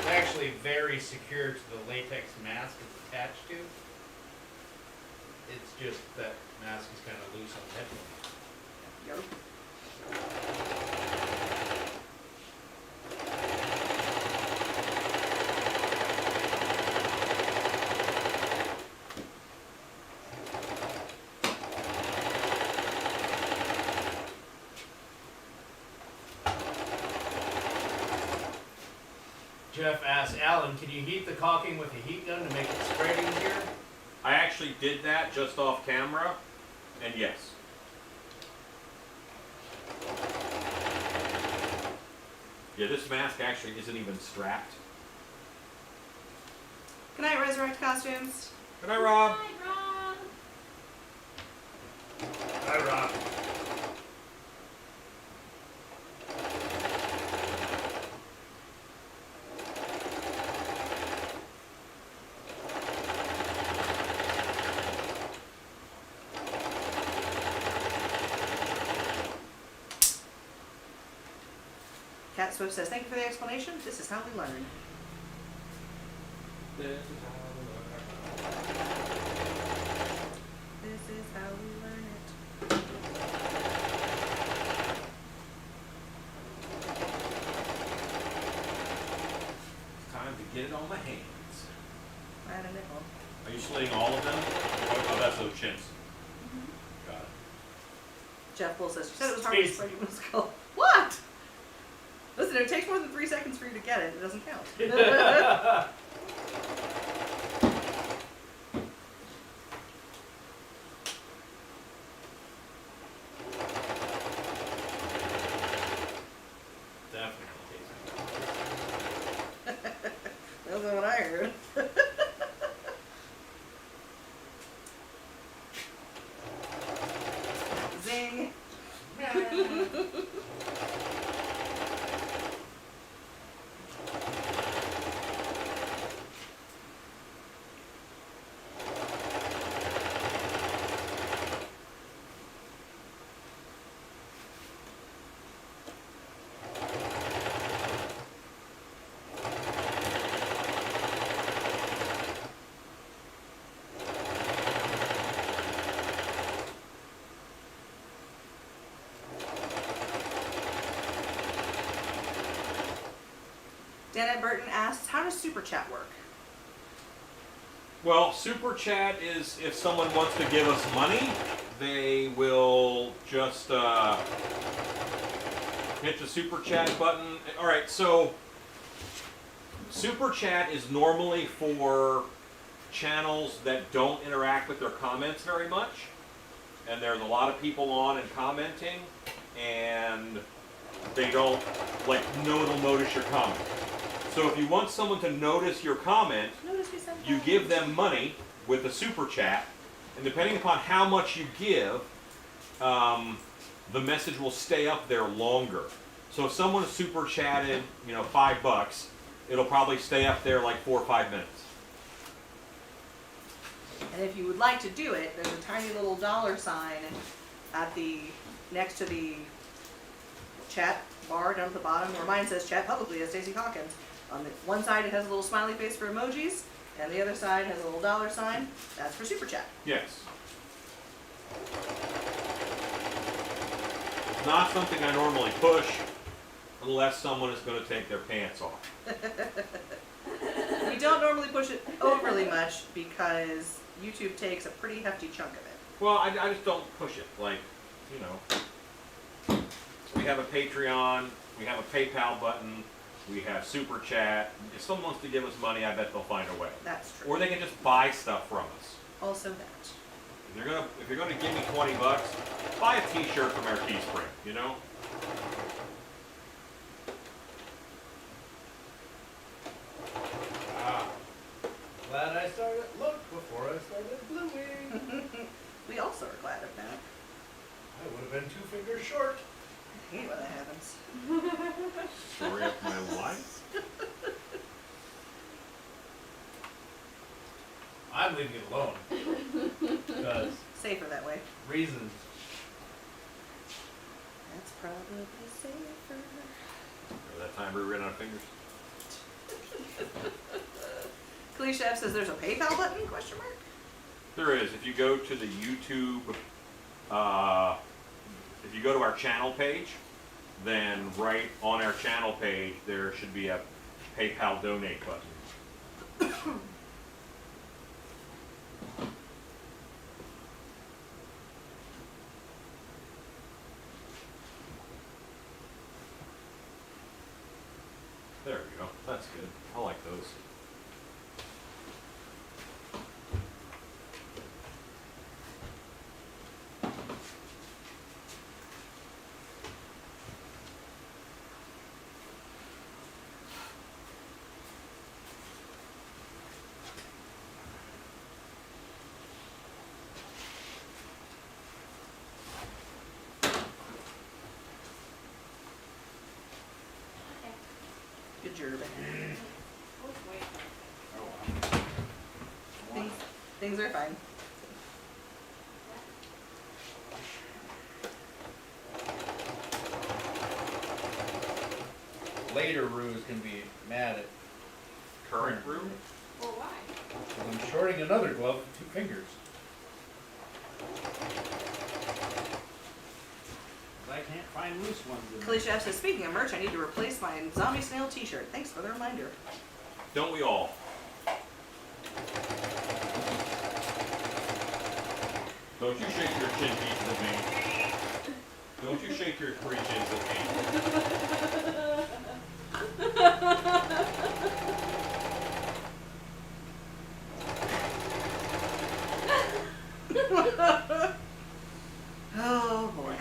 It's actually very secure to the latex mask it's attached to. It's just that mask is kind of loose on the headphone. Yep. Jeff asked Alan, can you heat the caulking with a heat gun to make it spread easier? I actually did that just off camera, and yes. Yeah, this mask actually isn't even strapped. Good night, Resurrect Costumes. Good night, Rob. Hi, Rob. Hi, Rob. Cat Swift says, thank you for the explanation. This is how we learn. This is how we learn it. It's time to get it on my hands. I had a nickel. Are you slitting all of them? Oh, that's those chins. Got it. Jeff Bull says, you said it was hard to spread your skull. What? Listen, it takes more than 3 seconds for you to get it. It doesn't count. That's what I heard. Zing. Dannette Burton asks, how does Super Chat work? Well, Super Chat is if someone wants to give us money, they will just hit the Super Chat button. All right, so Super Chat is normally for channels that don't interact with their comments very much. And there's a lot of people on and commenting, and they don't, like, no one will notice your comment. So if you want someone to notice your comment, you give them money with a Super Chat, and depending upon how much you give, the message will stay up there longer. So if someone Super Chatted, you know, $5, it'll probably stay up there like 4 or 5 minutes. And if you would like to do it, there's a tiny little $sign at the next to the chat bar down at the bottom, where mine says chat publicly as Stacey Hawkins. On the one side it has a little smiley face for emojis, and the other side has a little $sign. That's for Super Chat. Yes. It's not something I normally push unless someone is going to take their pants off. We don't normally push it overly much because YouTube takes a pretty hefty chunk of it. Well, I just don't push it. Like, you know, we have a Patreon, we have a PayPal button, we have Super Chat. If someone wants to give us money, I bet they'll find a way. That's true. Or they can just buy stuff from us. Also that. If you're gonna give me $20, buy a T-shirt from our Teespring. You know. Ah. Glad I started look before I started gluing. We also are glad of that. I would have been 2 fingers short. I hate when that happens. Story of my life. I'm leaving it alone. Because Safer that way. reasons. That's probably safer. Remember that time we ran out of fingers? Chef says there's a PayPal button? Question mark. There is. If you go to the YouTube, if you go to our channel page, then right on our channel page there should be a PayPal donate button. There we go. That's good. I like those. Good job. Oh, wait. Things are fine. Later Ruse can be mad at Current room? Well, why? I'm shorting another glove with 2 fingers. I can't find loose ones in there. Chef says, speaking of merch, I need to replace my zombie snail t-shirt. Thanks for the reminder. Don't we all? Don't you shake your chin pieces at me. Don't you shake your 3 chins at me. Oh boy.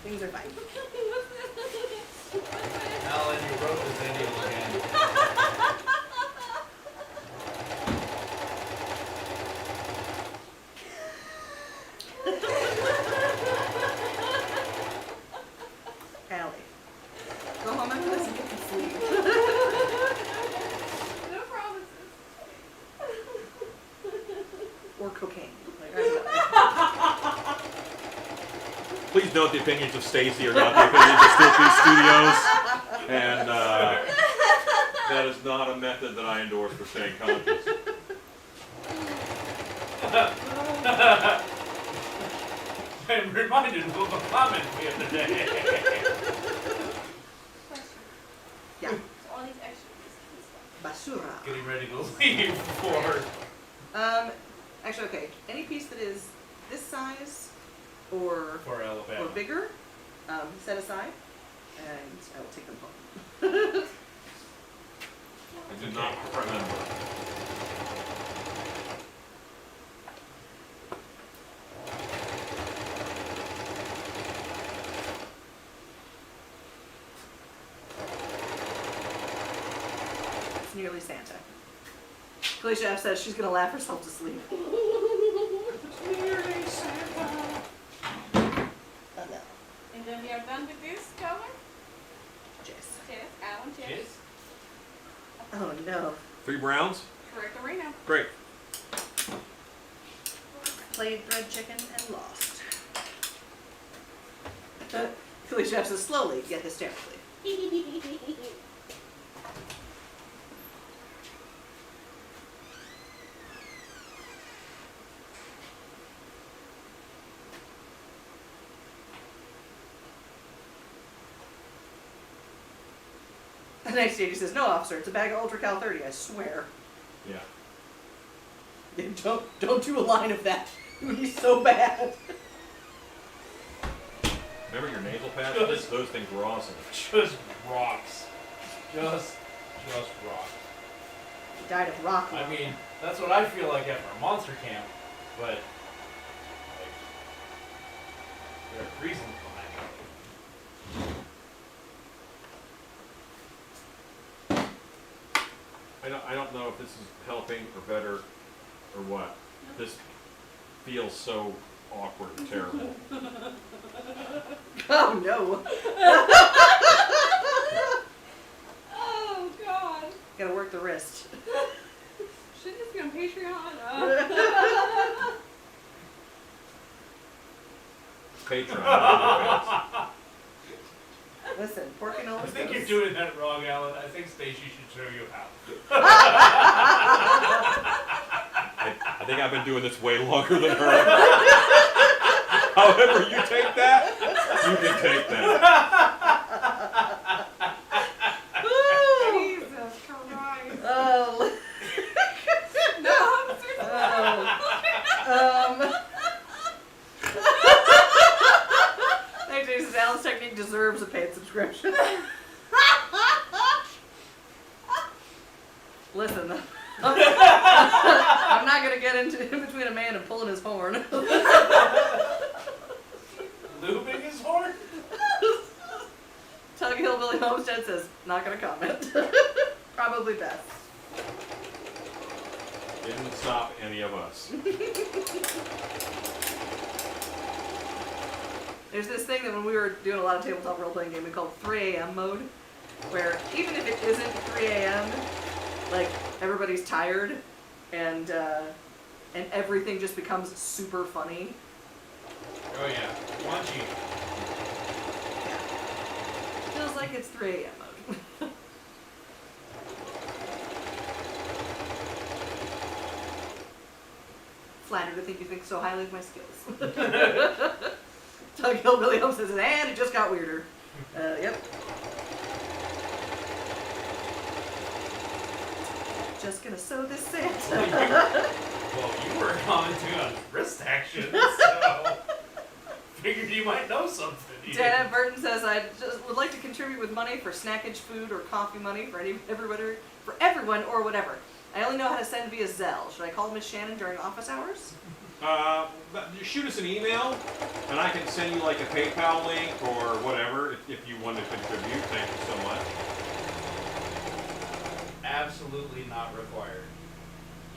Things are fine. Alan, you wrote this idiot again. Allie, go home after this and get some sleep. No promises. Or cocaine. Like, Please note the opinions of Stacy are not the opinions of Still Beat Studios, and that is not a method that I endorse for staying conscious. I'm reminded of a comment the other day. Question. Yeah. So all these extra pieces and stuff. Basura. Getting ready to leave for Actually, okay. Any piece that is this size or Alabama. bigger, set aside, and I will take them home. I do not remember. It's nearly Santa. Chef says she's gonna laugh herself to sleep. Nearly Santa. And then we are done with this color. Jess. Cheers. Alan, cheers. Yes. Oh no. 3 browns? Correct arena. Great. Played bread chicken and lost. Chef says slowly yet hysterically. The next day he says, no officer, it's a bag of Ultra Cal 30, I swear. Yeah. Yeah, don't do a line of that. It would be so bad. Remember your nasal pads? Those things were awesome. Just rocks. Just rocks. He died of rock. I mean, that's what I feel like after a monster camp, but like, there are reasons behind it. I don't know if this is helping or better or what. This feels so awkward and terrible. Oh no. Oh God. Gotta work the wrist. Should this be on Patreon? Patreon. Listen, pork and I all. think you're doing that wrong, Alan. I think Stacy should show you how. I think I've been doing this way longer than her. However you take that, you can take that. Jesus Christ. Oh. No, I'm serious. Hey, Jesus, Alan's technique deserves a paid subscription. Listen, I'm not gonna get in between a man and pulling his horn. Lubing his horn? Tug Hillbilly Homestead says, not gonna comment. Probably best. Didn't stop any of us. There's this thing that when we were doing a lot of tabletop role-playing game, we called 3 a.m. mode, where even if it isn't 3 a.m., like, everybody's tired, and everything just becomes super funny. Oh yeah, Waunchy. Feels like it's 3 a.m. mode. Flattered to think you think so highly of my skills. Tug Hillbilly Home says, and it just got weirder. Yep. Just gonna sew this Santa. Well, you were commenting on wrist action, so figured you might know something. You Dana Burton says, I just would like to contribute with money for snackage food or coffee money for everyone or whatever. I only know how to send via Zelle. Should I call Miss Shannon during office hours? Shoot us an email, and I can send you like a PayPal link or whatever if you want to contribute. Thank you so much. Absolutely not required.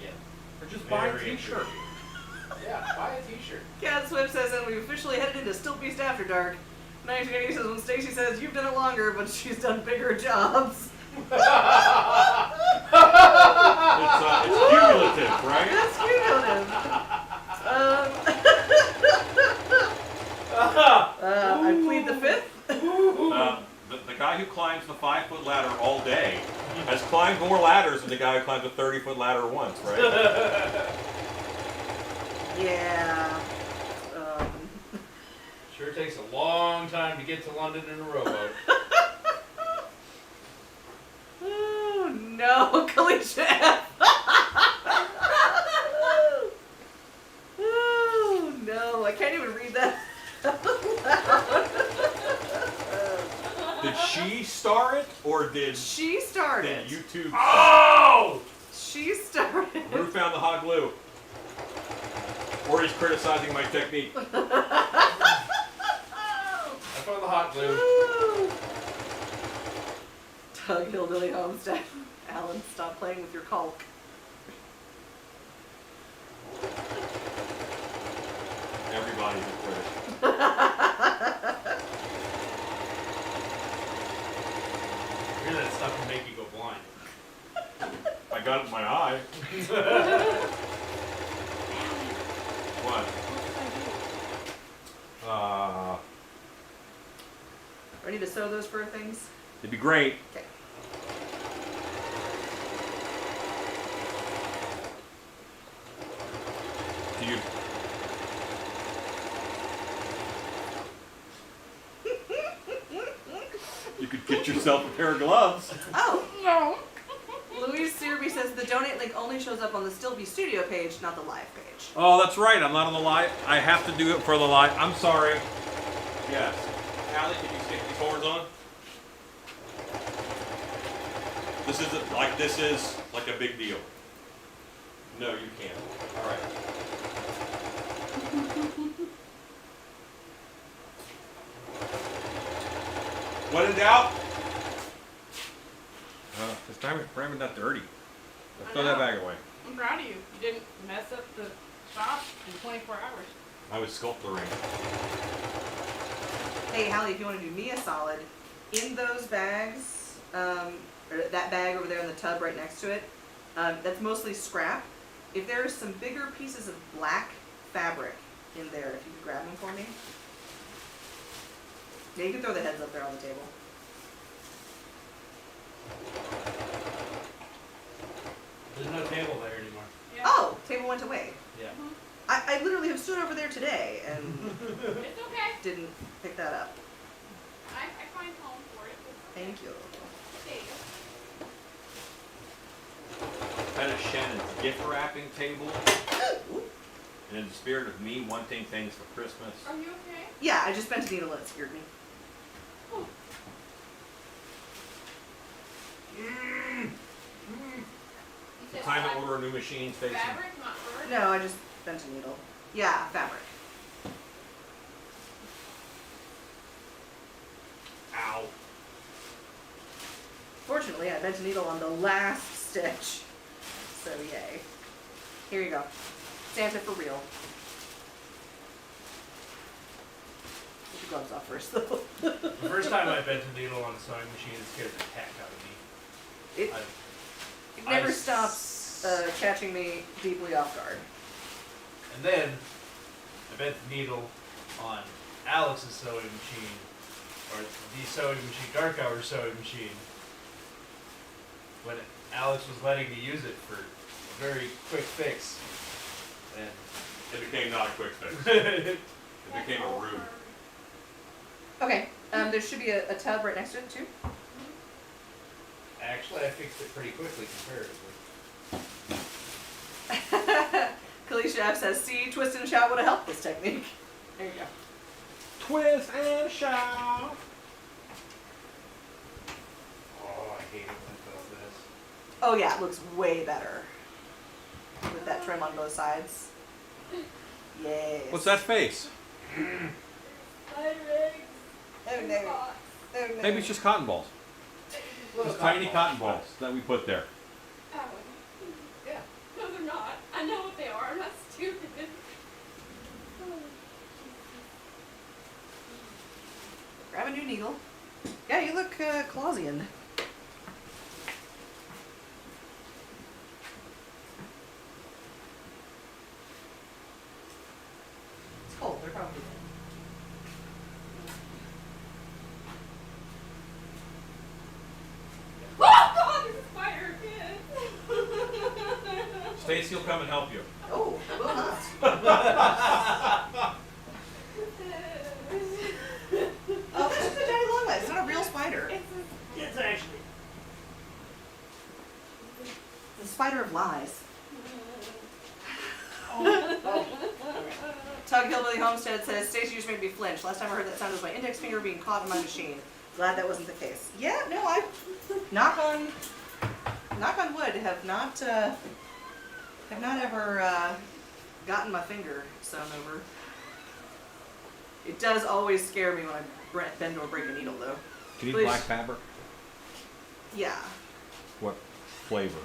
Yeah. Or just buy a Very t-shirt. appreciated. Yeah, buy a t-shirt. Cat Swift says, and we've officially headed into Still Beast After Dark. 1980 says, when Stacy says, you've done it longer, but she's done bigger jobs. It's cumulative, right? That's cumulative. I plead the fifth. The guy who climbs the 5-foot ladder all day has climbed more ladders than the guy who climbs a 30-foot ladder once, right? Yeah. Sure takes a long time to get to London in a rowboat. Oh no, Kalisha F. Oh no, I can't even read that. Did she star it, or did She started. YouTube? Oh! She started. Who found the hot glue? Or he's criticizing my technique. I found the hot glue. Woo. Tug Hillbilly Homestead. Alan, stop playing with your caulk. Everybody's a critic. Hear that stuff can make you go blind. I got it in my eye. What? Ready to sew those fur things? It'd be great. Okay. Do you? You could get yourself a pair of gloves. Oh, no. Louise Searby says the donate link only shows up on the Still Be Studio page, not the live page. Oh, that's right. I'm not on the live. I have to do it for the live. I'm sorry. Yes. Allie, can you stick these horns on? This is like a big deal. No, you can't. All right. When in doubt. This time it's probably not dirty. Let's throw that bag away. I'm proud of you. You didn't mess up the shop in 24 hours. I was sculpturing. Hey, Hallie, if you want to do me a solid, in those bags, or that bag over there in the tub right next to it, That's mostly scrap. If there are some bigger pieces of black fabric in there, if you could grab them for me. Yeah, you can throw the heads up there on the table. There's no table there anymore. Yeah. Oh, table went away. Yeah. I literally have stood over there today and It's okay. didn't pick that up. I find home for it. Thank you. There you go. Kind of Shannon's gift wrapping table. And in the spirit of me wanting things for Christmas. Are you okay? Yeah, I just bent a needle and it scared me. You said Time to fabric- order a new machine, Stacy. Fabric, not bird? No, I just bent a needle. Yeah, fabric. Ow. Fortunately, I bent a needle on the last stitch. So yay. Here you go. Santa for real. Put your gloves off first though. The first time I bent a needle on a sewing machine, it scared the heck out of me. It, I- it never I stops catching me deeply off guard. And then I bent the needle on Alex's sewing machine, or the sewing machine, Dark Hour sewing machine, when Alex was letting me use it for a very quick fix. And It became not a quick fix. It became a rube. Okay, there should be a tub right next to it too. actually, I fixed it pretty quickly comparatively. Kalisha F says, see, twist and shout would have helped this technique. There you go. Twist and shout. Oh, I hate it when it does this. Oh yeah, it looks way better. With that trim on both sides. Yes. What's that face? Oh no. Oh, no. Maybe it's just cotton balls. Just tiny cotton balls that we put there. Alan. Yeah. No, they're not. I know what they are. I'm not stupid. Grab a new needle. Yeah, you look Clausian. It's cold. They're probably dead. Oh God, there's a spider again. Stacy will come and help you. Oh, I will not. Oh, this is a daddy long leg. It's not a real spider. It's actually. It's a spider of lies. Tug Hillbilly Homestead says, Stacey just made me flinch. Last time I heard that sound was my index finger being caught in my machine. Glad that wasn't the case. Yeah, no, I knock on wood, have not ever gotten my finger sewn over. It does always scare me when I bend or break a needle, though. Do you need Please. black fabric? Yeah. What flavor?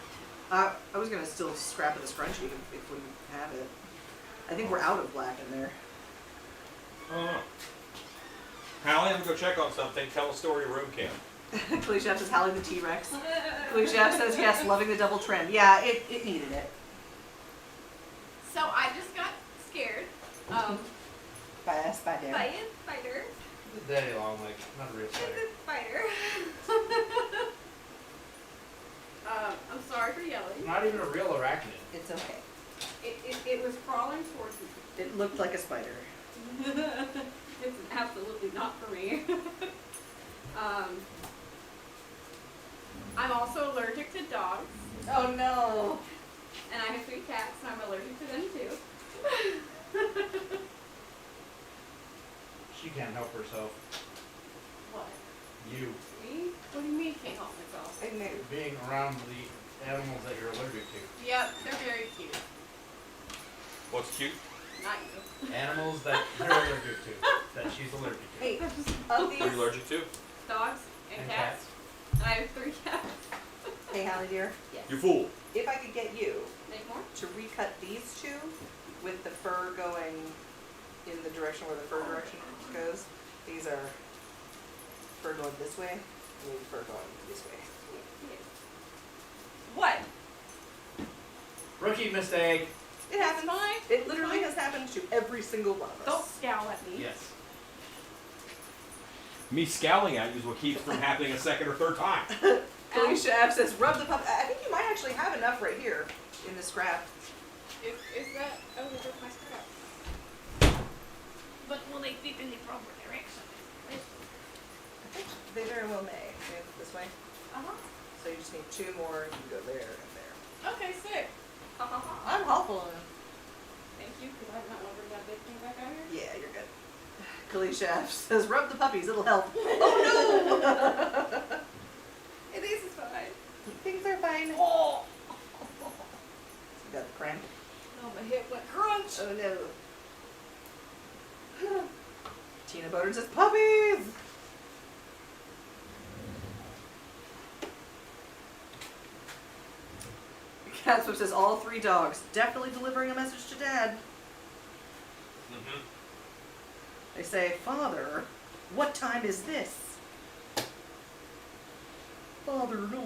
I was gonna still scrap of the scrunchie if we have it. I think we're out of black in there. Oh. Hallie, I'm gonna go check on something. Tell a story to room camp. Kalisha says, Hallie the T-Rex. Kalisha says, yes, loving the double trim. Yeah, it needed it. So I just got scared By a spider. by a spider. It's a daddy long leg, not a real spider. It's a spider. I'm sorry for yelling. Not even a real arachnid. It's okay. It was crawling towards me. It looked like a spider. It's absolutely not for me. I'm also allergic to dogs, Oh no. and I have 3 cats, and I'm allergic to them too. She can't help herself. What? You Me? What do you mean can't help myself? I knew. being around the animals that you're allergic to. Yep, they're very cute. What's cute? Not you. Animals that you're allergic to. That she's allergic to. Hey, of What are these. you allergic to? Dogs and And cats. And I have 3 cats. Hey, Hallie dear. Yes. You fool. If I could get you Make more? to recut these two with the fur going in the direction where the fur direction goes. These are fur going this way, and fur going this way. What? Rookie mistake. It happens. fine. It literally has happened to every single one of Don't us. scowl at me. Yes. Me scowling at you is what keeps from happening a second or third time. Felicia F says, rub the puppy. I think you might actually have enough right here in the scrap. Is that? Oh, there's my scrap. But will they fit in the proper direction? I think they very well may. Maybe this way. Uh-huh. So you just need 2 more. You can go there and there. Okay, sick. Ha ha ha. I'm helpful. Thank you, because I did not want to bring that big thing back out here. Yeah, you're good. Kalisha F says, rub the puppies. It'll help. Oh, no! Hey, this is fine. Things are fine. Oh! You got the cramp. Oh, my hip went crunch. Oh, no. Tina Bowden says, puppies! Catswip says, all 3 dogs. Definitely delivering a message to Dad. Mm-hmm. They say, Father, what time is this? Father, no.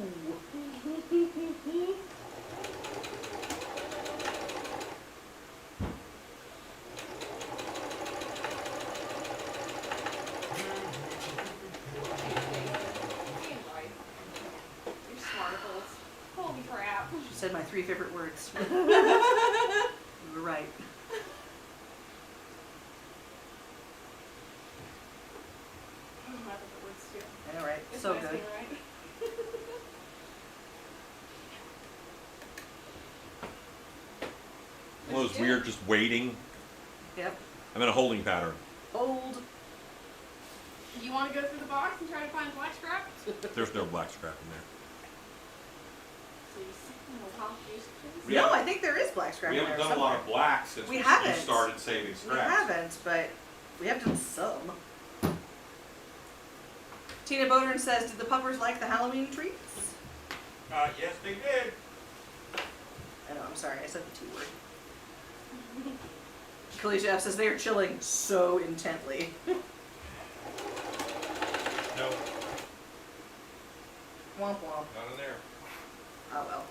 You smarticles. Holy crap. She said my 3 favorite words. You were right. My favorite words too. I know, right? It's So nice good. being right. One of those weird just waiting. Yep. I'm in a holding pattern. Old. You want to go through the box and try to find black scrap? There's no black scrap in there. So you see, We No, haven't- I think there is black scrap We in haven't there done a lot somewhere. of black since We we haven't. started saving We scraps. haven't, but we have done some. Tina Bodern says, did the puppers like the Halloween treats? Yes, they did. I know, I'm sorry, I said the T word. Kalisha F says they are chilling so intently. No, Womp womp. not in there. Oh well.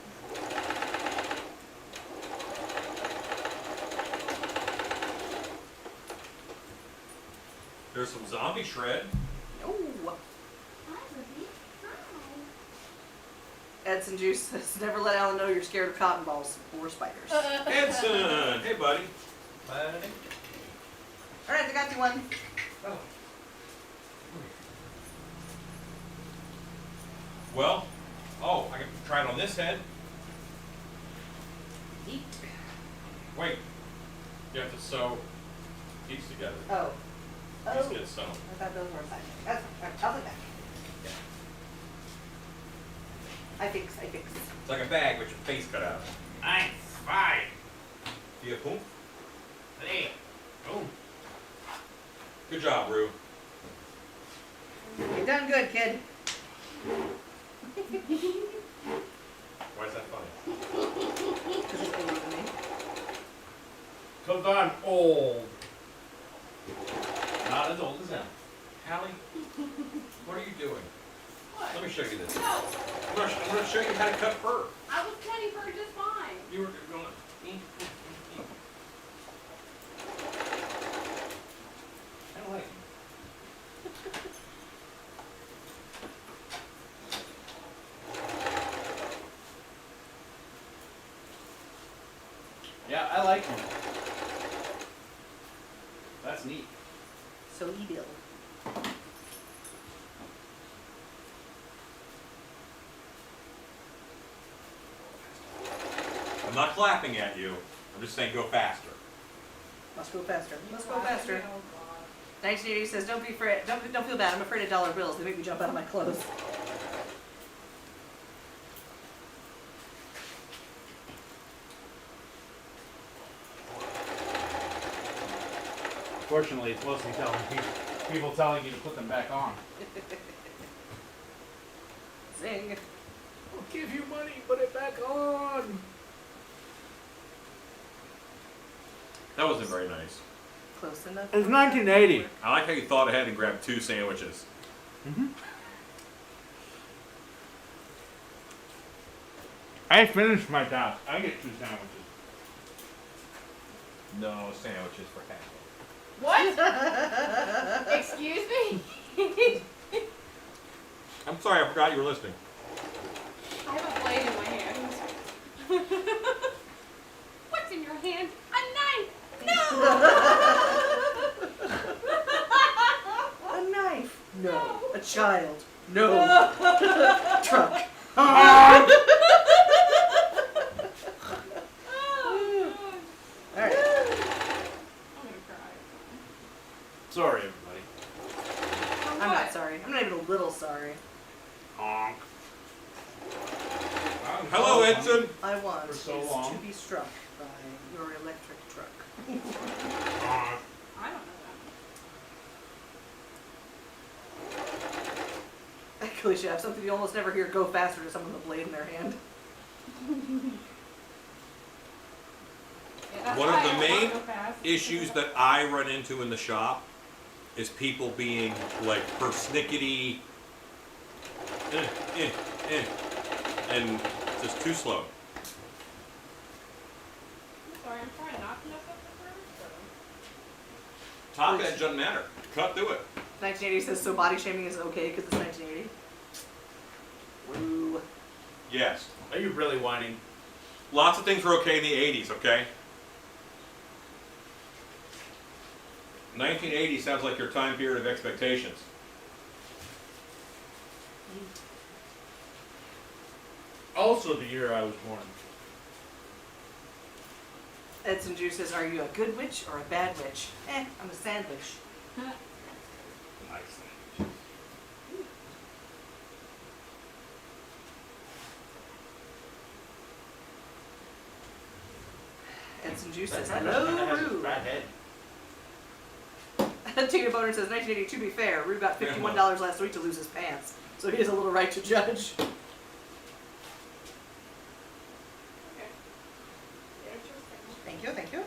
There's some zombie shred. Oh. Hi, Ruby. Hi. Edson Juice says, never let Alan know you're scared of cotton balls or spiders. Edson, hey buddy. Buddy. Alright, I got you one. Oh. Well, I can try it on this head. Neat. Wait, you have to sew these together. Oh. These Oh. get sewn. I thought those were fine. That's fine. I'll take that. I fix. It's like a bag with your face cut out. Nice. Fine. Do you have boom? Hey. Oh. Good job, Rue. You've done good, kid. Why is that funny? Because it's older than me. Because I'm old. Not as old as them. Hallie, what are you doing? What? Let me show you this. No, I'm gonna show you how to cut fur. I was cutting her just fine. You were going. I don't like it. Yeah, I like them. That's neat. So evil. I'm not clapping at you. I'm just saying go faster. Must go faster. Must go faster. Oh, God. 1980 says, don't be afraid. Don't feel bad. I'm afraid of dollar bills. They make me jump out of my clothes. Fortunately, it's mostly people telling you to put them back on. Zing. I'll give you money, put it back on. That wasn't very nice. Close enough. It's 1980. I like how you thought ahead and grabbed 2 sandwiches. I finished my task. I get 2 sandwiches. No sandwiches for half. What? Excuse me? I'm sorry, I forgot you were listening. I have a blade in my hand. What's in your hand? A knife! No! A knife. No. A child. No. Truck. Oh, God. Alright. I'm gonna cry. Sorry, everybody. I'm not sorry. I'm not even a little sorry. Honk. Hello, Edson. I want For so is long. to be struck by your electric truck. Honk. I don't know that. Actually, should have something you almost never hear go faster to someone with a blade in their hand. Yeah, that's One why of I the don't main go fast. issues that I run into in the shop is people being like persnickety and just too slow. Sorry, I'm trying not to mess up the first. Talk it doesn't matter. Cut through it. 1980 says, so body shaming is okay because it's 1980? Woo. Yes. Are you really whining? Lots of things were okay in the 80s, okay? 1980 sounds like your time period of expectations. Also the year I was born. Edson Juice says, are you a good witch or a bad witch? I'm a sandwich. Nice. Edson Juice says, That hello, has a Rue. fat head. Tina Boner says, 1980, to be fair, Rue got $51 last week to lose his pants, so he has a little right to judge. Okay. Interesting. Thank you, thank you.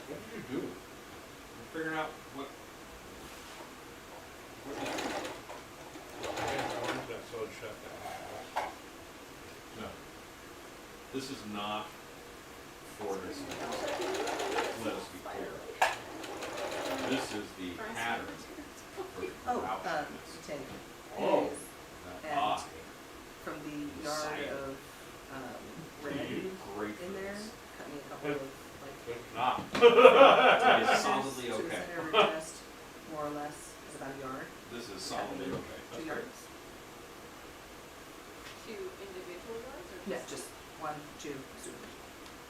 What did you do? I'm figuring out what you No. This is not for this. Let us be clear. This is the pattern for Oh, outfitness. Tim. Oh. And Ah, from the yard of red great in there, cut me a couple of, like, Nah. It's solidly to the okay. center of your chest, more or less, is about a yard. This is solidly okay. That's 2 great. yards. 2 individual yards or Yeah, just just 1, 2, super.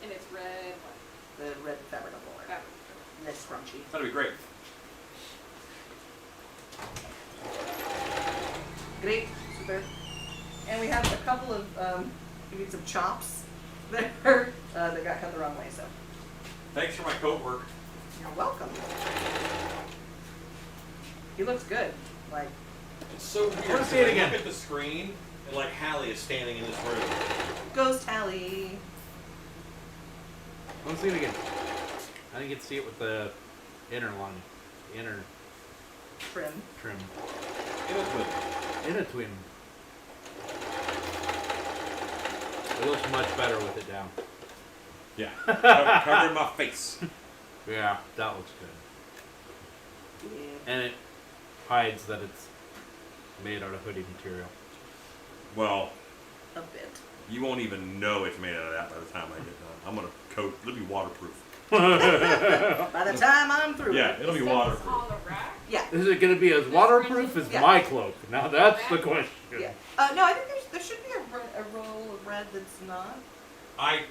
and it's red, what? The red fabric on the floor. Fabric. Less crunchy. That'd be great. Great, super. And we have a couple of, we need some chops there that got cut the wrong way, so Thanks for my coat work. you're welcome. He looks good. Like, It's so weird. wanna see it I again. Look at the screen, and like Hallie is standing in this room. Ghost Hallie. Let's see it again. I didn't get to see it with the inner line. The inner Trim. trim. In a twin. In a twin. It looks much better with it down. Yeah. Covering my face. Yeah, that looks good. Yeah. And it hides that it's made out of hoodie material. Well, A bit. you won't even know it's made out of that by the time I get done. I'm gonna coat. It'll be waterproof. By the time I'm through. Yeah, it'll be Stuff is waterproof. on the rack. Yeah. Is it going to be as waterproof as Yeah. my cloak? Now that's the question. Yeah. No, I think there should be a roll of red that's not. I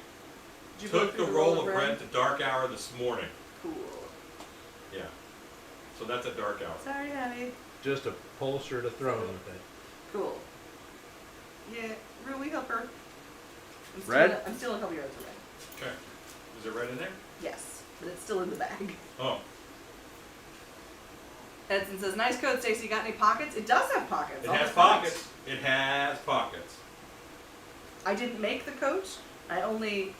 Did you go took through the roll of red to dark hour this morning. Cool. Yeah. So that's a dark hour. Sorry, Abby. Just a pulser to throw with it. Cool. Yeah, Rue, we help her. Red? I'm still a couple yards away. Okay. Is it red in there? Yes, but it's still in the bag. Oh. Edson says, nice coat, Stacy. Got any pockets? It does have pockets. It All has the front. pockets. It has pockets. I didn't make the coat. I only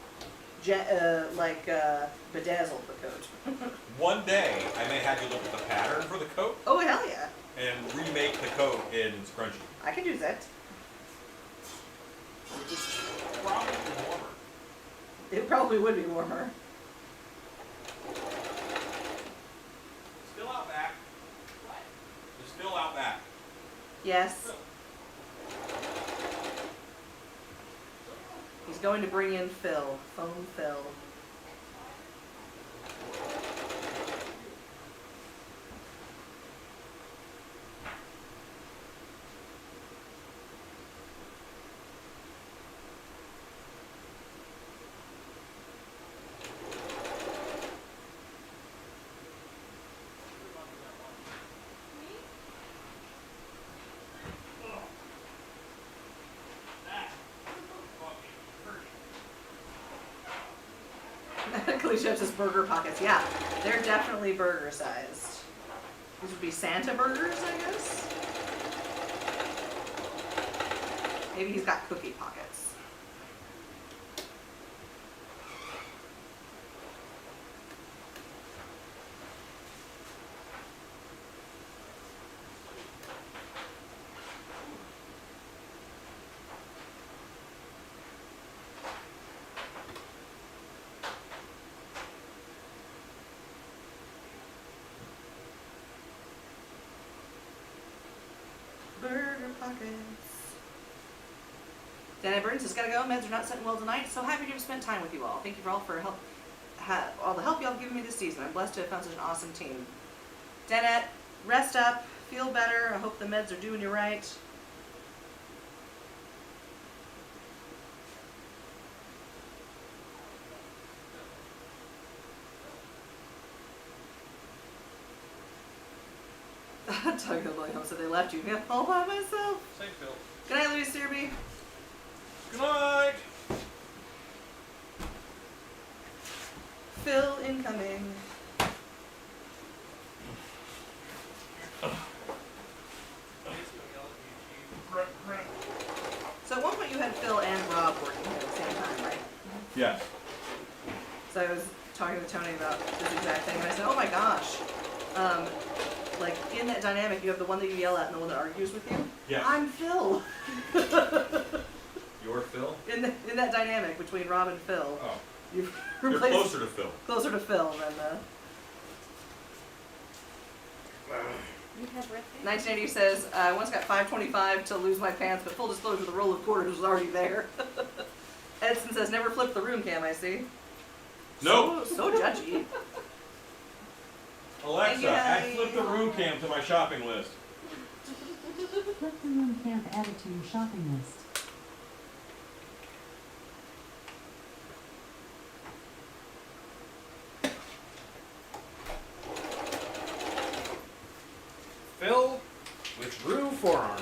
bedazzled the coat. One day I may have you look at the pattern for the coat Oh, hell yeah. and remake the coat in scrunchy. I can do that. Which is probably warmer. It probably would be warmer. Still out back. What? It's still out back. Yes. He's going to bring in Phil. Phone Phil. Chef says burger pockets. Yeah, they're definitely burger sized. These would be Santa burgers, I guess. Maybe he's got cookie pockets. Burger pockets. Dana Burns has got to go. Meds are not sitting well tonight. So happy to have spent time with you all. Thank you for all for help, all the help y'all have given me this season. I'm blessed to have found such an awesome team. Danette, rest up, feel better. I hope the meds are doing you right. Talking about William said they left you. Yeah, all by myself. Same Phil. Good night, Louis Searby. Good night. Phil incoming. So at one point you had Phil and Rob working here at the same time, right? Yes. So I was talking to Tony about this exact thing, and I said, oh my gosh. Like, in that dynamic, you have the one that you yell at and the one that argues with you. Yes. I'm Phil. You're Phil? In that dynamic between Rob and Phil, Oh. you've You're replaced closer to Phil. closer to Phil than You have birthday? 1980 says, I once got $5.25 to lose my pants, but full disclosure, the roll of quarters was already there. Edson says, never flip the room cam, I see. Nope. So judgy. Alexa, Thank you, add flip the room cam to my shopping list. Flip the room camp added to your shopping list. Phil with Rue forearms.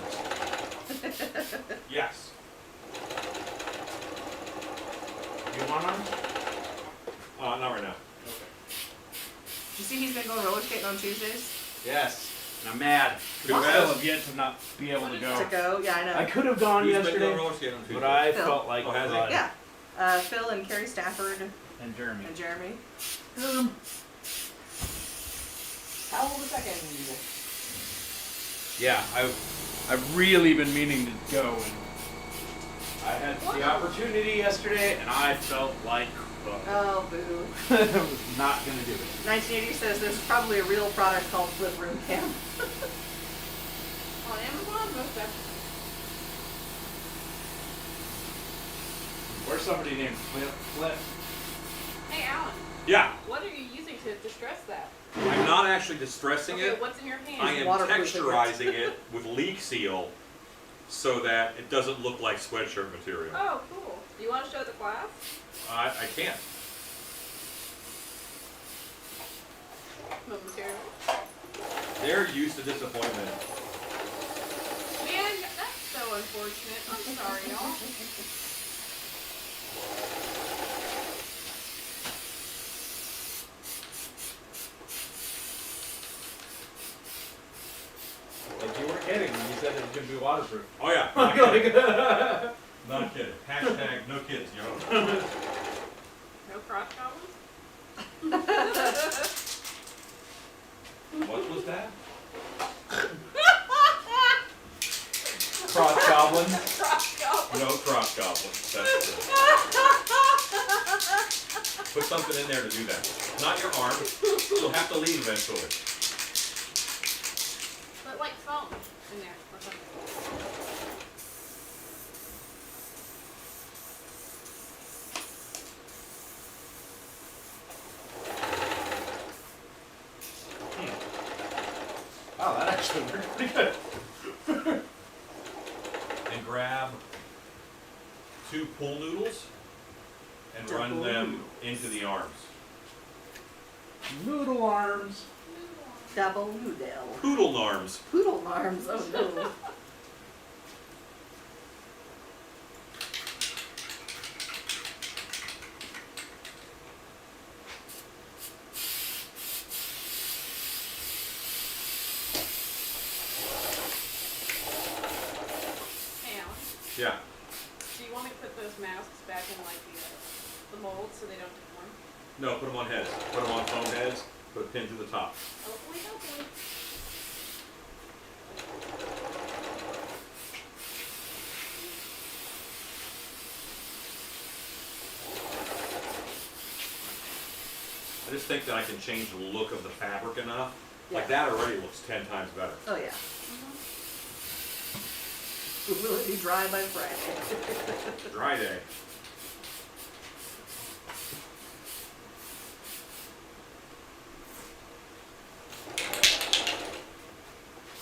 Yes. You want arms? Not right now. You see he's been going roller skating on Tuesdays? Yes. And I'm mad. Who I has? still have yet to not be able to go. To go? Yeah, I know. I could have gone Who's been yesterday, going roller skating on Tuesday? but I Phil. felt like Oh, has he? blood. Yeah. Phil and Carrie Stafford And Jeremy. and Jeremy. How old a second? Yeah, I've really been meaning to go, and I had the opportunity yesterday, and I felt like Oh, boo. I was not gonna do it. 1980 says there's probably a real product called Flip Room Cam. On Amazon, most definitely. Or somebody named Flip. Hey, Alan, Yeah. what are you using to distress that? I'm not actually distressing Okay, it. what's in your hand? I am Waterproof texturizing it with leak seal so that it doesn't look like sweatshirt material. Oh, cool. Do you want to show the class? I can't. What material? They're used to disappointment. Man, that's so unfortunate. I'm sorry, y'all. Like you weren't kidding when you said it was gonna be waterproof. Oh yeah. Not kidding. Not kidding. Hashtag no kids, yo. No crotch goblins? What was that? Cross goblin. No cross goblin. That's good. Put something in there to do that. Not your arm. You'll have to leave eventually. But like foam in there or something. Wow, that actually worked pretty good. And grab 2 pool noodles and run them into the arms. Noodle arms. Double noodle. Poodle arms. Poodle arms, oh no. Hey, Alan, Yeah. do you want me to put those masks back in like the mold so they don't deform? No, put them on heads. Put them on foam heads. Put a pin to the top. Hopefully, hopefully. I just think that I can change the look of the fabric enough. Like Yeah. that already looks 10 times better. Oh yeah. Will it be dry by Friday? Dry day.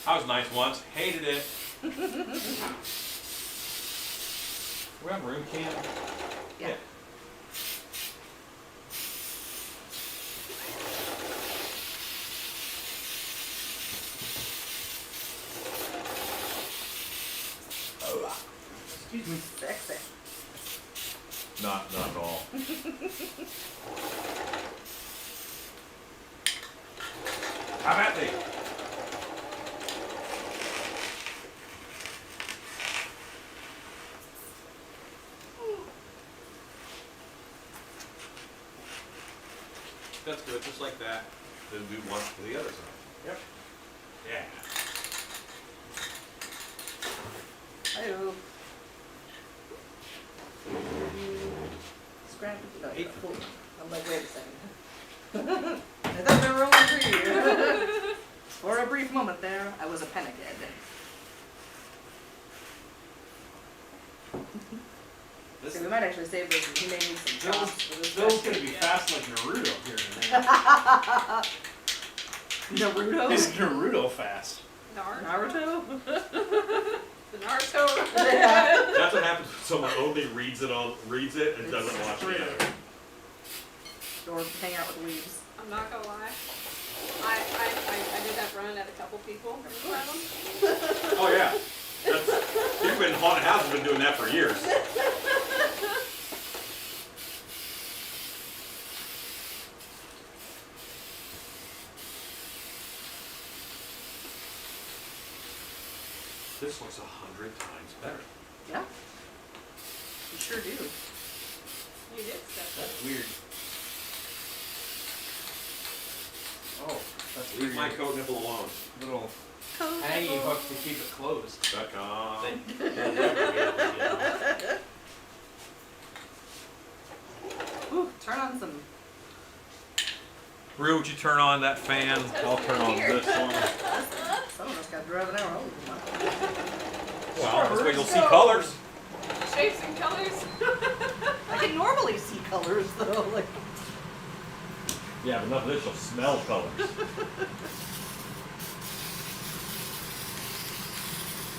I was nice once, hated it. We have room can? Yeah. Excuse me. Sexy. Not at all. How about they? That's good, just like that. Then do one to the other side. Yep. Yeah. Hi-oh. Scrap it. No, you got pull. I'm like, wait a second. I thought they were only 3. For a brief moment there, I was a panicked. This So we might actually save this, and he may need some chops for this. Bill's guy. gonna be fast like Naruto here in a minute. Naruto? He's Naruto fast. Naruto? The Naruto. Yeah. That's what happens when someone only reads it and doesn't watch the other. Or hang out with leaves. I'm not gonna lie. I did that run at a couple people. Remember them? Oh yeah. You've been haunted house has been doing that for years. This looks 100 times better. Yeah. You sure do. You did stuff. That's weird. Oh, that's Leave weird. my coat nipple alone. Little Cool. hanging hook to keep it closed. Ooh, turn on some. Rue, would you turn on that fan? I'll turn on this one. Some of us got driven out. Well, this way you'll see colors. Shapes and colors. I can normally see colors though. Like. Yeah, but enough of this, you'll smell colors.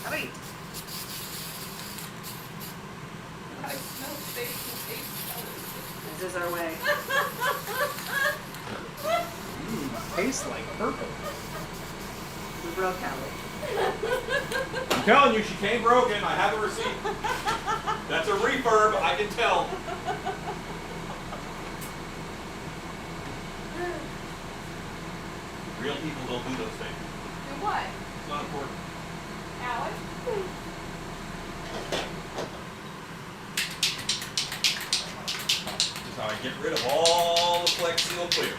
Howdy. I smell shapes and shapes colors. This is our way. Tastes like purple. We broke Callie. I'm telling you, she came broken. I have a receipt. That's a refurb, I can tell. Real people don't do those things. Do what? It's not important. Alex? This is how I get rid of all the Flex Seal clear.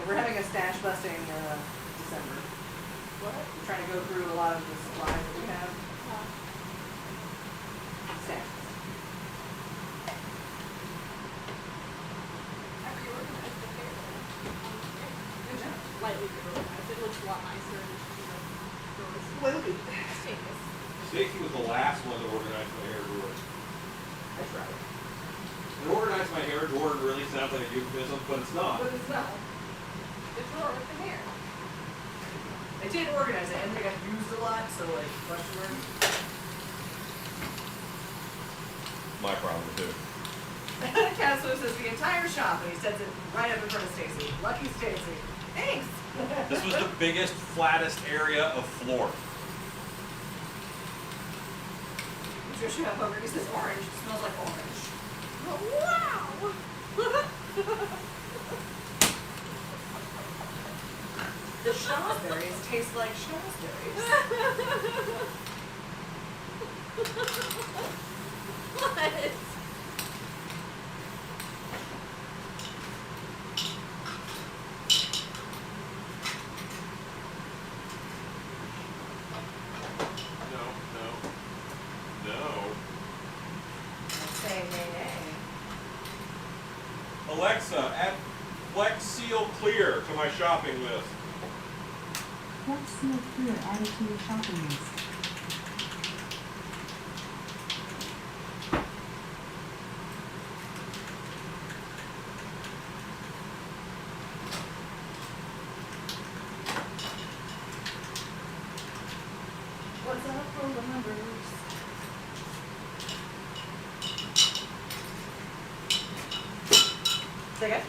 we're having a stash busting December. What? We're trying to go through a lot of the supplies that we have. Stash. Have you organized the hair? Good job. Lightly reorganized. It looks a lot nicer and yours. Will be. Stainless. Stacy was the last one to organize my hair drawer. I tried. To organize my hair drawer really sounds like a euphemism, but it's not. But it's not. The drawer with the hair. I did organize it, and we got used a lot, so like, question mark. My problem too. Castle says the entire shop, and he says it right up in front of Stacy. Lucky Stacy. Thanks. This was the biggest, flattest area of floor. Patricia over, he says orange. It smells like orange. Wow! The strawberries taste like strawberries. What? No. Say nay nay. Alexa, add Flex Seal Clear to my shopping list. Flex Seal Clear added to your shopping list. What's up for the numbers? Say again?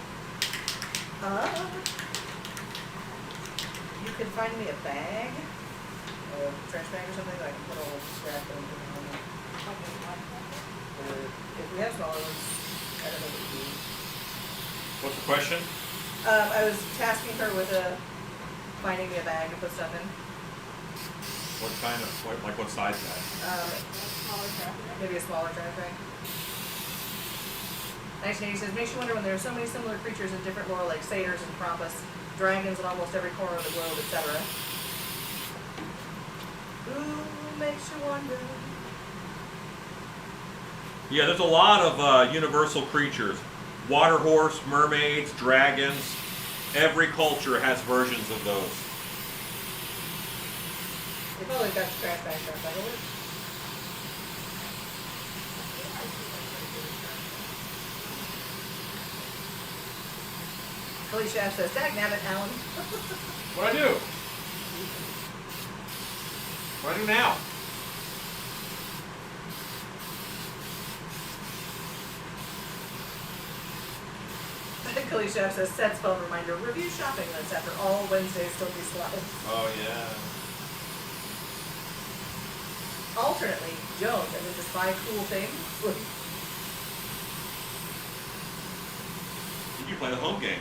You can find me a bag, a trash bag or something that I can put all scrap and everything on it. Or if we have smaller ones, I don't know what you do. What's the question? I was tasking her with finding me a bag to put stuff in. What kind of, what size bag? Smaller traffic. Maybe a smaller trash bag. 1980 says, makes you wonder when there are so many similar creatures in different lore like satyrs and Krampus, dragons in almost every corner of the globe, etc. Ooh, makes you wonder. Yeah, there's a lot of universal creatures. Water horse, mermaids, dragons. Every culture has versions of those. They probably got the trash bag over it. Billy Chef says, dagnabbit, Alan. What do I do? What do I do now? Billy Chef says, set spell reminder, review shopping lists after all Wednesdays still be slides. Oh yeah. Alternately, don't, and then just buy cool things. Did you play the home game?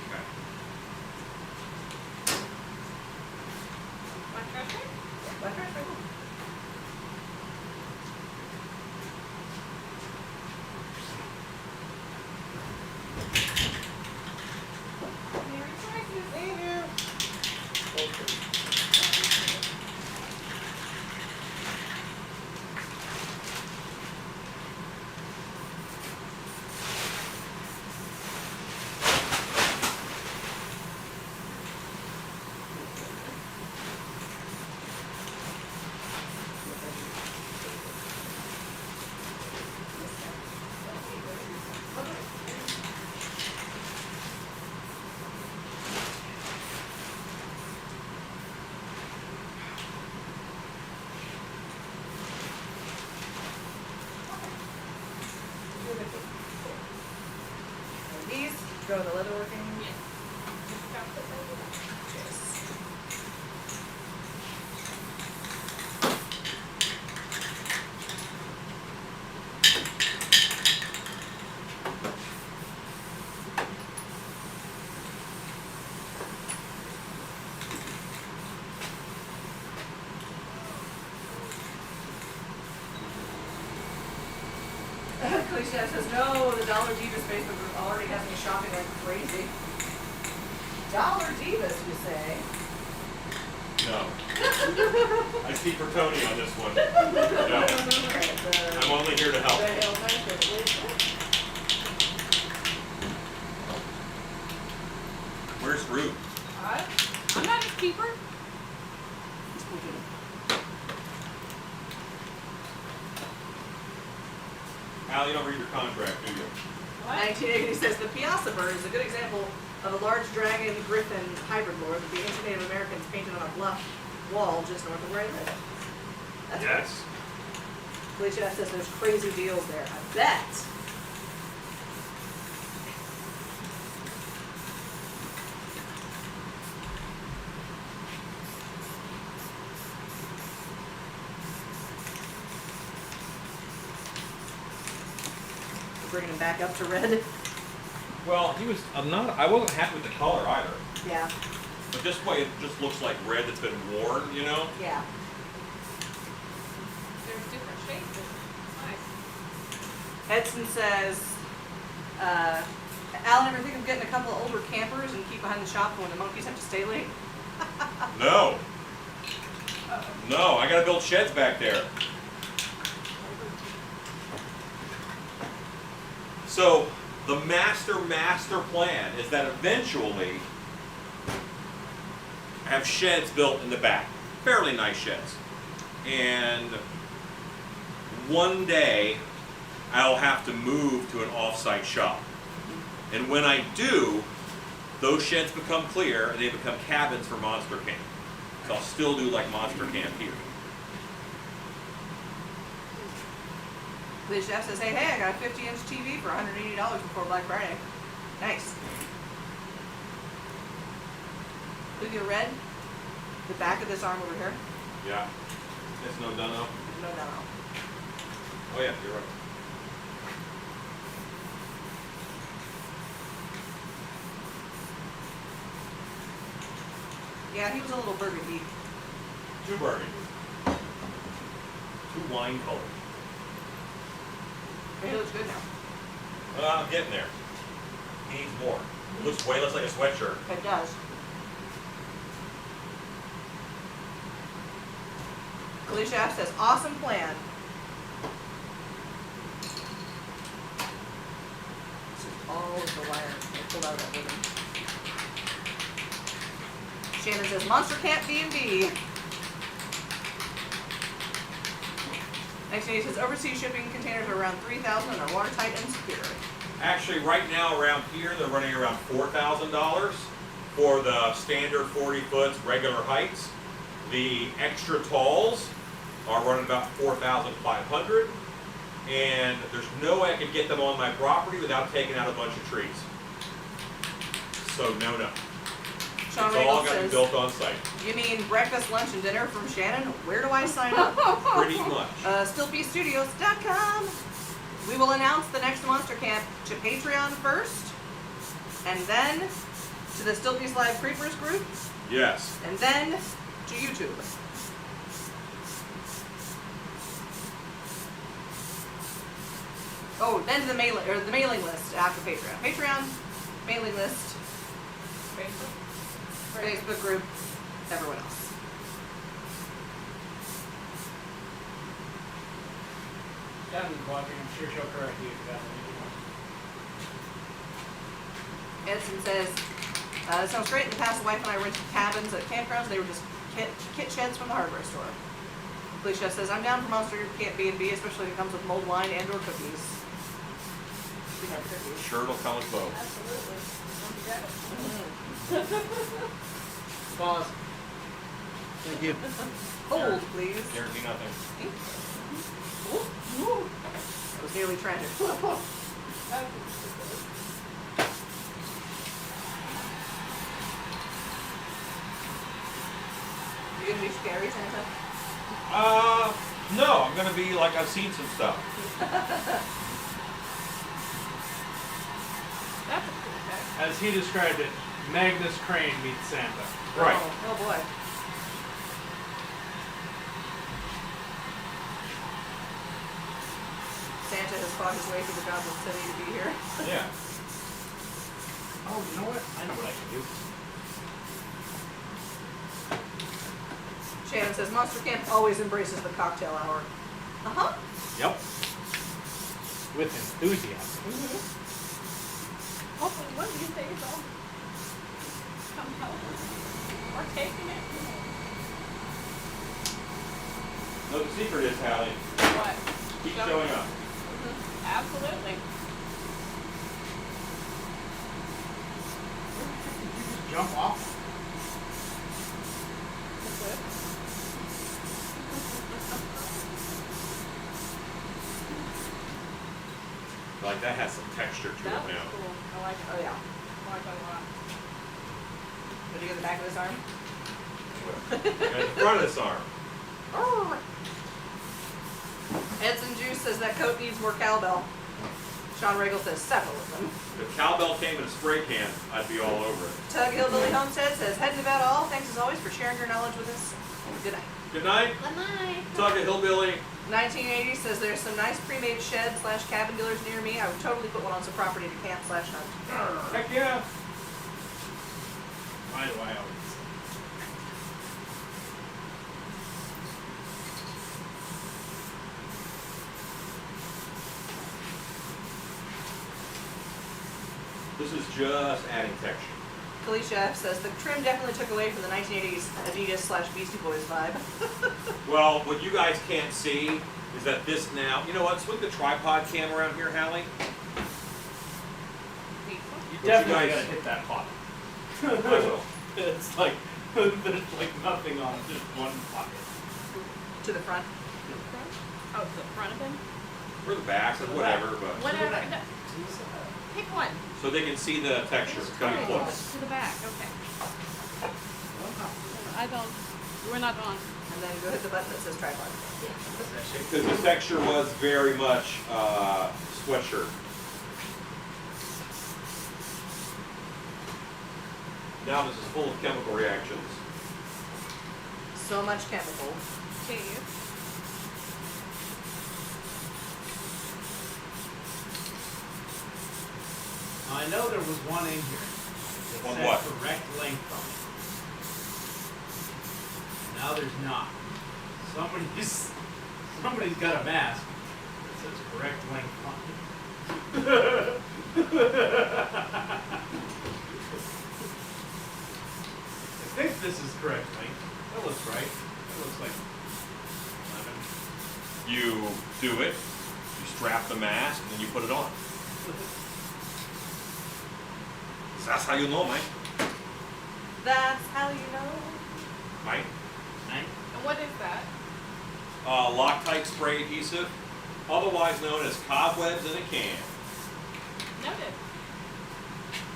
Okay. My trash bag? My trash bag. Merry Christmas. And these go in the leatherworking. Yes. Just got the label. Yes. Felicia says, no, the Dollar Divas Facebook group already has me shopping like crazy. Dollar Divas, you say? No. I see for Tony on this one. No. I'm only here to help. Where's Ruth? I'm not his keeper. Al, you don't read your contract, do you? What? 1980 says the Piazza bird is a good example of a large dragon griffin hybrid lore that the ancient Native Americans painted on a bluff wall just north of where I live. That's Yes. Felicia says there's crazy deals there. I bet. Bringing him back up to red. Well, I wasn't happy with the color either. Yeah. But this way it just looks like red that's been worn, you know? Yeah. There's different shapes. It's nice. Edson says, Alan, ever think of getting a couple of older campers and keep behind the shop when the monkeys have to stay late? No. No, I gotta build sheds back there. So, the master plan is that eventually have sheds built in the back. Fairly nice sheds. And one day, I'll have to move to an off-site shop. And when I do, those sheds become clear and they become cabins for Monster Camp. So I'll still do like Monster Camp here. The chef says, hey, I got a 50-inch TV for $180 before Black Friday. Nice. Look at red. The back of this arm over here. Yeah. It's no no. No. Oh yeah, you're right. Yeah, he was a little burgundy. Too burgundy. Too wine colored. He looks good now. I'm getting there. He needs more. It looks way less like a sweatshirt. It does. Alicia F says, awesome plan. This is all of the wire I pulled out of that ribbon. Shannon says, Monster Camp B&B. Next day says, overseas shipping containers are around 3,000 and are watertight and secure. Actually, right now around here, they're running around $4,000 for the standard 40 foot regular heights. The extra talls are running about 4,500, and there's no way I could get them on my property without taking out a bunch of trees. So no. Sean It's all Regal got to be says, built on site. you mean breakfast, lunch, and dinner from Shannon? Where do I sign up? Pretty much. StillBeStudios.com. We will announce the next Monster Camp to Patreon first, and then to the Still Peace Live Creepers group, Yes. and then to YouTube. Oh, then to the mailing list after Patreon. Patreon, mailing list, Facebook group, everyone else. Dan's watching, I'm sure she'll correct you if you got anything. Edson says, sounds great. In the past, the wife and I rented cabins at campgrounds. They were just kit sheds from the hardware store. Felicia says, I'm down for Monster Camp B&B, especially if it comes with mulled wine and or cookies. We have cookies. Sure, it'll come with both. Absolutely. Pause. Thank you. Hold, please. Guarantee nothing. That was nearly tragic. You gonna be scary, Santa? No, I'm gonna be like I've seen some stuff. That's a cool tag. As he described it, Magnus Crane meets Santa. Right. Oh boy. Santa has fought his way through the Goblin City to be here. Yeah. Oh, you know what? I know what I can do. Shannon says Monster Camp always embraces the cocktail hour. Uh-huh. Yep. With enthusiasm. Hopefully one of these days I'll come help or taking it. No, the secret is, Hallie, What? keep showing up. Absolutely. Jump off. That's good. Like, that has some texture to That it was now. cool. I like it. Oh, yeah. I like it a lot. Did you get the back of his arm? And the front of this arm. Edson Juice says that coat needs more cowbell. Sean Regal says several of them. If cowbell came in a spray can, I'd be all over it. Tug Hillbilly Homestead says, heading about all. Thanks as always for sharing your knowledge with us. Good night. Good night. Good night. Talk to Hillbilly. 1980 says there's some nice pre-made sheds / cabin dealers near me. I would totally put one on some property to camp / hunt. Heck yeah. Why do I always? This is just adding texture. Felicia F says the trim definitely took away from the 1980s Adidas / Beastie Boys vibe. Well, what you guys can't see is that this now, you know what, swing the tripod cam around here, Hallie. You But definitely you guys- gotta hit that button. I will. It's like there's like nothing on it, just one pocket. To the front. Oh, to the front of him? Or the back, or whatever, but, Whatever. No, pick one. so they can see the texture coming Okay, close. to the back, okay. I don't, we're not on. And then go hit the button that says tripod. Because the texture was very much, sweatshirt. Now this is full of chemical reactions. So much chemical. Okay. I know there was one in here that One said what? correct length on it. Now there's not. Somebody's got a mask that says correct length on it. I think this is correct length. That looks right. That looks like 11. You do it, you strap the mask, and then you put it on. That's how you know, Mike. That's how you know. Mike? Nine. And what is that? Loctite spray adhesive, otherwise known as cobwebs in a can. Noted.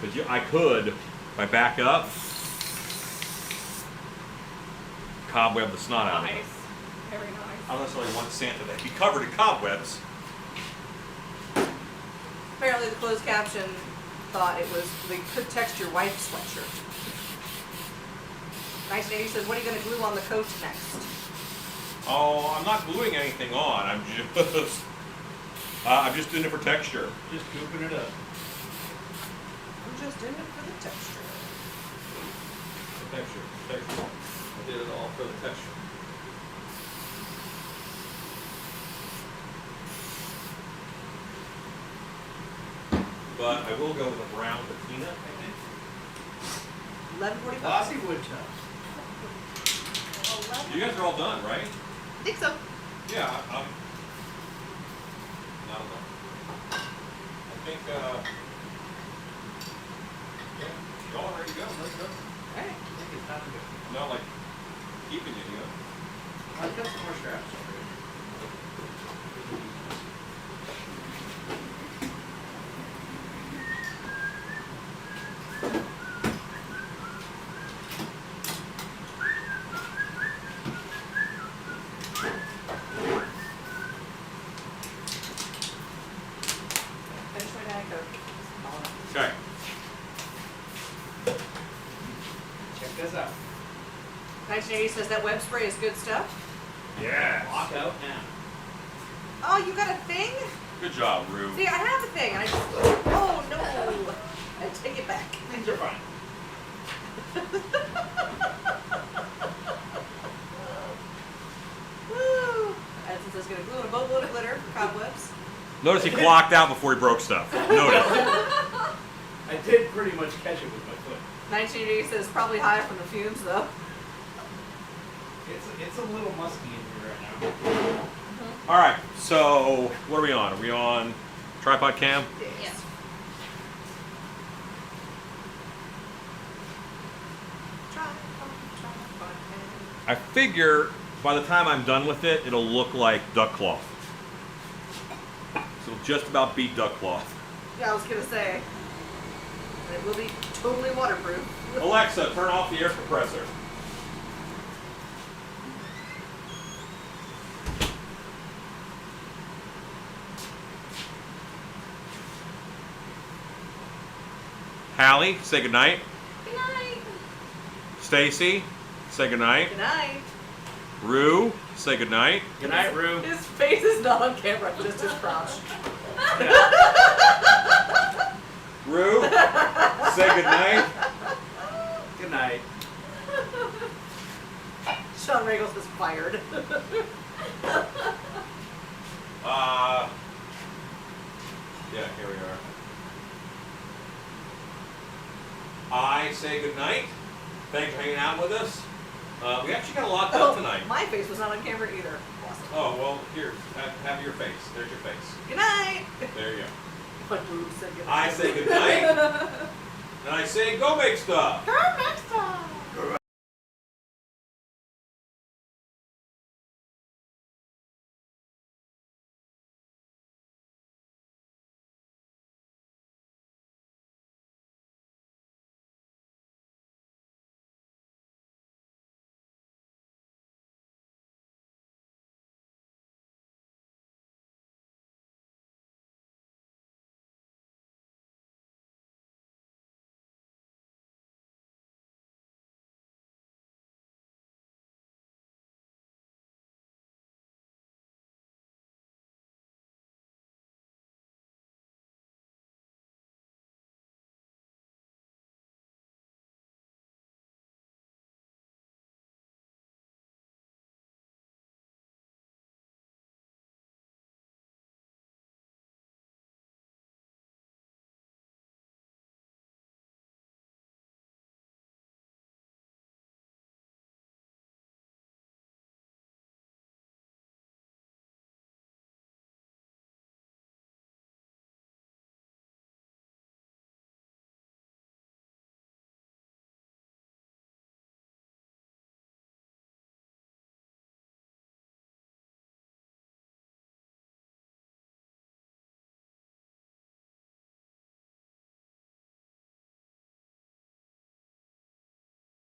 But I could, if I back up, cobweb the snot out of it. Nice. Very nice. I don't necessarily want Santa to be covered in cobwebs. Apparently the closed caption thought it was the good texture white sweatshirt. 1980 says, what are you going to glue on the coat next? Oh, I'm not gluing anything on. I'm just doing it for texture. Just gooping it up. I'm just in it for the texture. Texture. I did it all for the texture. But I will go with a brown patina, I think. 11:45. Glossy wood toast. You guys are all done, right? I think so. Yeah, I'm not alone. I think, yeah, y'all are ready to go. Let's go. Alright. I think it's time to go. I'm not like keeping you, you know. I've got some more straps over here. Finish my Diet Coke. Okay. Check this out. 1980 says that web spray is good stuff. Yeah. Lock out now. Oh, you got a thing? Good job, Rue. See, I have a thing, and I just. Oh no! I take it back. Things are fine. Woo! Edson says gonna glue in a boatload of glitter for cobwebs. Notice he clocked out before he broke stuff. Notice. I did pretty much catch it with my foot. 1980 says probably high from the fumes though. It's a little musky in here right now. All right. So what are we on? Are we on tripod cam? Yes. I figure by the time I'm done with it, it'll look like duck cloth. So it'll just about beat duck cloth. Yeah, I was gonna say. It will be totally waterproof. Alexa, turn off the air compressor. Hallie, say goodnight. Good night. Stacy, say goodnight. Good night. Rue, say goodnight. Good night, Rue. His face is not on camera, just his crotch. Rue, say goodnight. Good night. Sean Regals is fired. Yeah, here we are. I say goodnight. Thanks for hanging out with us. We actually got a lot done tonight. My face was not on camera either. Awesome. Oh, well, here, have your face. There's your face. Good night. There you go. But Rube said good I night. say goodnight. And I say go make stuff. Perfect.